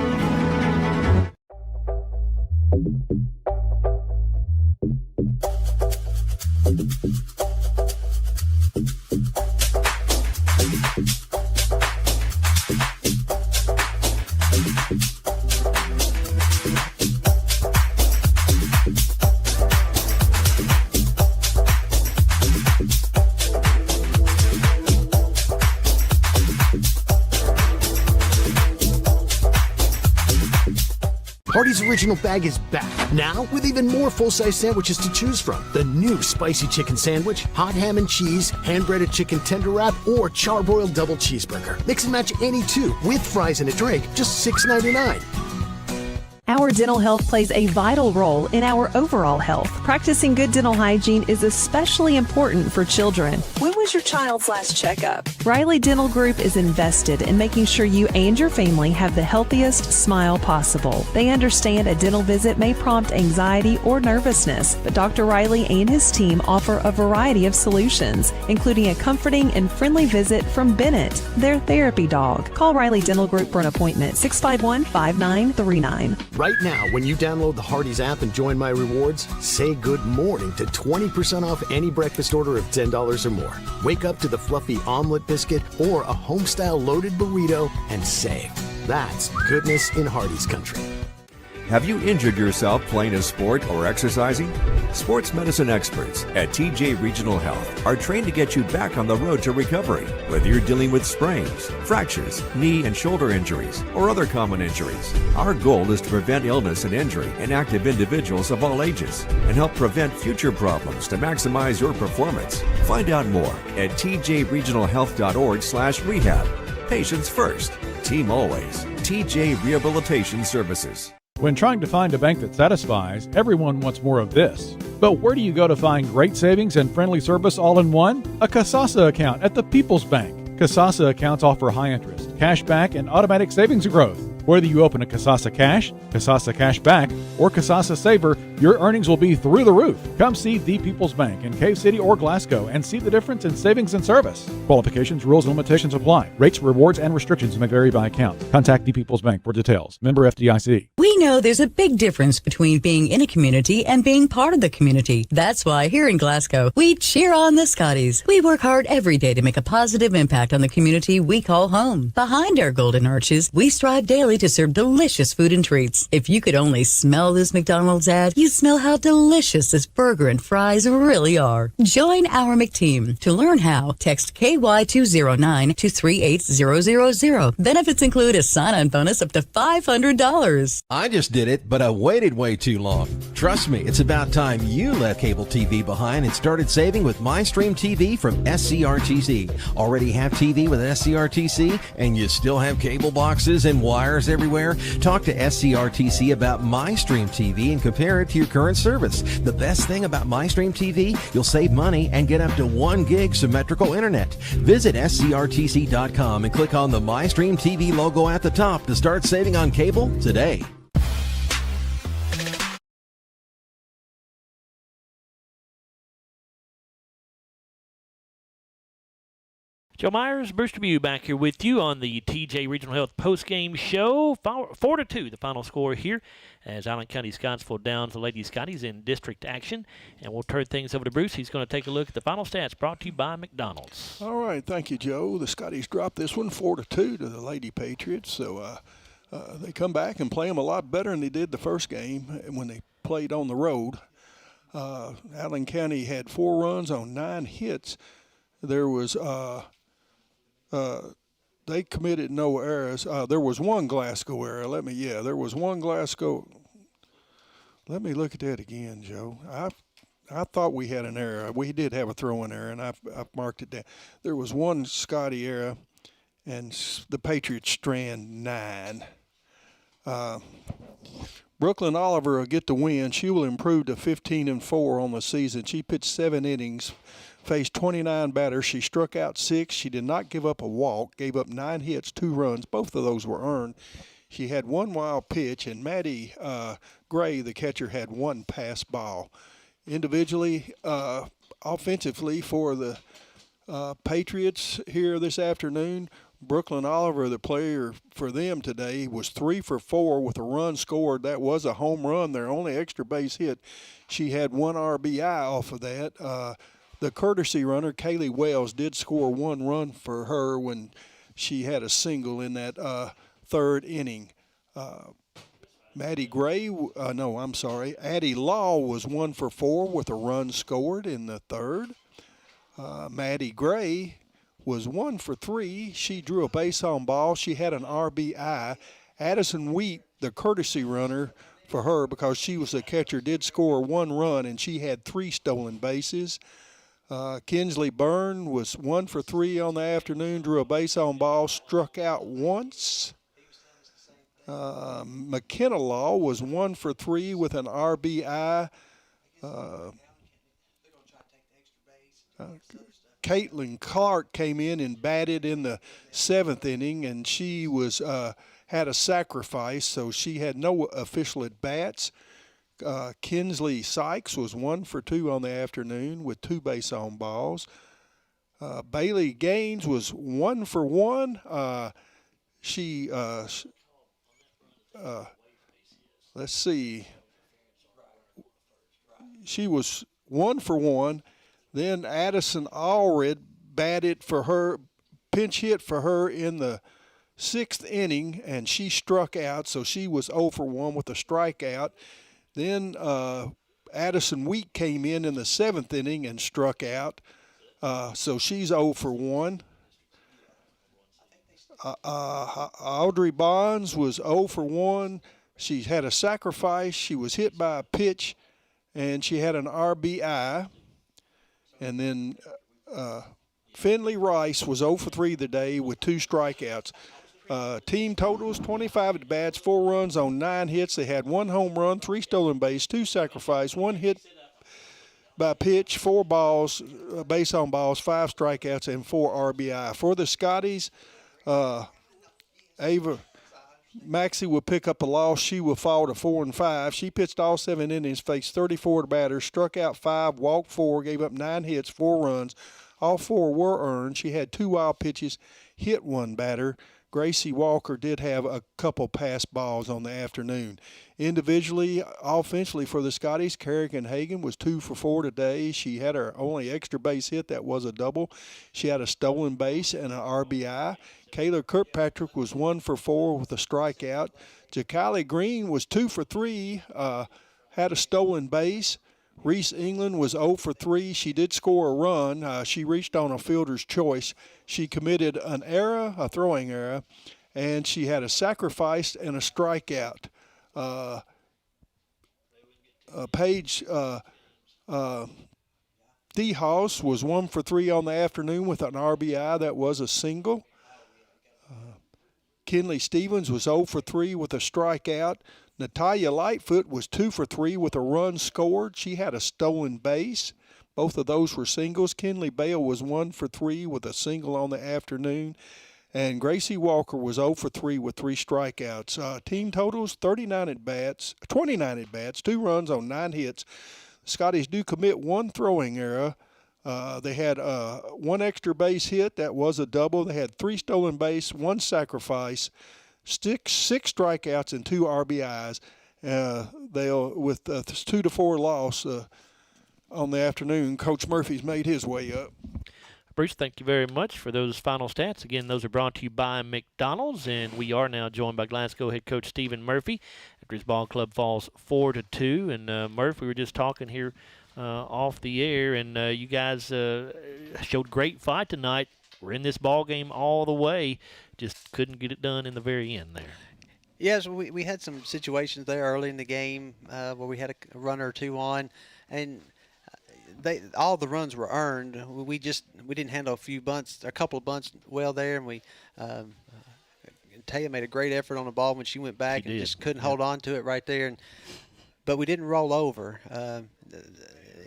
Hardee's Original Bag is back, now with even more full-size sandwiches to choose from. The new Spicy Chicken Sandwich, Hot Ham and Cheese, Hand-Breaded Chicken Tender Wrap, or Charbroiled Double Cheeseburger. Mix and match any two, with fries and a drink, just $6.99. Our dental health plays a vital role in our overall health. Practicing good dental hygiene is especially important for children. When was your child's last checkup? Riley Dental Group is invested in making sure you and your family have the healthiest smile possible. They understand a dental visit may prompt anxiety or nervousness, but Dr. Riley and his team offer a variety of solutions, including a comforting and friendly visit from Bennett, their therapy dog. Call Riley Dental Group for an appointment, 651-5939. Right now, when you download the Hardee's app and join My Rewards, say good morning to 20% off any breakfast order of $10 or more. Wake up to the fluffy omelet biscuit or a home-style loaded burrito and save. That's goodness in Hardee's country. Have you injured yourself playing a sport or exercising? Sports medicine experts at TJ Regional Health are trained to get you back on the road to recovery. Whether you're dealing with sprains, fractures, knee and shoulder injuries, or other common injuries, our goal is to prevent illness and injury in active individuals of all ages and help prevent future problems to maximize your performance. Find out more at tjregionalhealth.org/rehab. Patients first, team always. TJ Rehabilitation Services. When trying to find a bank that satisfies, everyone wants more of this. But where do you go to find great savings and friendly service all in one? A Kasasa account at the People's Bank. Kasasa accounts offer high interest, cash back, and automatic savings growth. Whether you open a Kasasa Cash, Kasasa Cash Back, or Kasasa Saver, your earnings will be through the roof. Come see The People's Bank in Cave City or Glasgow and see the difference in savings and service. Qualifications, rules, and limitations apply. Rates, rewards, and restrictions may vary by account. Contact The People's Bank for details. Member FDIC. We know there's a big difference between being in a community and being part of the community. That's why here in Glasgow, we cheer on the Scotties. We work hard every day to make a positive impact on the community we call home. Behind our golden arches, we strive daily to serve delicious food and treats. If you could only smell this McDonald's ad, you'd smell how delicious this burger and fries really are. Join our McTeam. To learn how, text KY209 to 38000. Benefits include a sign-on bonus up to $500. I just did it, but I waited way too long. Trust me, it's about time you left cable TV behind and started saving with MyStream TV from SCRTC. Already have TV with SCRTC and you still have cable boxes and wires everywhere? Talk to SCRTC about MyStream TV and compare it to your current service. The best thing about MyStream TV, you'll save money and get up to 1 gig symmetrical internet. Visit scrtc.com and click on the MyStream TV logo at the top to start saving on cable today. Joe Myers, Bruce Dubuque back here with you on the TJ Regional Health postgame show. 4-2, the final score here as Allen County-Scottsville downs the Lady Scotties in district action. And we'll turn things over to Bruce. He's going to take a look at the final stats brought to you by McDonald's. All right, thank you, Joe. The Scotties dropped this one 4-2 to the Lady Patriots. So they come back and play them a lot better than they did the first game when they played on the road. Allen County had 4 runs on 9 hits. There was they committed no errors. There was one Glasgow error. There was one Glasgow. Let me look at that again, Joe. I thought we had an error. We did have a throwing error, and I've marked it down. There was one Scotty error, and the Patriots strand 9. Brooklyn Oliver will get the win. She will improve to 15-4 on the season. She pitched 7 innings, faced 29 batters. She struck out 6. She did not give up a walk, gave up 9 hits, 2 runs. Both of those were earned. She had 1 wild pitch, and Maddie Gray, the catcher, had 1 pass ball. Individually, offensively for the Patriots here this afternoon, Brooklyn Oliver, the player for them today, was 3 for 4 with a run scored. That was a home run, their only extra base hit. She had 1 RBI off of that. The courtesy runner, Kaylee Wells, did score 1 run for her when she had a single in that 3rd inning. Addie Law was 1 for 4 with a run scored in the 3rd. Maddie Gray was 1 for 3. She drew a base on ball. She had an RBI. Addison Wheat, the courtesy runner for her, because she was a catcher, did score 1 run, and she had 3 stolen bases. Kinsley Byrne was 1 for 3 on the afternoon, drew a base on ball, struck out once. McKenna Law was 1 for 3 with an RBI. Caitlin Clark came in and batted in the 7th inning, and she was had a sacrifice, so she had no official at-bats. Kinsley Sykes was 1 for 2 on the afternoon with 2 base on balls. Bailey Gaines was 1 for 1. Let's see. She was 1 for 1. Then Addison Allred batted for her, pinch hit for her in the 6th inning, and she struck out, so she was 0 for 1 with a strikeout. Then Addison Wheat came in the 7th inning and struck out, so she's 0 for 1. Audrey Bonds was 0 for 1. She had a sacrifice. She was hit by a pitch, and she had an RBI. And then Finley Rice was 0 for 3 today with 2 strikeouts. Team totals, 25 at-bats, 4 runs on 9 hits. They had 1 home run, 3 stolen base, 2 sacrifice, 1 hit by pitch, 4 balls, base on balls, 5 strikeouts, and 4 RBI. For the Scotties, Ava Maxie will pick up a loss. She will fall to 4-5. She pitched all 7 innings, faced 34 batters, struck out 5, walked 4, gave up 9 hits, 4 runs. All 4 were earned. She had 2 wild pitches, hit 1 batter. Gracie Walker did have a couple pass balls on the afternoon. Individually, offensively for the Scotties, Kerrigan Hagan was 2 for 4 today. She had her only extra base hit. That was a double. She had a stolen base and an RBI. Kayla Kirkpatrick was 1 for 4 with a strikeout. Jakali Green was 2 for 3, had a stolen base. Reese England was 0 for 3. She did score a run. She reached on a fielder's choice. She committed an error, a throwing error, and she had a sacrifice and a strikeout. Paige DeHaas was 1 for 3 on the afternoon with an RBI. That was a single. Kinley Stevens was 0 for 3 with a strikeout. Natalia Lightfoot was 2 for 3 with a run scored. She had a stolen base. Both of those were singles. Kinley Bale was 1 for 3 with a single on the afternoon. And Gracie Walker was 0 for 3 with 3 strikeouts. Team totals, 29 at-bats, 29 at-bats, 2 runs on 9 hits. The Scotties do commit 1 throwing error. They had 1 extra base hit. That was a double. They had 3 stolen base, 1 sacrifice, 6 strikeouts, and 2 RBIs. They'll with 2-4 loss on the afternoon. Coach Murphy's made his way up. Bruce, thank you very much for those final stats. Again, those are brought to you by McDonald's, and we are now joined by Glasgow head coach Stephen Murphy after his ball club falls 4-2. And Murph, we were just talking here off the air, and you guys showed great fight tonight. We're in this ball game all the way, just couldn't get it done in the very end there. Yes, we had some situations there early in the game where we had a runner or 2 on, and all the runs were earned. We didn't handle a couple of bunts well there, and Taya made a great effort on the ball when she went back and just couldn't hold on to it right there. But we didn't roll over.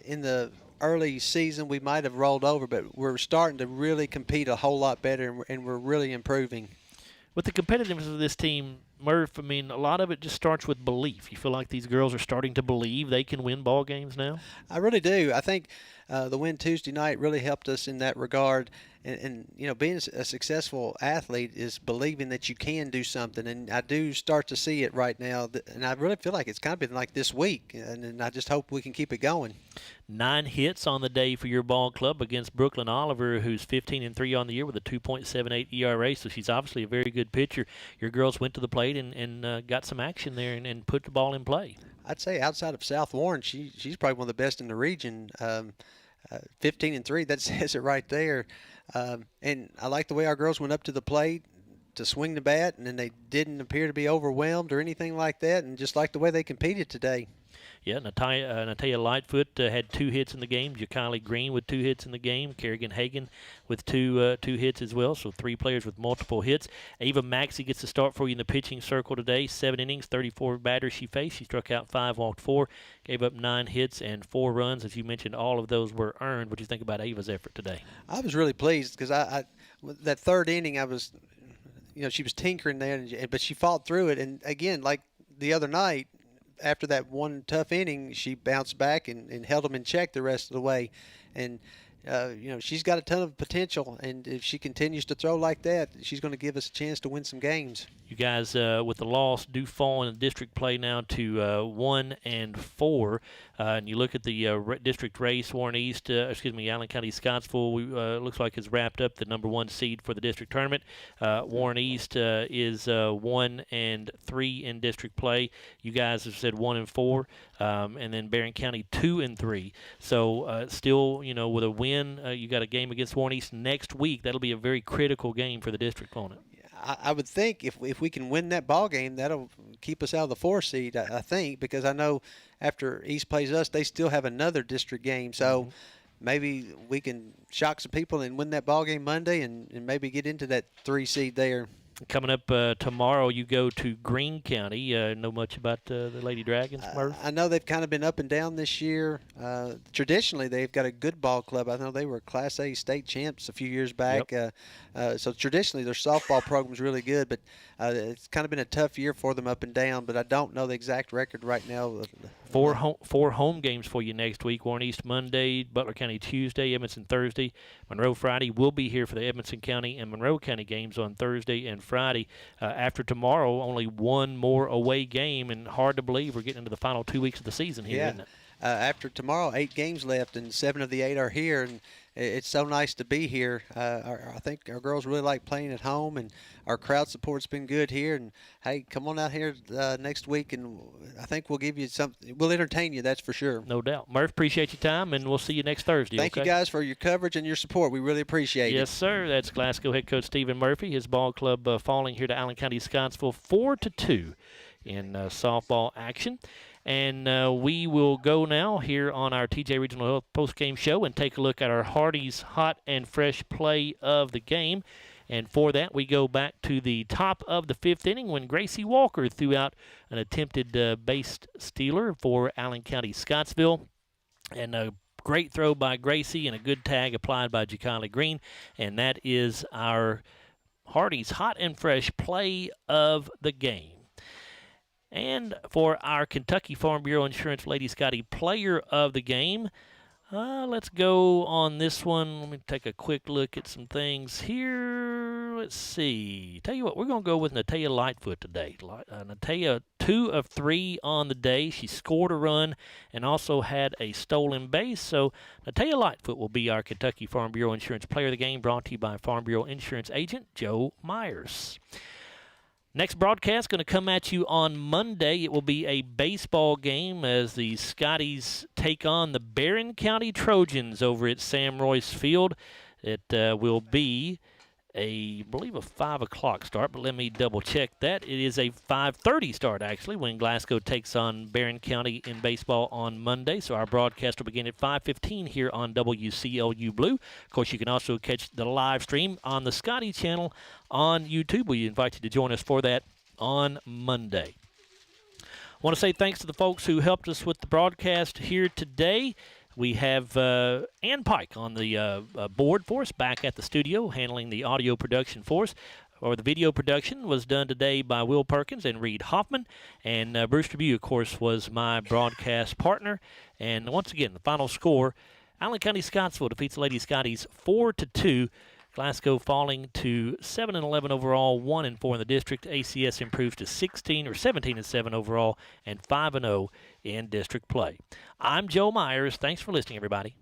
In the early season, we might have rolled over, but we're starting to really compete a whole lot better, and we're really improving. With the competitiveness of this team, Murph, I mean, a lot of it just starts with belief. You feel like these girls are starting to believe they can win ball games now? I really do. I think the win Tuesday night really helped us in that regard. And being a successful athlete is believing that you can do something. And I do start to see it right now. And I really feel like it's kind of been like this week. And I just hope we can keep it going. 9 hits on the day for your ball club against Brooklyn Oliver, who's 15-3 on the year with a 2.78 ERA. So she's obviously a very good pitcher. Your girls went to the plate and got some action there and put the ball in play. I'd say outside of South Warren, she's probably one of the best in the region. 15-3, that says it right there. And I like the way our girls went up to the plate to swing the bat, and then they didn't appear to be overwhelmed or anything like that, and just like the way they competed today. Yeah, Natalia Lightfoot had 2 hits in the game. Jakali Green with 2 hits in the game. Kerrigan Hagan with two hits as well, so 3 players with multiple hits. Ava Maxey gets to start for you in the pitching circle today. 7 innings, 34 batters she faced. She struck out 5, walked 4, gave up 9 hits and 4 runs. As you mentioned, all of those were earned. What do you think about Ava's effort today? I was really pleased because I that 3rd inning, she was tinkering there, but she fought through it. And again, like the other night, after that one tough inning, she bounced back and held them in check the rest of the way. And, she's got a ton of potential. And if she continues to throw like that, she's going to give us a chance to win some games. You guys, with the loss, do fall in the district play now to 1-4. And you look at the district race, Allen County-Scottsville looks like has wrapped up the number 1 seed for the district tournament. Warren East is 1-3 in district play. You guys have said 1-4, and then Barron County 2-3. So still, with a win, you got a game against Warren East next week. That'll be a very critical game for the district opponent. I would think if we can win that ball game, that'll keep us out of the 4 seed, I think, because I know after East plays us, they still have another district game. So maybe we can shock some people and win that ball game Monday and maybe get into that 3 seed there. Coming up tomorrow, you go to Greene County. Know much about the Lady Dragons, Murph? I know they've kind of been up and down this year. Traditionally, they've got a good ball club. I know they were Class A state champs a few years back. Yep. So traditionally, their softball program's really good, but it's kind of been a tough year for them up and down. But I don't know the exact record right now. Four home games for you next week. Warren East Monday, Butler County Tuesday, Edmonson Thursday, Monroe Friday. We'll be here for the Edmonson County and Monroe County games on Thursday and Friday. After tomorrow, only one more away game, and hard to believe we're getting into the final 2 weeks of the season here, isn't it? After tomorrow, 8 games left, and 7 of the 8 are here, and it's so nice to be here. I think our girls really like playing at home, and our crowd support's been good here. And hey, come on out here next week, and I think we'll give you something. We'll entertain you, that's for sure. No doubt. Murph, appreciate your time, and we'll see you next Thursday. Thank you guys for your coverage and your support. We really appreciate it. Yes, sir. That's Glasgow head coach Stephen Murphy. His ball club falling here to Allen County-Scottsville 4-2 in softball action. And we will go now here on our TJ Regional Health postgame show and take a look at our Hardy's Hot and Fresh play of the game. And for that, we go back to the top of the 5th inning when Gracie Walker threw out an attempted base stealer for Allen County-Scottsville. And a great throw by Gracie and a good tag applied by Jakali Green. And that is our Hardy's Hot and Fresh play of the game. And for our Kentucky Farm Bureau Insurance Lady Scotty player of the game, let's go on this one. Let me take a quick look at some things here. Let's see. Tell you what, we're going to go with Natea Lightfoot today. Natea, 2 of 3 on the day. She scored a run and also had a stolen base. So Natea Lightfoot will be our Kentucky Farm Bureau Insurance player of the game, brought to you by Farm Bureau Insurance agent Joe Myers. Next broadcast going to come at you on Monday. It will be a baseball game as the Scotties take on the Barron County Trojans over at Sam Royce Field. It will be I believe a 5 o'clock start, but let me double check that. It is a 5:30 start, actually, when Glasgow takes on Barron County in baseball on Monday. So our broadcast will begin at 5:15 here on WCLU Blue. Of course, you can also catch the live stream on the Scotty channel on YouTube. We invite you to join us for that on Monday. I want to say thanks to the folks who helped us with the broadcast here today. We have Ann Pike on the board for us back at the studio handling the audio production for us. Or the video production was done today by Will Perkins and Reed Hoffman. And Bruce Tribune, of course, was my broadcast partner. And once again, the final score, Allen County-Scottsville defeats the Lady Scotties 4-2. Glasgow falling to 7-11 overall, 1-4 in the district. ACS improves to 17-7 overall, and 5-0 in district play. I'm Joe Myers. Thanks for listening, everybody.